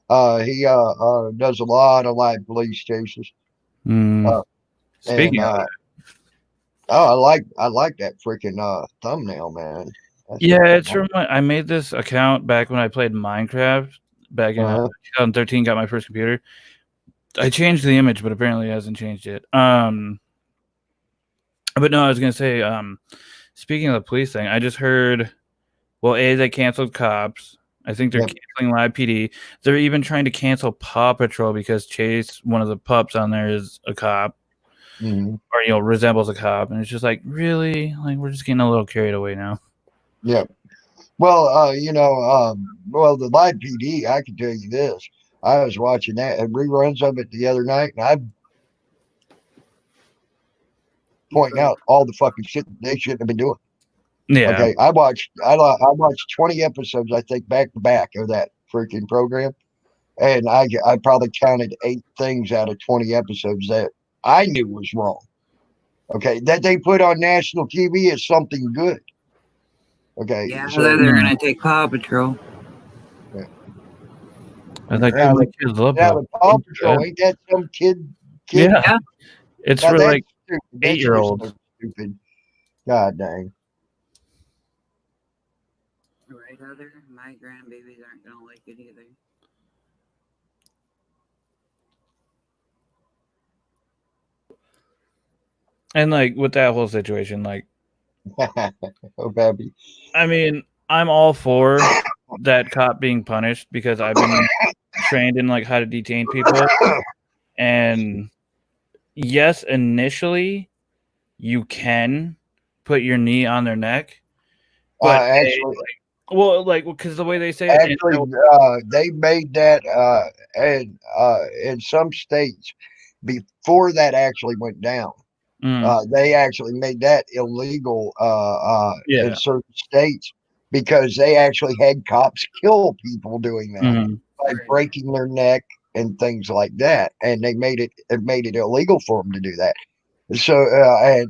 He does a lot of live police chases. Speaking of that, I like that freaking thumbnail, man. it's from I made this account back when I played Minecraft back in 2013. Got my first computer. I changed the image, but apparently it hasn't changed yet. But no, I was gonna say, speaking of the police thing, I just heard, well, they canceled cops. I think they're canceling Live PD. They're even trying to cancel Paw Patrol because Chase, one of the pups on there, is a cop, or resembles a cop, and it's just like, really, like we're just getting a little carried away now. Yeah. Well, well, the Live PD, I can tell you this. I was watching that reruns of it the other night, and I pointing out all the fucking shit they shouldn't have been doing. Yeah. Okay. I watched 20 episodes, I think, back to back of that freaking program. And I probably counted 8 things out of 20 episodes that I knew was wrong. Okay. That they put on national TV is something good. Okay. Yeah, so they're going to take Paw Patrol. I think now, the kids love the Paw Patrol, ain't that some kid? Yeah. It's now for like stupid. 8-year-olds. Stupid. God dang. Right, Heather? My grandbabies aren't going to like it either. And like with that whole situation, like, Oh, baby. I mean, I'm all for that cop being punished because I've been trained in like how to detain people. And yes, initially you can put your knee on their neck, but Actually, because the way they say actually, they made that in some states before that actually went down. They actually made that illegal in certain states because they actually had cops kill people doing that by breaking their neck and things like that, and they made it illegal for them to do that. So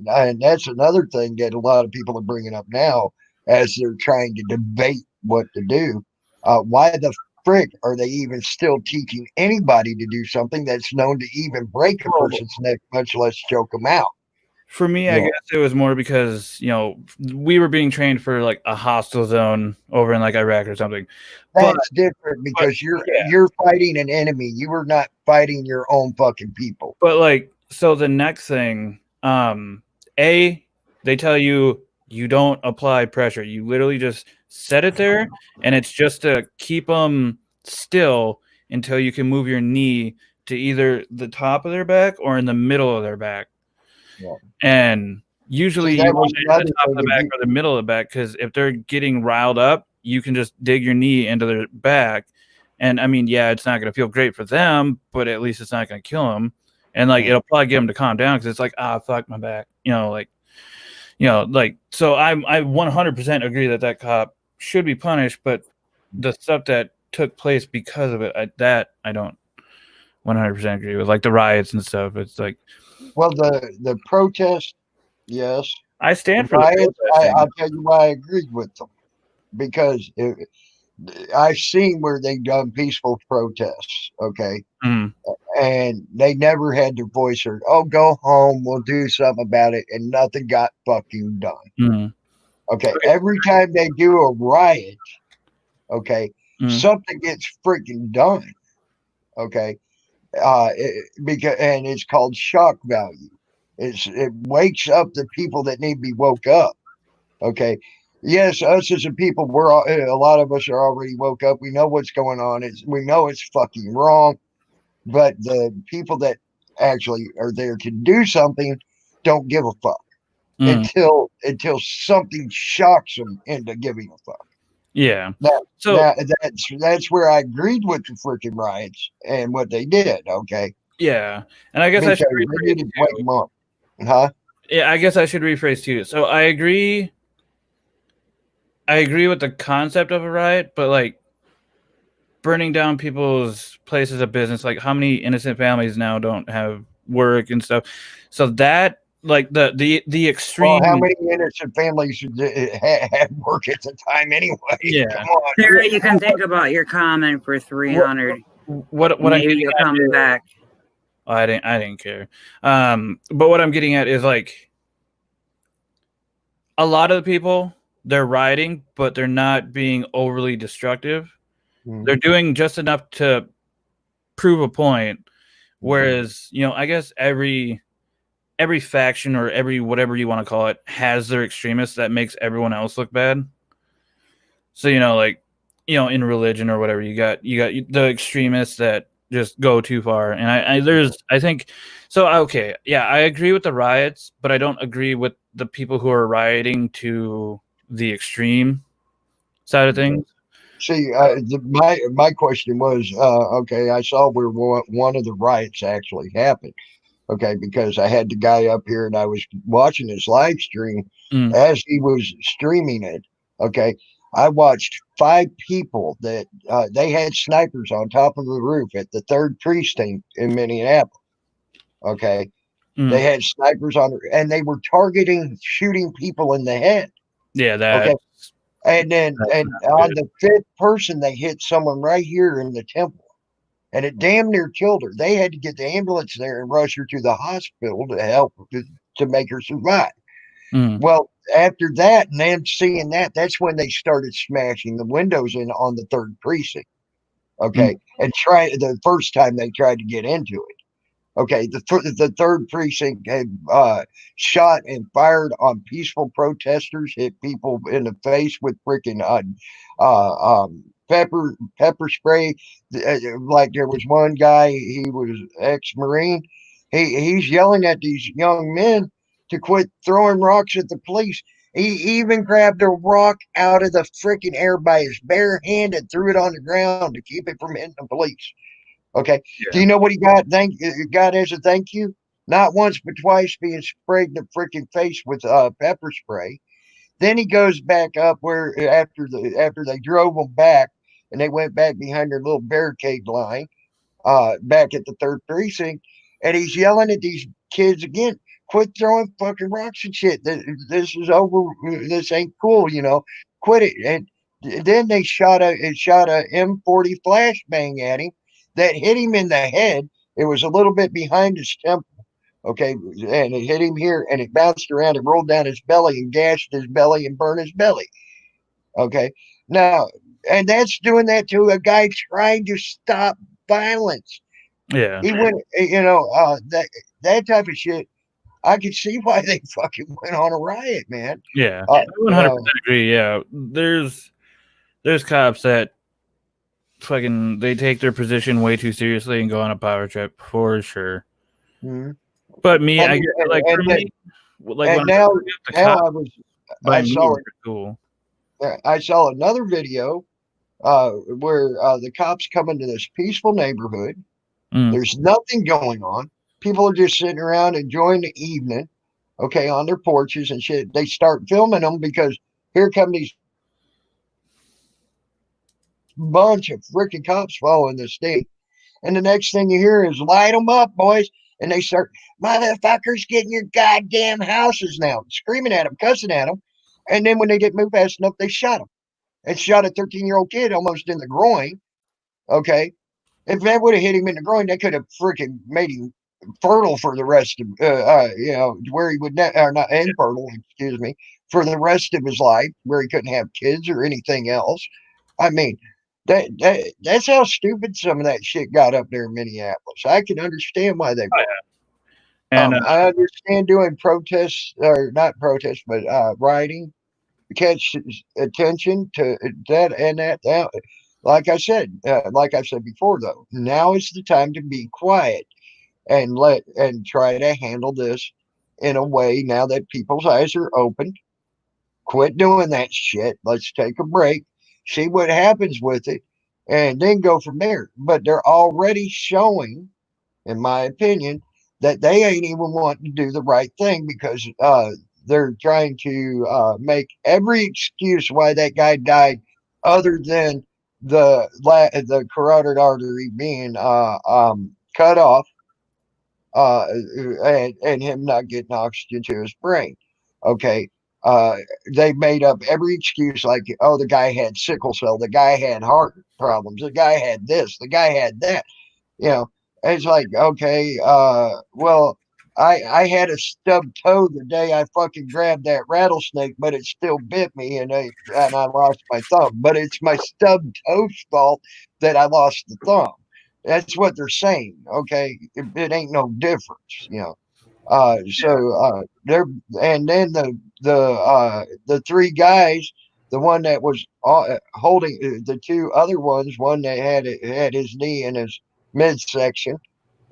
and that's another thing that a lot of people are bringing up now as they're trying to debate what to do. Why the frick are they even still teaching anybody to do something that's known to even break a person's neck, much less choke them out? For me, I guess it was more because, we were being trained for like a hostile zone over in like Iraq or something. That's different because you're fighting an enemy. You were not fighting your own fucking people. But like, so the next thing, they tell you don't apply pressure. You literally just set it there, and it's just to keep them still until you can move your knee to either the top of their back or in the middle of their back. Yeah. And usually you want the top of the back or the middle of the back because if they're getting riled up, you can just dig your knee into their back, and I mean, yeah, it's not going to feel great for them, but at least it's not going to kill them, and like it'll probably get them to calm down because it's like, fuck my back, like so. I 100% agree that cop should be punished, but the stuff that took place because of it, I don't 100% agree with, like the riots and stuff. It's like, Well, the protest, yes. I stand The for the riots, protesting. I'll tell you why I agreed with them because I've seen where they've done peaceful protests, okay, Mm, and they never had their voice heard. Oh, go home, we'll do something about it, and nothing got fucking done. mm, Okay, every time they do a riot, okay, mm, something gets freaking done. Okay, because and it's called shock value. It wakes up the people that need to be woke up. Okay, yes, us as a people, a lot of us are already woke up. We know what's going on. We know it's fucking wrong, but the people that actually are there to do something don't give a fuck mm. until something shocks them into giving a fuck. Yeah. Now, So now that's where I agreed with the freaking riots and what they did. Okay, yeah, and I guess I because should they rephrase needed to wake too. them up, huh? Yeah, I guess I should rephrase too. So I agree. I agree with the concept of a riot, but like burning down people's places of business, like how many innocent families now don't have work and stuff. So that like the extreme. Well, how many innocent families had work at the time anyway? Yeah. Come on. Sarah, you can think about your comment for 300. What I'm Maybe getting you'll at come is, back. I didn't care. But what I'm getting at is like a lot of the people, they're rioting, but they're not being overly destructive. They're doing just enough to prove a point. Whereas, I guess every faction or every whatever you want to call it has their extremists that makes everyone else look bad. So, like, in religion or whatever, you got the extremists that just go too far. And I think so. Okay. Yeah, I agree with the riots, but I don't agree with the people who are rioting to the extreme side of things. See, my question was, okay, I saw where one of the riots actually happened. Okay, because I had the guy up here and I was watching his live stream Mm. as he was streaming it. Okay, I watched 5 people that they had snipers on top of the roof at the 3rd precinct in Minneapolis. Okay, they Mm. had snipers on, and they were shooting people in the head. Yeah, Okay, that. and then That's and not on good. the 5th person, they hit someone right here in the temple. And it damn near killed her. They had to get the ambulance there and rush her to the hospital to help to make her survive. Mm. Well, after that, and them seeing that, that's when they started smashing the windows in on the 3rd precinct. Mm. Okay, and the first time they tried to get into it. Okay, the 3rd precinct had shot and fired on peaceful protesters, hit people in the face with freaking pepper spray. Like there was one guy, he was ex-marine. He's yelling at these young men to quit throwing rocks at the police. He even grabbed a rock out of the freaking air by his bare hand and threw it on the ground to keep it from hitting the police. Okay. Do Yeah. you know what he got as a thank you? Not once but twice being sprayed in the freaking face with pepper spray. Then he goes back up where after they drove him back and they went back behind their little barricade line, back at the 3rd precinct, and he's yelling at these kids again. Quit throwing fucking rocks and shit. This is over. This ain't cool. Quit it. And then they shot a M40 flashbang at him that hit him in the head. It was a little bit behind his temple. Okay, and it hit him here, and it bounced around and rolled down his belly and gashed his belly and burned his belly. Okay, now, and that's doing that to a guy trying to stop violence. Yeah. He went, that type of shit. I could see why they fucking went on a riot, man. Yeah. I 100% agree. Yeah. There's cops that fucking they take their position way too seriously and go on a power trip for sure. Mm-hmm. But me, And, I get like and, for me, like and when now, the cops I by me saw were it. cool. I saw another video where the cops come into this peaceful neighborhood. Mm. There's nothing going on. People are just sitting around enjoying the evening, okay, on their porches and shit. They start filming them because here come these bunch of freaking cops following this thing. And the next thing you hear is light them up, boys. And they start, motherfuckers, get in your goddamn houses now, screaming at them, cussing at them. And then when they didn't move fast enough, they shot them. And shot a 13-year-old kid almost in the groin. Okay. If that would have hit him in the groin, that could have freaking made him fertile for the rest of, where he would or not infertile, excuse me, for the rest of his life, where he couldn't have kids or anything else. I mean, that's how stupid some of that shit got up there in Minneapolis. I can understand why they. And I understand doing protests or not protests, but rioting to catch attention to that and that. Like I said before, though, now is the time to be quiet and try to handle this in a way now that people's eyes are open. Quit doing that shit. Let's take a break, see what happens with it, and then go from there. But they're already showing, in my opinion, that they ain't even wanting to do the right thing because they're trying to make every excuse why that guy died, other than the carotid artery being cut off, and him not getting oxygen to his brain. Okay. Uh, they made up every excuse like, oh, the guy had sickle cell, the guy had heart problems, the guy had this, the guy had that. You know, it's like, okay, well, I had a stubbed toe the day I fucking grabbed that rattlesnake, but it still bit me and I lost my thumb. But it's my stubbed toe's fault that I lost the thumb. That's what they're saying. Okay, it ain't no difference, you know. They're and then the three guys, the one that was holding the two other ones, one that had his knee in his midsection,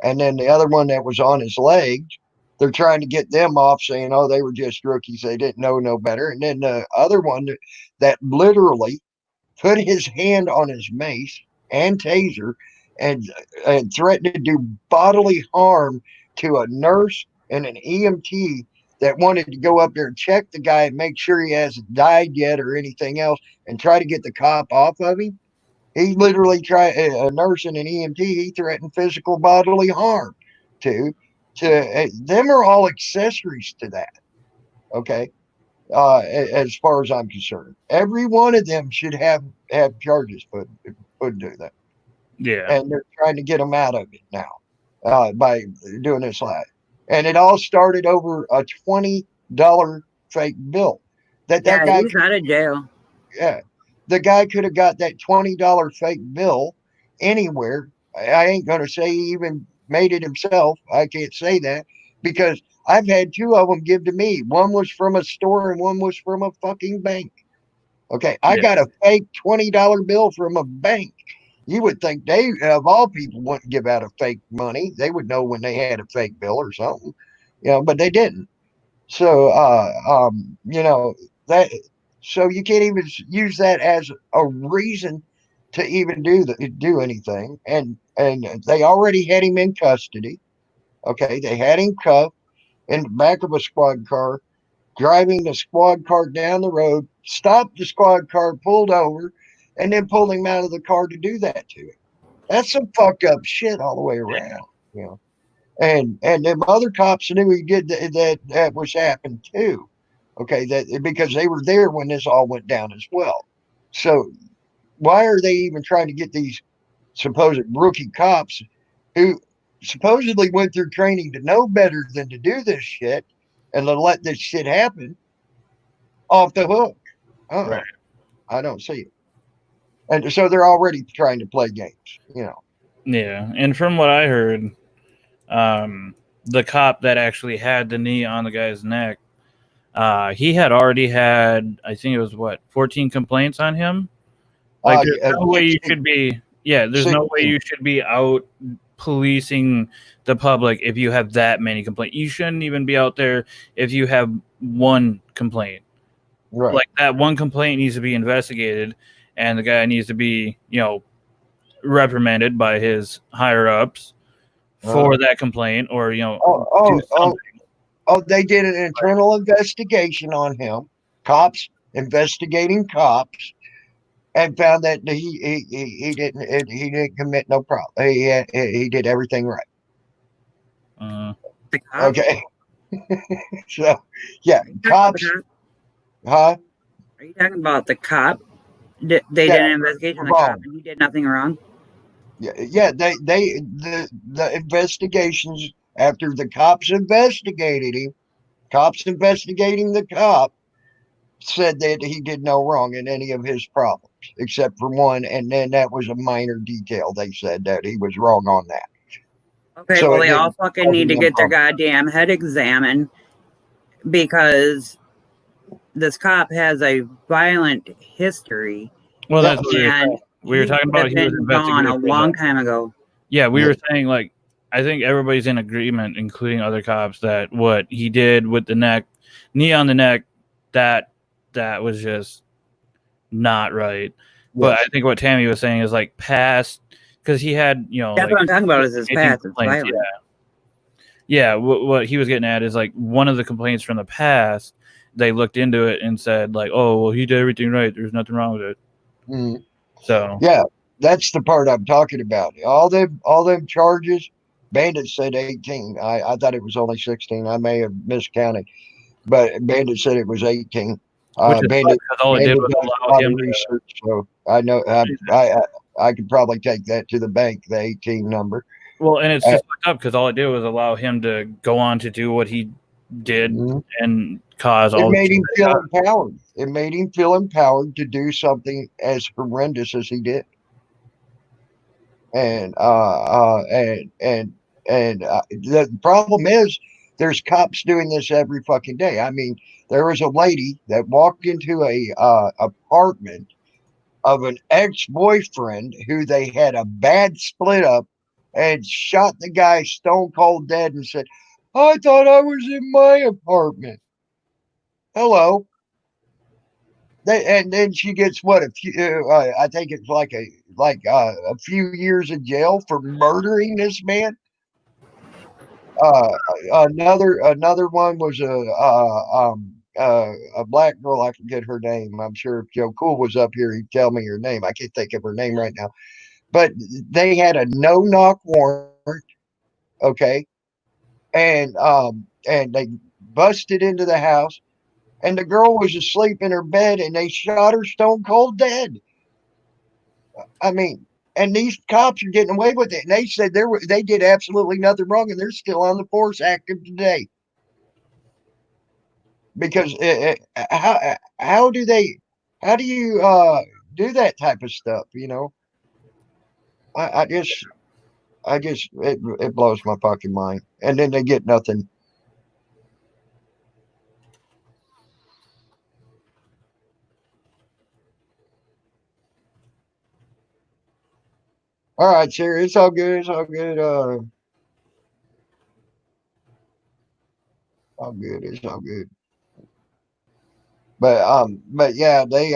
and then the other one that was on his legs. They're trying to get them off, saying, "Oh, they were just rookies; they didn't know no better." And then the other one that literally put his hand on his mace and taser and, and threatened to do bodily harm to a nurse and an EMT that wanted to go up there and check the guy and make sure he hasn't died yet or anything else and try to get the cop off of him. He literally tried, a nurse and an EMT, he threatened physical bodily harm to them are all accessories to that. Okay. As far as I'm concerned, every one of them should have charges put to that, yeah, and they're trying to get them out of it now by doing this live. And it all started over a $20 fake bill that Yeah, guy he's out of jail. yeah, the guy could have got that $20 fake bill anywhere. I ain't gonna say he even made it himself. I can't say that because I've had two of them give to me. One was from a store and one was from a fucking bank. Okay, I yeah, got a fake $20 bill from a bank. You would think they, of all people, wouldn't give out a fake money. They would know when they had a fake bill or something, but they didn't. So, that. So you can't even use that as a reason to even do anything. And they already had him in custody. Okay, they had him cuffed in the back of a squad car, driving the squad car down the road, stopped the squad car, pulled over, and then pulled him out of the car to do that to him. That's some fucked up shit all the way around, you know. And them other cops knew he did that was happened too. Okay, that because they were there when this all went down as well. So why are they even trying to get these supposed rookie cops who supposedly went through training to know better than to do this shit and to let this shit happen off the hook? Uh-uh. right. I don't see it. And so they're already trying to play games. Yeah, and from what I heard, the cop that actually had the knee on the guy's neck, he had already had, I think it was 14 complaints on him. Like, there's no way you should be. Yeah, there's no way you should be out policing the public if you have that many complaints. You shouldn't even be out there if you have one complaint. Right. Like that one complaint needs to be investigated, and the guy needs to be, reprimanded by his higher ups for that complaint, or do something. They did an internal investigation on him. Cops investigating cops, and found that he didn't commit no problem. He did everything right. The cop? Okay. So yeah, Are you talking about cops, the cop? huh? Are you talking about the cop? They Yeah, did an investigation on the cop, wrong. and he did nothing wrong. Yeah. The investigations after the cops investigated him. Cops investigating the cop said that he did no wrong in any of his problems, except for one, and then that was a minor detail. They said that he was wrong on that. Okay, So well, it they all didn't fucking cause need him to no get their problem. goddamn head examined because this cop has a violent history, Well, Yeah. that's what and we were he talking should about. have He was been gone investigated a for long that. time ago. Yeah, we Yeah. were saying, like, I think everybody's in agreement, including other cops, that what he did with the knee on the neck, that was just not right. But Yes. I think what Tammy was saying is like past, because he had That's what I'm talking about. Is his 18 past? It's complaints. violent. Yeah. What he was getting at is like one of the complaints from the past. They looked into it and said like, oh well, he did everything right. There's nothing wrong with it. Mm. So Yeah, that's the part I'm talking about. All them charges. Bandit said 18. I thought it was only 16. I may have miscounted, but Bandit said it was 18. which is Bandit because all it did Bandit was does a allow lot of him to. research, so I know I could probably take that to the bank. The 18 number. Well, and it's Uh, just fucked up because all it did was allow him to go on to do what he did mhm. and cause It all the made shit him that he feel caused. empowered. It made him feel empowered to do something as horrendous as he did. And the problem is there's cops doing this every fucking day. I mean, there was a lady that walked into a apartment of an ex-boyfriend who they had a bad split up, and shot the guy stone cold dead and said, I thought I was in my apartment. Hello. And then she gets what, a few, I think it's like a few years in jail for murdering this man. Another one was a black girl. I forget her name. I'm sure if Joe Cool was up here, he'd tell me her name. I can't think of her name right now. But they had a no knock warrant, okay, and they busted into the house, and the girl was asleep in her bed, and they shot her stone cold dead. I mean, and these cops are getting away with it. And they said they did absolutely nothing wrong, and they're still on the force active today. Because how do they how do you do that type of stuff? I just it blows my fucking mind. And then they get nothing. All right, sir, it's all good. It's all good. All good. It's all good. But yeah, they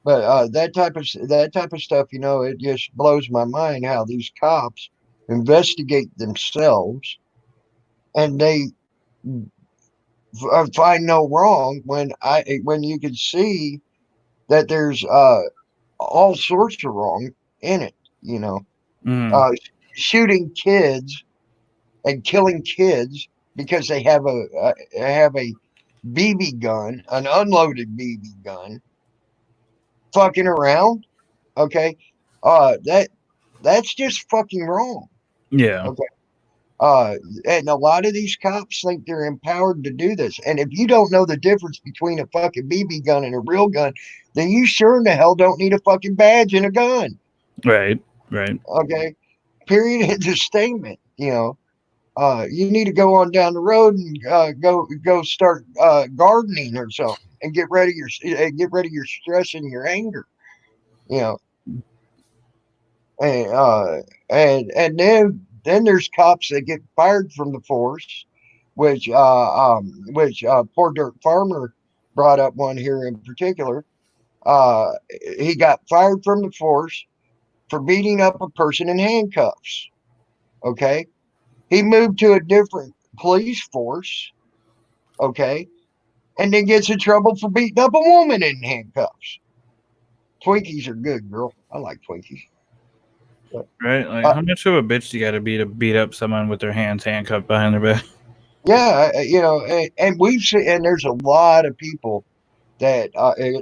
but that type of stuff, it just blows my mind how these cops investigate themselves, and they find no wrong when you can see that there's all sorts of wrong in it. You know, Mm. uh, shooting kids and killing kids because they have a BB gun, an unloaded BB gun, fucking around. Okay, that's just fucking wrong. Yeah. Okay. Uh, and a lot of these cops think they're empowered to do this. And if you don't know the difference between a fucking BB gun and a real gun, then you sure in the hell don't need a fucking badge and a gun. Right. Right. Okay. Period. It's a statement. You need to go on down the road and go start gardening or something, and get rid of your stress and your anger. You know, And then there's cops that get fired from the force, which Poor Dirt Farmer brought up one here in particular. He got fired from the force for beating up a person in handcuffs. Okay, he moved to a different police force. Okay, and then gets in trouble for beating up a woman in handcuffs. Twinkies are good, girl. I like Twinkies. Right? Like, Uh, how much of a bitch do you got to be to beat up someone with their hands handcuffed behind their back? Yeah, and we've seen, and there's a lot of people that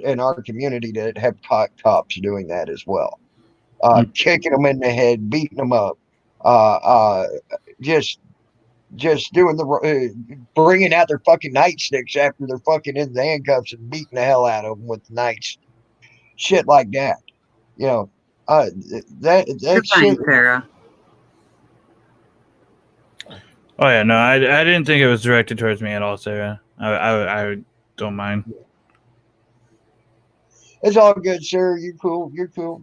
in our community that have caught cops doing that as well, kicking them in the head, beating them up, uh, uh, just doing bringing out their fucking nightsticks after they're fucking in the handcuffs and beating the hell out of them with nights, shit like that. You know, You're that fine, shit. Sarah. Oh yeah, no, I didn't think it was directed towards me at all, Sarah. I don't mind. It's all good, sir. You're cool. You're cool.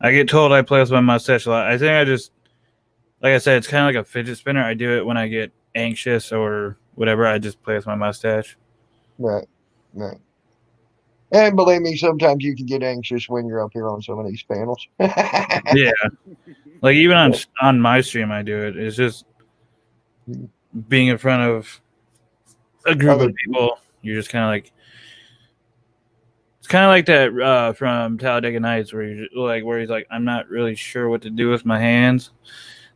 I get told I play with my mustache a lot. I think I just, like I said, it's kind of like a fidget spinner. I do it when I get anxious or whatever. I just play with my mustache. Right, right. And believe me, sometimes you can get anxious when you're up here on some of these panels. Yeah, like even on my stream, I do it. It's just being in front of a group Other of people. You're just kind of like, it's kind of like that from Talladega Nights, where you where he's like, I'm not really sure what to do with my hands,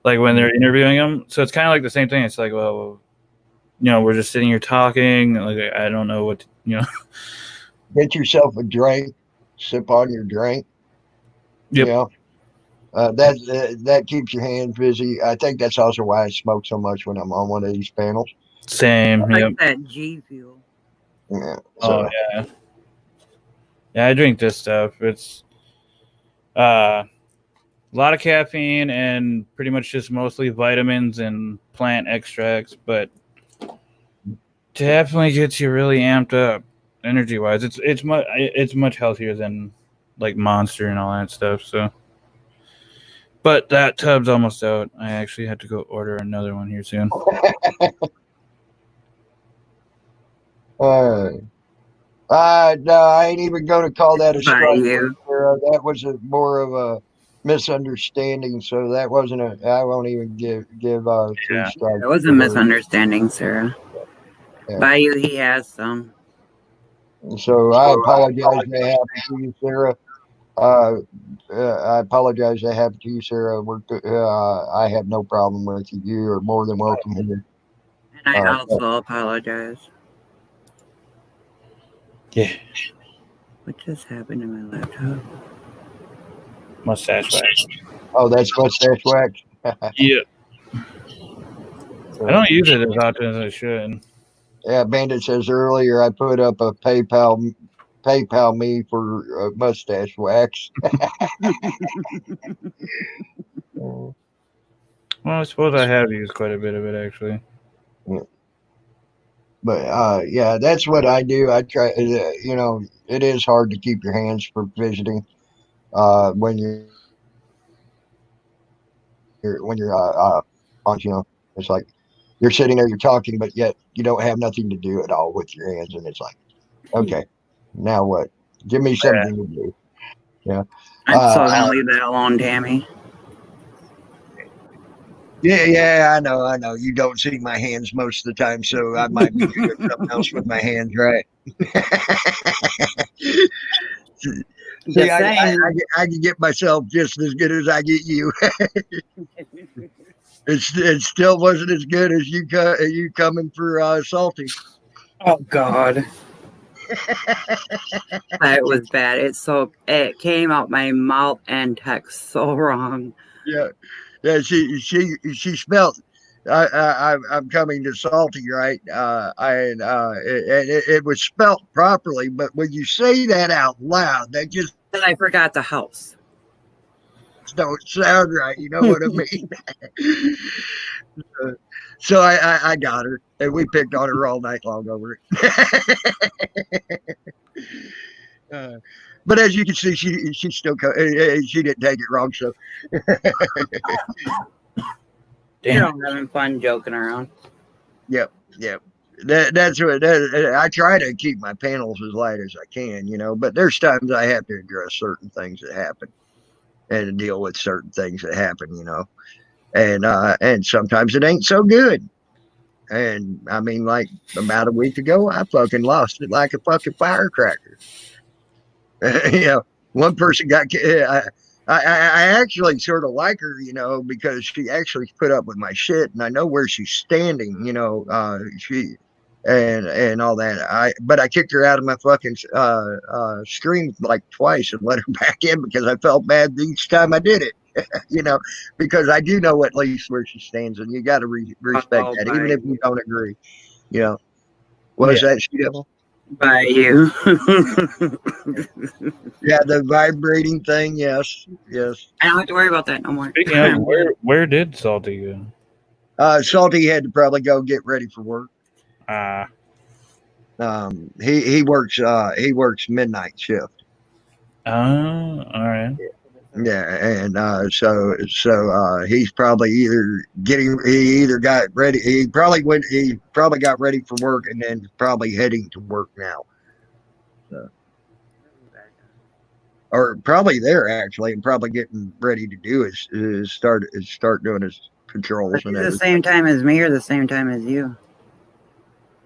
like when they're interviewing him. So it's kind of like the same thing. It's like, well, we're just sitting here talking. Like I don't know what Get yourself a drink, sip on your drink. Yep. You know, that keeps your hands busy. I think that's also why I smoke so much when I'm on one of these panels. Same. Like Yep. that G Fuel. Yeah. Oh So yeah. Yeah, I drink this stuff. It's a lot of caffeine and pretty much just mostly vitamins and plant extracts, but definitely gets you really amped up energy wise. It's much healthier than like Monster and all that stuff. So, but that tub's almost out. I actually have to go order another one here soon. no, I ain't even going to call that a By strike. you. That was more of a misunderstanding. So that wasn't a. I won't even give three Yeah. strikes. It was a for her. misunderstanding, Sarah. Yeah. By you, he has some. So I apologize to happen to you, Sarah. I apologize that happened to you, Sarah. I have no problem with you. You are more than welcome here. And I also apologize. Yeah. What just happened to my laptop? Mustache wax. Oh, that's mustache wax. Yeah. I don't use it as often as I should. Yeah, Bandit says earlier I put up a PayPal me for mustache wax. Well, I suppose I have used quite a bit of it actually. But yeah, that's what I do. I try. It is hard to keep your hands from fidgeting when you're on. It's like you're sitting there, you're talking, but yet you don't have nothing to do at all with your hands, and it's like, okay, now what? Give me something to do. Yeah. I'm still gonna leave that alone, Tammy. Yeah, I know. You don't see my hands most of the time, so I might be doing something else with my hands, right? See, I can get myself just as good as I get you. It still wasn't as good as you coming for salty. Oh God. That was bad. It came out my mouth and text so wrong. Yeah. She smelled. I'm coming to salty, right? It was spelt properly, but when you say that out loud, that just And I forgot the house. don't sound right. You know what I mean? So I got her, and we picked on her all night long over it. But But as you can see, she still she didn't take it wrong. So You Damn. know, having fun joking around. yep. That's what I try to keep my panels as light as I can, you know. But there's times I have to address certain things that happen and deal with certain things that happen, you know. And sometimes it ain't so good. And I mean, like about a week ago, I fucking lost it like a fucking firecracker. You know, one person got. I actually sort of like her, you know, because she actually put up with my shit, and I know where she's standing, you know. She and all that. But I kicked her out of my fucking stream like twice and let her back in because I felt bad each time I did it. You know, because I do know at least where she stands, and you got to respect Oh, that, by even if you you. don't agree. You know, was Yeah. that she devil? By you. Yeah, the vibrating thing. Yes, yes. I don't have to worry about that no more. Speaking of, where did Salty go? Salty had to probably go get ready for work. He works midnight shift. All right. Yeah, and so he's probably he either got ready. He probably got ready for work and then probably heading to work now. So, or probably there actually, and probably getting ready to do is start doing his controls and The everything. same time as me or the same time as you?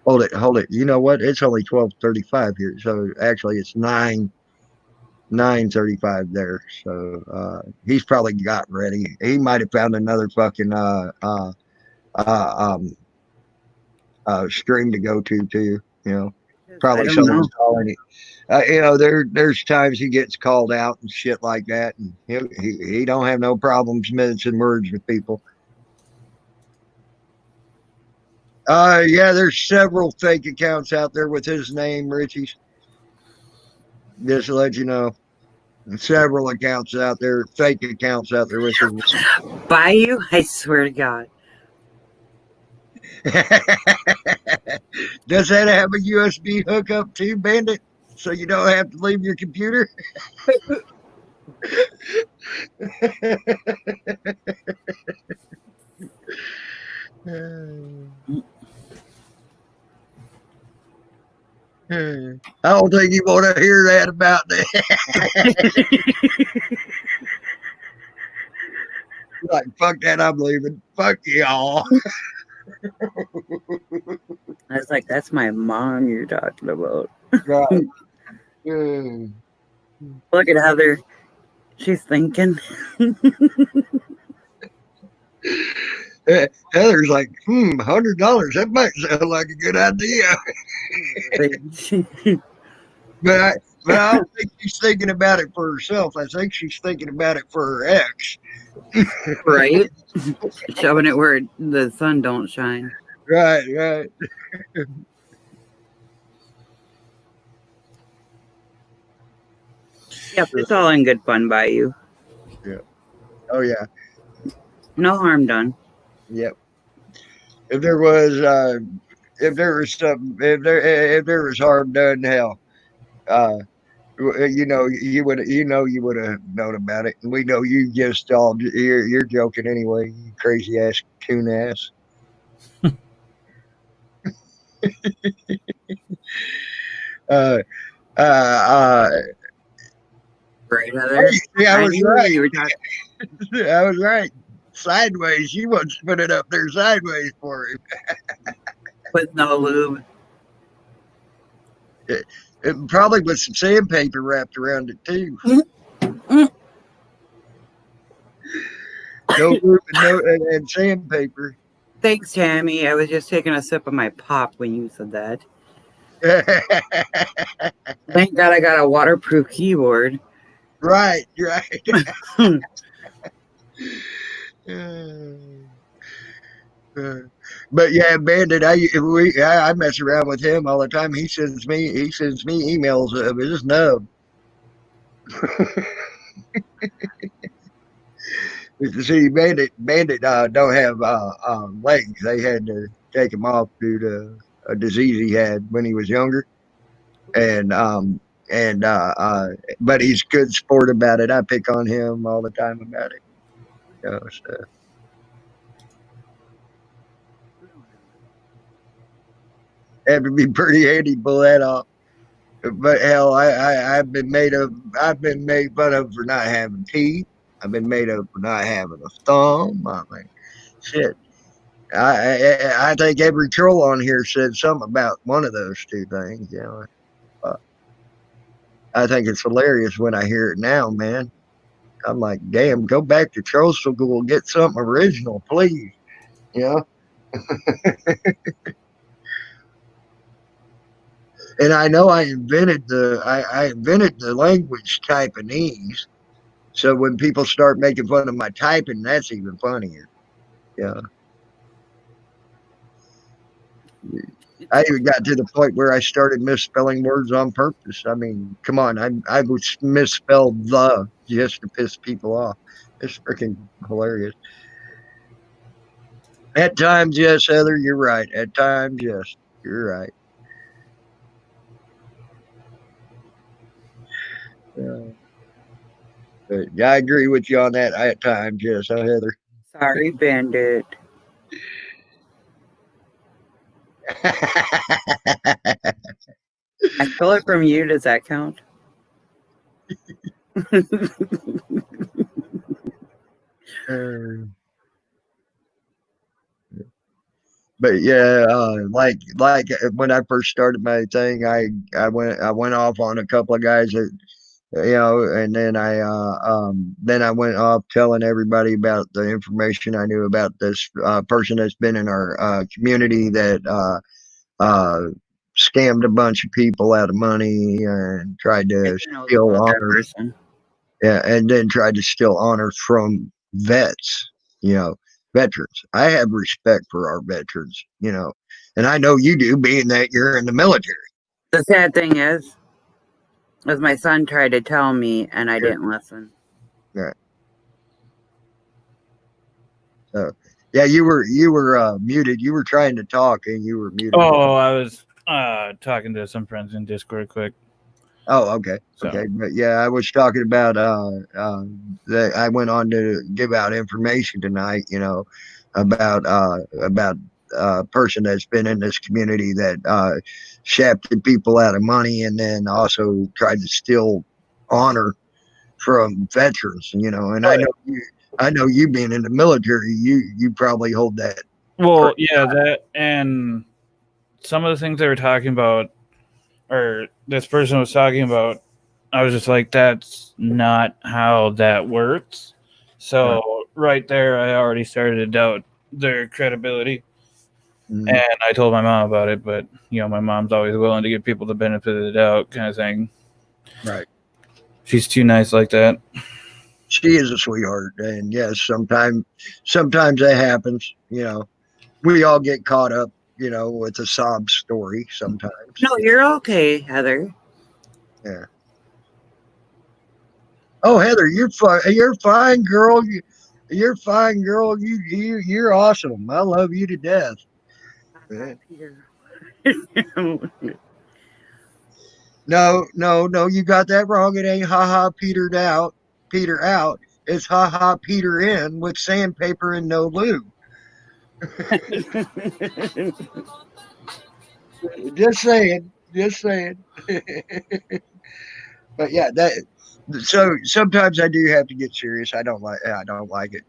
Hold it. You know what? It's only 12:35 here, so actually it's 9:35 there. So he's probably got ready. He might have found another fucking stream to go to too. You know, I probably don't know. someone's calling it. You know, there's times he gets called out and shit like that, and he don't have no problems mincing words with people. Yeah, there's several fake accounts out there with his name, Richie's. Just to let you know, several accounts out there, fake accounts out there with his name. By you? I swear to God. Does that have a USB hookup too, Bandit? So you don't have to leave your computer? I don't think you want to hear that about that. Like, fuck that, I'm leaving. Fuck y'all. I was like, that's my mom you're talking about. Right. Look at Heather. She's thinking. Heather's like, $100. That might sound like a good idea. But I don't think she's thinking about it for herself. I think she's thinking about it for her ex. Right? Shoving it where the sun don't shine. Right. Yep, it's all in good fun by you. Yeah. Oh yeah. No harm done. Yep. If there was something, if there was harm done, hell, you know, you would have known about it. And we know you're joking anyway, you crazy ass coon ass. uh, uh, Right, Heather? yeah, I was knew right. You were talking. I was right. Sideways. She wants to put it up there sideways for him. With no lube. It probably with some sandpaper wrapped around it too. No lube and sandpaper. Thanks, Tammy. I was just taking a sip of my pop when you said that. Thank God I got a waterproof keyboard. Right. But yeah, Bandit, I mess around with him all the time. He sends me emails of his nub. See, Bandit don't have legs. They had to take him off due to a disease he had when he was younger, and and but he's good sport about it. I pick on him all the time about it. So. Have to be pretty handy to pull that off. But hell, I've been made fun of for not having teeth. I've been made of for not having a thumb. I mean, shit. I think every troll on here said something about one of those two things. I think it's hilarious when I hear it now, man. I'm like, damn, go back to troll school, get something original, please. You know. And I know I invented the language Taiwanese. So when people start making fun of my typing, that's even funnier. Yeah. I even got to the point where I started misspelling words on purpose. I mean, come on, I would misspell the just to piss people off. It's freaking hilarious. At times, yes, Heather, you're right. At times, yes, you're right. But yeah, I agree with you on that. At times, yes, Heather. Sorry, Bandit. I stole it from you. Does that count? But yeah, like when I first started my thing, I went off on a couple of guys that and then I went off telling everybody about the information I knew about this person that's been in our community that scammed a bunch of people out of money and tried to steal honor. Yeah, and then tried to steal honor from vets, veterans. I have respect for our veterans, and I know you do, being that you're in the military. The sad thing is my son tried to tell me, and I didn't listen. Yeah. So, yeah, you were muted. You were trying to talk, and you were muted. Oh, I was talking to some friends in Discord quick. Oh, okay. So. Okay. But yeah, I was talking about that I went on to give out information tonight, about a person that's been in this community that shafted people out of money and then also tried to steal honor from veterans, and I know you being in the military, you probably hold that. Well, yeah, that and some of the things they were talking about, or this person was talking about, I was just like, that's not how that works. So right there, I already started to doubt their credibility. Mm-hmm. And I told my mom about it, but my mom's always willing to give people the benefit of the doubt, kind of thing. Right. She's too nice like that. She is a sweetheart, and yes, sometimes that happens. We all get caught up, with a sob story sometimes. No, you're okay, Heather. Yeah. Oh, Heather, you're fine. You're fine, girl. You're fine, girl. You're awesome. I love you to death. Yeah. No, you got that wrong. It ain't Peter out. It's Peter in with sandpaper and no lube. Just saying. But yeah, so sometimes I do have to get serious. I don't like it.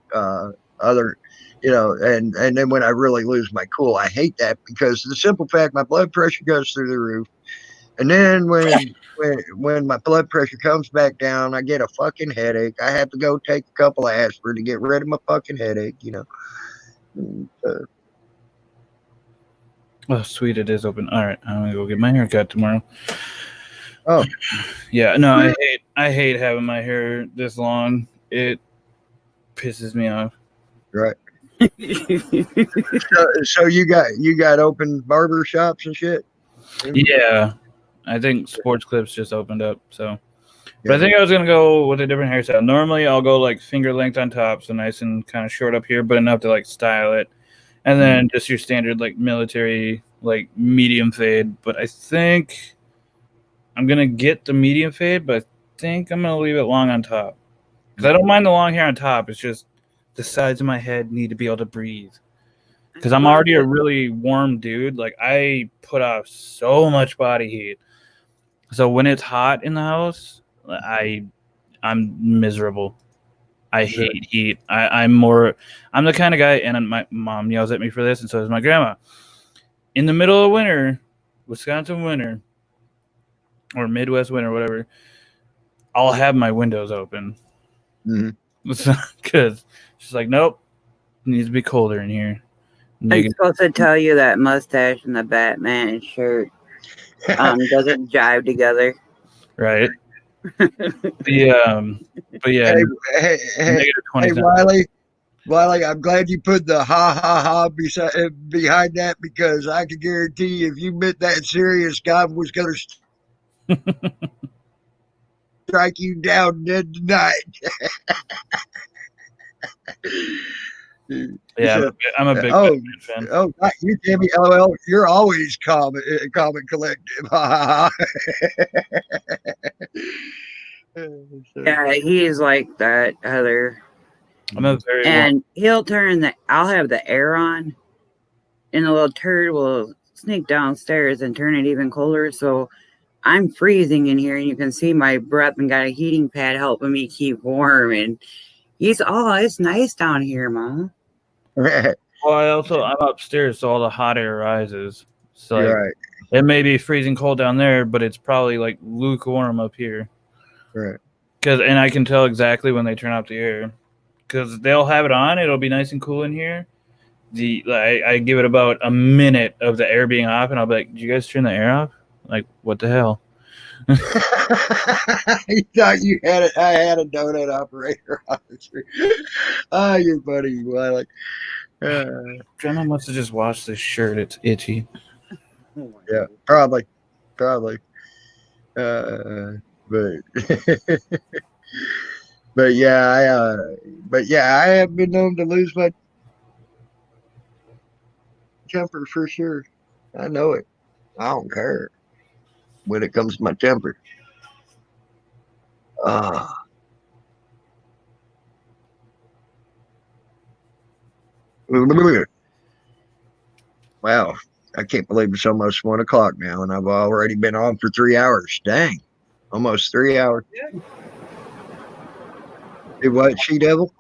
And then when I really lose my cool, I hate that, because the simple fact, my blood pressure goes through the roof. And then when my blood pressure comes back down, I get a fucking headache. I have to go take a couple of aspirin to get rid of my fucking headache, Oh, sweet, it is open. All right, I'm gonna go get my hair cut tomorrow. Oh, yeah, no, I hate having my hair this long. It pisses me off. Right. So you got open barber shops and shit? Yeah, I think Sports Clips just opened up. So, but I think I was gonna go with a different hairstyle. Normally, I'll go like finger length on top, so nice and kind of short up here, but enough to like style it. And then just your standard like military like medium fade. But I think I'm gonna get the medium fade, but I think I'm gonna leave it long on top because I don't mind the long hair on top. It's just the sides of my head need to be able to breathe because I'm already a really warm dude. Like I put off so much body heat, so when it's hot in the house, I'm miserable. I hate heat. I'm the kind of guy, and my mom yells at me for this, and so does my grandma. In the middle of winter, Wisconsin winter, or Midwest winter, whatever, I'll have my windows open. Because she's like, nope, it needs to be colder in here. I'm supposed to tell you that mustache and the Batman shirt doesn't jive together. Right. But yeah, Hey, Wiley, I'm glad you put the ha ha ha behind that because I can guarantee you if you meant that serious, God was going to strike you down dead tonight. Yeah, I'm a big Batman fan. Oh, not you, Jimmy. LOL. You're always calm and collective. Yeah, he's like that, Heather. I'm a very And he'll I'll have the air on, and the little turd will sneak downstairs and turn it even colder. So I'm freezing in here, and you can see my breath and got a heating pad helping me keep warm. And it's nice down here, Mom. Well, I'm upstairs, so all the hot air rises. So like, right. It may be freezing cold down there, but it's probably like lukewarm up here. Right. And I can tell exactly when they turn off the air, because they'll have it on. It'll be nice and cool in here. I give it about a minute of the air being off, and I'll be like, "Did you guys turn the air off? Like, what the hell?" You thought you had it. I had a donut operator on the street. Ah, you're funny, Wiley. Grandma must have just washed this shirt. It's itchy. Yeah, probably. But but yeah, I have been known to lose my temper for sure. I know it. I don't care when it comes to my temper. Wow, I can't believe it's almost 1 o'clock now, and I've already been on for 3 hours. Dang, almost 3 hours. Did what, She Devil?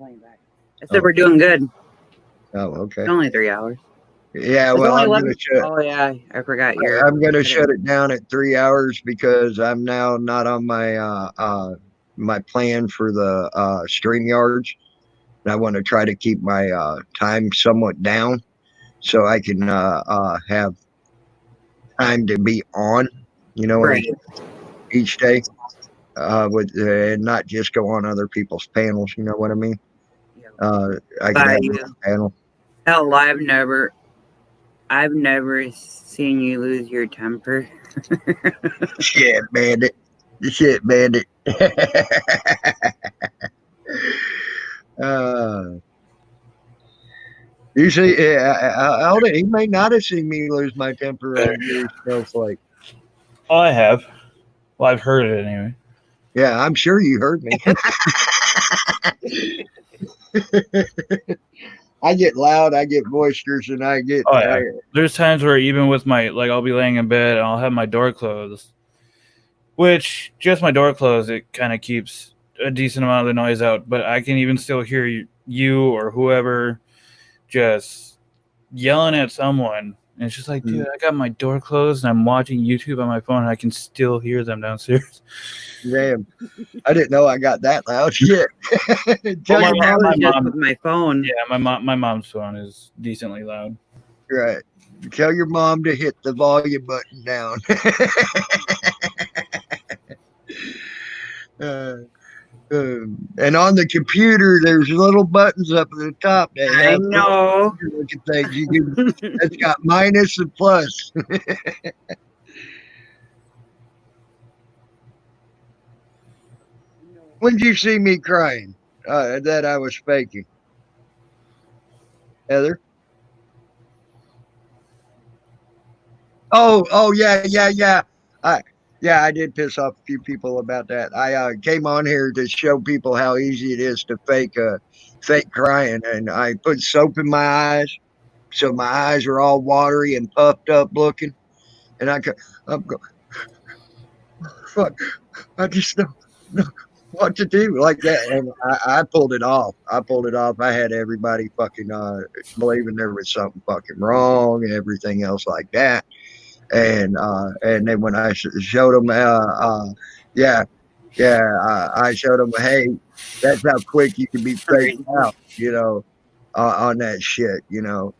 I said we're doing good. Oh, okay. It's only 3 hours. Yeah, well, I'm going to shut. Oh yeah, I forgot I'm going to shut it down at 3 hours because I'm now not on my my plan for the stream yards. And I want to try to keep my time somewhat down so I can have time to be on, right. each day, and not just go on other people's panels. You know what I mean? I can have a panel. Hell, I've never seen you lose your temper. Shit, bandit. Usually, he may not have seen me lose my temper on your snowflake. Oh, I have. Well, I've heard it anyway. Yeah, I'm sure you heard me. I get loud, I get boisterous, and I get. Oh, yeah. There's times where even with I'll be laying in bed and I'll have my door closed, which just my door closed, it kind of keeps a decent amount of the noise out, but I can even still hear you or whoever just yelling at someone. And it's just like, dude, I got my door closed and I'm watching YouTube on my phone and I can still hear them downstairs. Damn. I didn't know I got that loud. Shit. My mom with my phone. Yeah, my mom's phone is decently loud. Right. Tell your mom to hit the volume button down. And on the computer, there's little buttons up at the top that have looking things. It's got minus and plus. When did you see me crying that I was faking? Heather? Oh, yeah. I did piss off a few people about that. I came on here to show people how easy it is to fake crying, and I put soap in my eyes, so my eyes are all watery and puffed up looking, and I'm going, fuck, I just don't know what to do like that, and I pulled it off. I had everybody fucking believing there was something fucking wrong and everything else like that. And then when I showed them, yeah, I showed them, hey, that's how quick you can be faked out, on that shit,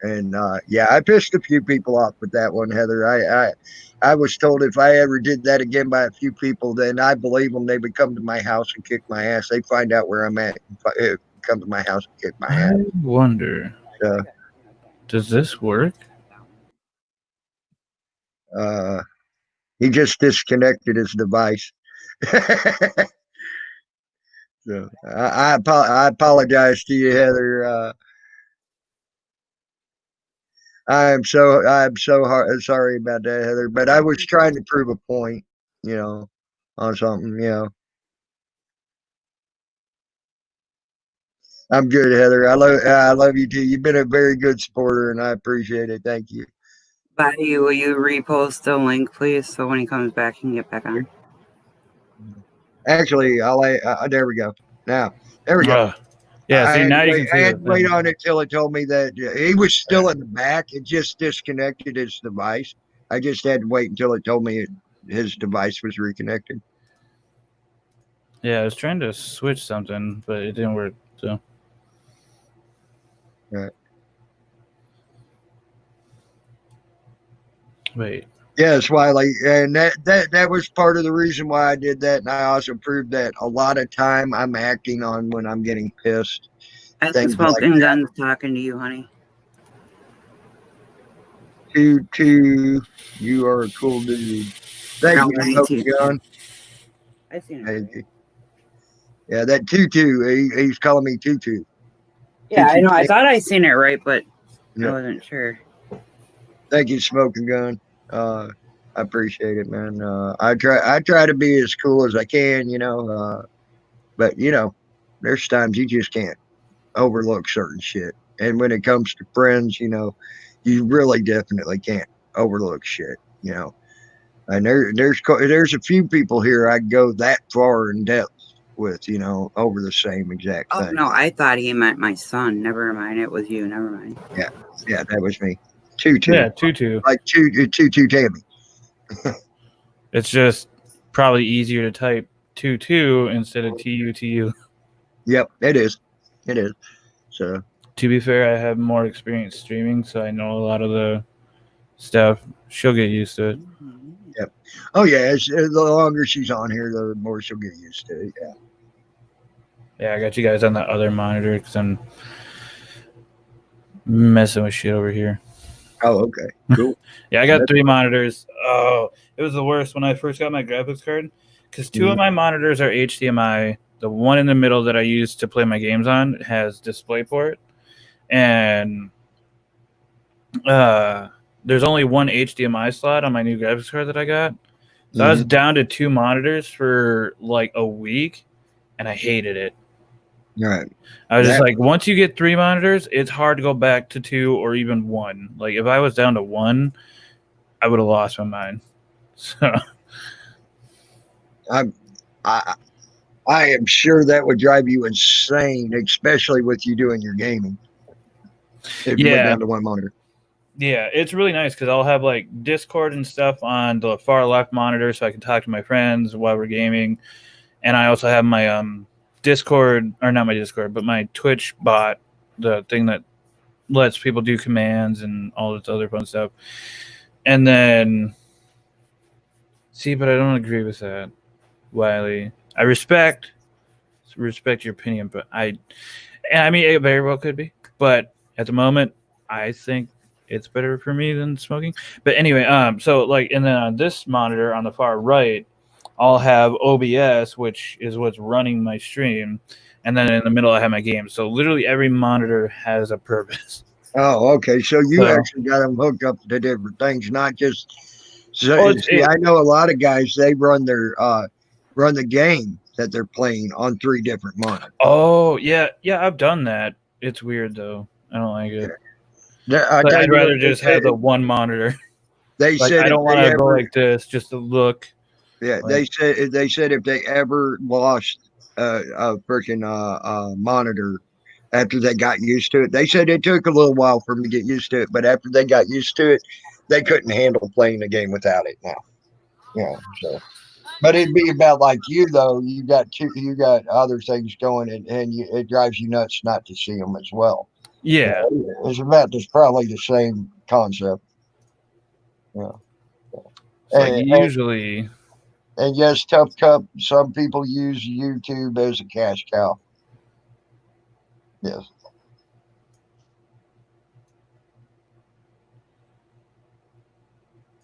And yeah, I pissed a few people off with that one, Heather. I was told if I ever did that again by a few people, then I believe them. They would come to my house and kick my ass. They find out where I'm at, and come to my house and kick my ass. I wonder, does this work? He just disconnected his device. So I apologize to you, Heather. I'm so sorry about that, Heather. But I was trying to prove a point, on something. I'm good, Heather. I love you too. You've been a very good supporter, and I appreciate it. Thank you. Buddy, will you repost the link, please, so when he comes back, he can get back on? Actually, there we go. Now, there we go. Yeah, see, now you can see I had to wait on it till it told me that he was still in the back. It just disconnected his device. I just had to wait until it told me his device was reconnected. Yeah, I was trying to switch something, but it didn't work. So, right. Wait. Yeah, it's why, and that was part of the reason why I did that, and I also proved that a lot of time I'm acting on when I'm getting pissed. I think Smoking Gun's talking to you, honey. Tutu, you are a cool dude. Thank you, Smoking Gun. I seen it. Yeah, that Tutu, he's calling me Tutu. Yeah, I know. I thought I seen it right, but I wasn't sure. Thank you, Smoking Gun. I appreciate it, man. I try to be as cool as I can, but there's times you just can't overlook certain shit. And when it comes to friends, you really definitely can't overlook shit, And there's a few people here I go that far in depth with, over the same exact thing. No, I thought he meant my son. Never mind, it was you. Never mind. Yeah, that was me. Tutu. Yeah, Tutu. Like Tutu Tammy. It's just probably easier to type Tutu instead of TUTU. Yep, it is. It is. So, to be fair, I have more experience streaming, so I know a lot of the stuff. She'll get used to it. Yep. Oh yeah, the longer she's on here, the more she'll get used to it. Yeah. Yeah, I got you guys on the other monitor because I'm messing with shit over here. Oh, okay. Cool. Yeah, I got 3 monitors. Oh, it was the worst when I first got my graphics card because 2 of my monitors are HDMI. The one in the middle that I use to play my games on has DisplayPort, and there's only one HDMI slot on my new graphics card that I got. So I was down to 2 monitors for like a week, and I hated it. Right. I was just like, once you get 3 monitors, it's hard to go back to 2 or even 1. Like if I was down to 1, I would have lost my mind. So I am sure that would drive you insane, especially with you doing your gaming. If you went down to 1 monitor. Yeah, it's really nice because I'll have like Discord and stuff on the far left monitor so I can talk to my friends while we're gaming. And I also have my Discord, or not my Discord, but my Twitch bot, the thing that lets people do commands and all this other fun stuff. And then, see, but I don't agree with that, Wiley. I respect your opinion, but I mean, it very well could be. But at the moment, I think it's better for me than smoking. But anyway, so like, and then on this monitor on the far right, I'll have OBS, which is what's running my stream, and then in the middle I have my game. So literally every monitor has a purpose. Oh, okay. So you actually got them hooked up to different things, not just So Well, see, I know a lot of guys. They run the game that they're playing on 3 different monitors. oh yeah, I've done that. It's weird though. I don't like it. I But tell I'd you what, rather just have the one monitor. they Like said I if don't want they to go ever, like this just to look. yeah, Like, they said if they ever lost a freaking monitor after they got used to it, they said it took a little while for them to get used to it, but after they got used to it, they couldn't handle playing the game without it now. Yeah, so. But it'd be about like you though. You got other things going, and it drives you nuts not to see them as well. yeah. It's about just probably the same concept. Yeah. It's like And, usually. and yes, Tough Cup. Some people use YouTube as a cash cow. Yes.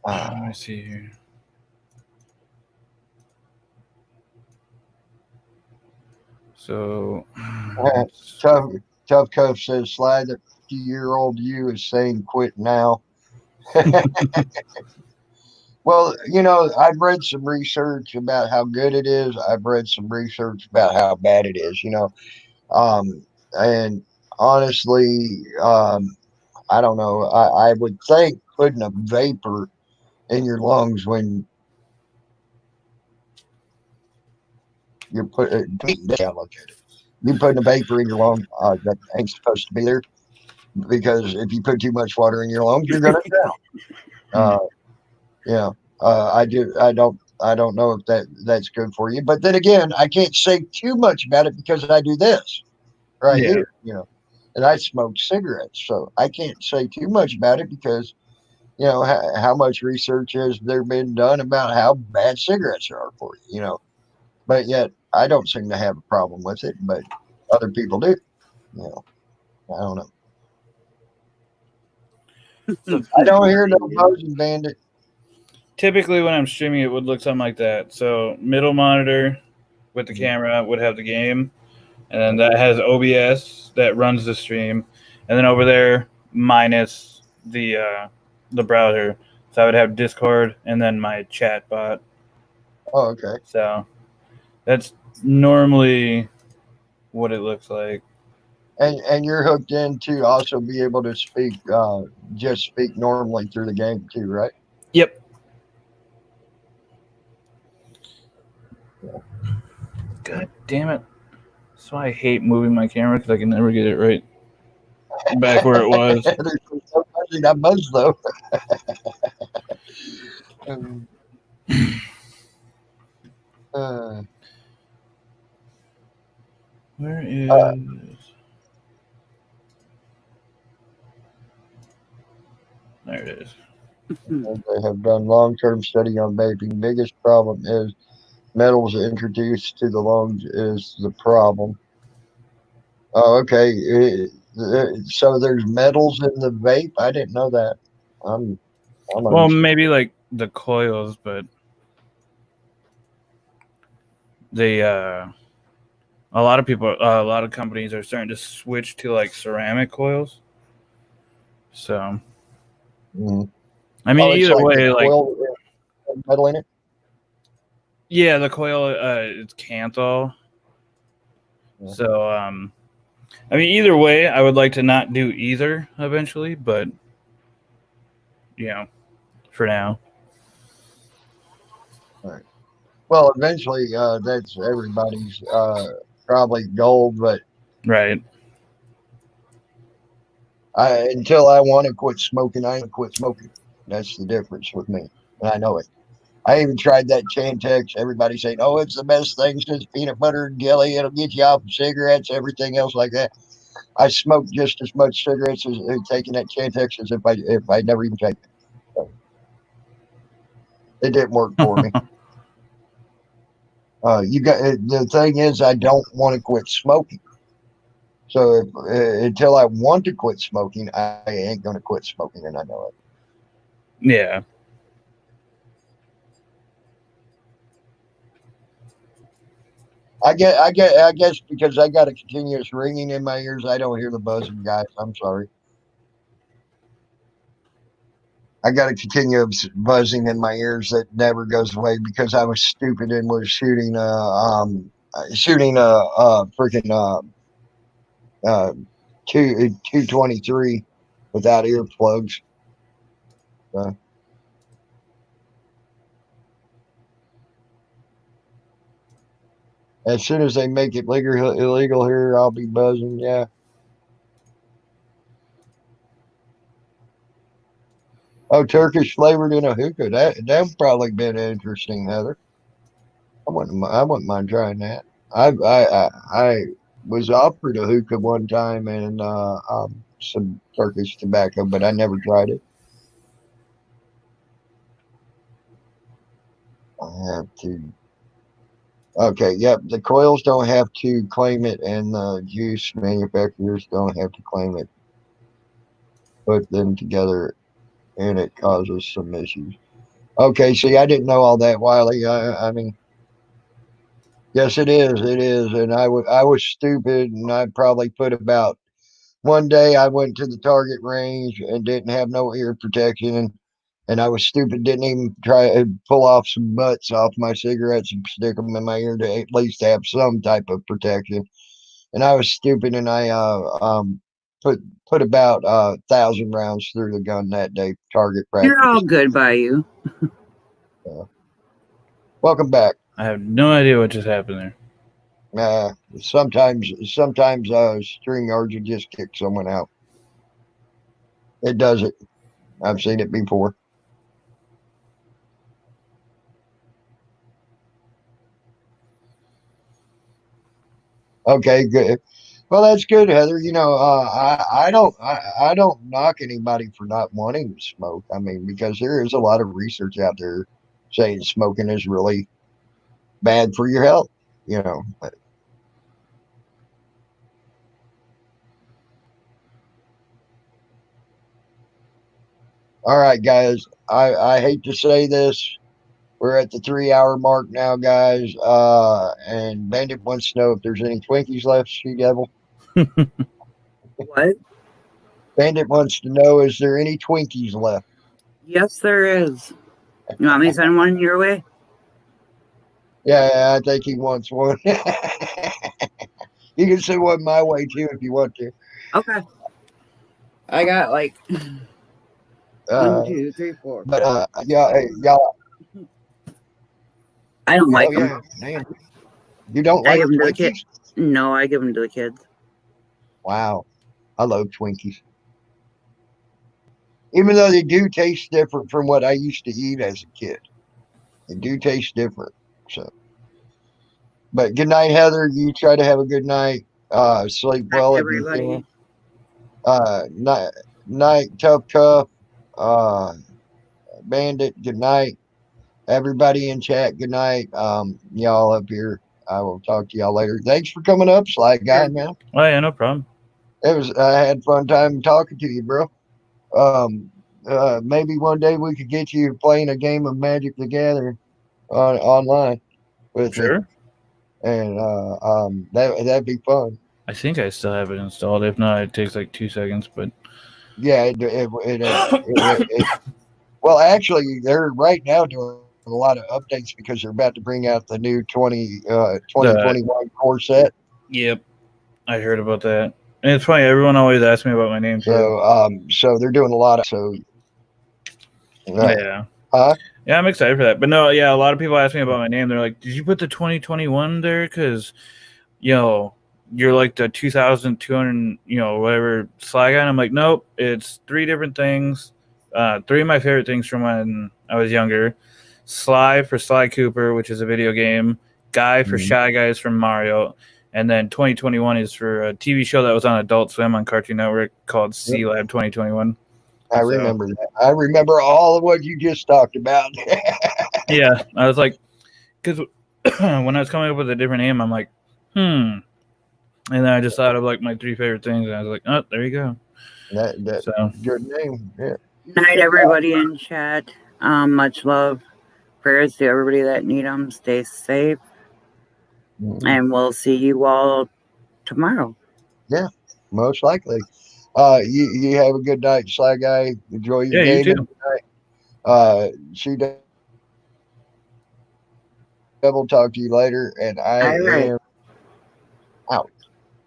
Let me see here. So Tough Cup says, "Sly, the 50-year-old you is saying quit now." Well, I've read some research about how good it is. I've read some research about how bad it is. And honestly, I don't know. I would think putting a vapor in your lungs when you're you putting a vapor in your lung that ain't supposed to be there, because if you put too much water in your lungs, you're gonna drown. Yeah. I don't know if that's good for you. But then again, I can't say too much about it because I do this right Yeah. here. And I smoke cigarettes, so I can't say too much about it because how much research has there been done about how bad cigarettes are for you. But yet I don't seem to have a problem with it, but other people do. I don't know. I don't hear no Mosin Bandit. Typically, when I'm streaming, it would look something like that. So, middle monitor with the camera would have the game, and then that has OBS that runs the stream, and then over there minus the browser. So I would have Discord and then my chat bot. Oh, okay. So that's normally what it looks like. And you're hooked in to also be able to just speak normally through the game too, right? Yep. God damn it. That's why I hate moving my camera, because I can never get it right back where it was. There's so much in that buzz though. uh, Where is... There it is. they have done long-term study on vaping. Biggest problem is metals introduced to the lungs is the problem. Oh, okay. So there's metals in the vape. I didn't know that. I'm Well, maybe like the coils, but they a lot of companies are starting to switch to like ceramic coils. So I mean, either like way, like coil metal in it. yeah, the coil it's Kanthal. Yeah. So I mean, either way, I would like to not do either eventually, but for now. All right. Well, eventually, that's everybody's probably goal, but Right. until I want to quit smoking, I ain't quit smoking. That's the difference with me, and I know it. I even tried that Chantex. Everybody saying, "Oh, it's the best thing since peanut butter and jelly. It'll get you off of cigarettes, everything else like that." I smoked just as much cigarettes as taking that Chantex as if I never even taken it. So it didn't work for me. The thing is, I don't want to quit smoking. So until I want to quit smoking, I ain't going to quit smoking, and I know it. Yeah. I guess because I got a continuous ringing in my ears, I don't hear the buzzing, guys. I'm sorry. I got to continue buzzing in my ears that never goes away because I was stupid and was shooting a freaking uh 223 without earplugs. So. As soon as they make it illegal here, I'll be buzzing. Yeah. Oh, Turkish flavored in a hookah. That'd probably been interesting, Heather. I wouldn't mind trying that. I was offered a hookah one time and some Turkish tobacco, but I never tried it. I have to. Okay, yep. The coils don't have to claim it, and the juice manufacturers don't have to claim it. Put them together, and it causes some issues. Okay, see, I didn't know all that, Wiley. I mean, yes, it is. It is, and I was stupid, and I probably put about one day I went to the target range and didn't have no ear protection, and I was stupid, didn't even try to pull off some butts off my cigarettes and stick them in my ear to at least have some type of protection. And I was stupid, and I put about 1,000 rounds through the gun that day. Target You're practice. all good by you. Welcome back. I have no idea what just happened there. Sometimes StreamYards will just kick someone out. It does it. I've seen it before. Okay, good. Well, that's good, Heather. You know, I don't knock anybody for not wanting to smoke. I mean, because there is a lot of research out there saying smoking is really bad for your health. You know. All right, guys. I hate to say this. We're at the 3 hour mark now, guys. And Bandit wants to know if there's any Twinkies left, She Devil. What? Bandit wants to know, is there any Twinkies left? Yes, there is. You want me to send one your way? Yeah, I think he wants one. You can send one my way too if you want to. Okay. I got like Uh, 1, 2, 3, 4. but y'all. I don't like Oh them. yeah, man. You don't I like give them to the kid. Twinkies? No, I give them to the kids. Wow, I love Twinkies. Even though they do taste different from what I used to eat as a kid, they do taste different. So, but good night, Heather. You try to have a good night. Sleep Night, well if you everybody. can. Night, tough cuff. Bandit. Good night. Everybody in chat, good night. Y'all up here. I will talk to y'all later. Thanks for coming up, Sly Guy, man. Oh yeah, no problem. I had fun time talking to you, bro. Maybe one day we could get you playing a game of Magic together online with me, Sure. and that'd be fun. I think I still have it installed. If not, it takes like 2 seconds. But Yeah, well, actually, they're right now doing a lot of updates because they're about to bring out the new 2021 core set. Yep, I heard about that. And it's funny. Everyone always asks me about my name too. So they're doing a lot of Yeah. Huh? Yeah, I'm excited for that. But no, yeah, a lot of people ask me about my name. They're like, "Did you put the 2021 there? Because you're like the 2,200, whatever Sly Guy." And I'm like, nope, it's 3 different things. 3 of my favorite things from when I was younger. Sly for Sly Cooper, which is a video game. Guy for Shy Guys from Mario. And then 2021 is for a TV show that was on Adult Swim on Cartoon Network called C Lab 2021. I remember that. I remember all of what you just talked about. Yeah, I was like, because when I was coming up with a different name, I'm like, And then I just thought of like my 3 favorite things, and I was like, oh, there you go. That So good name. Yeah. Night, everybody in chat. Much love. Prayers to everybody that need them. Stay safe. And we'll see you all tomorrow. Yeah, most likely. You have a good night, Sly Guy. Enjoy your yeah, game. you too. She double talk to you later, and I All right. am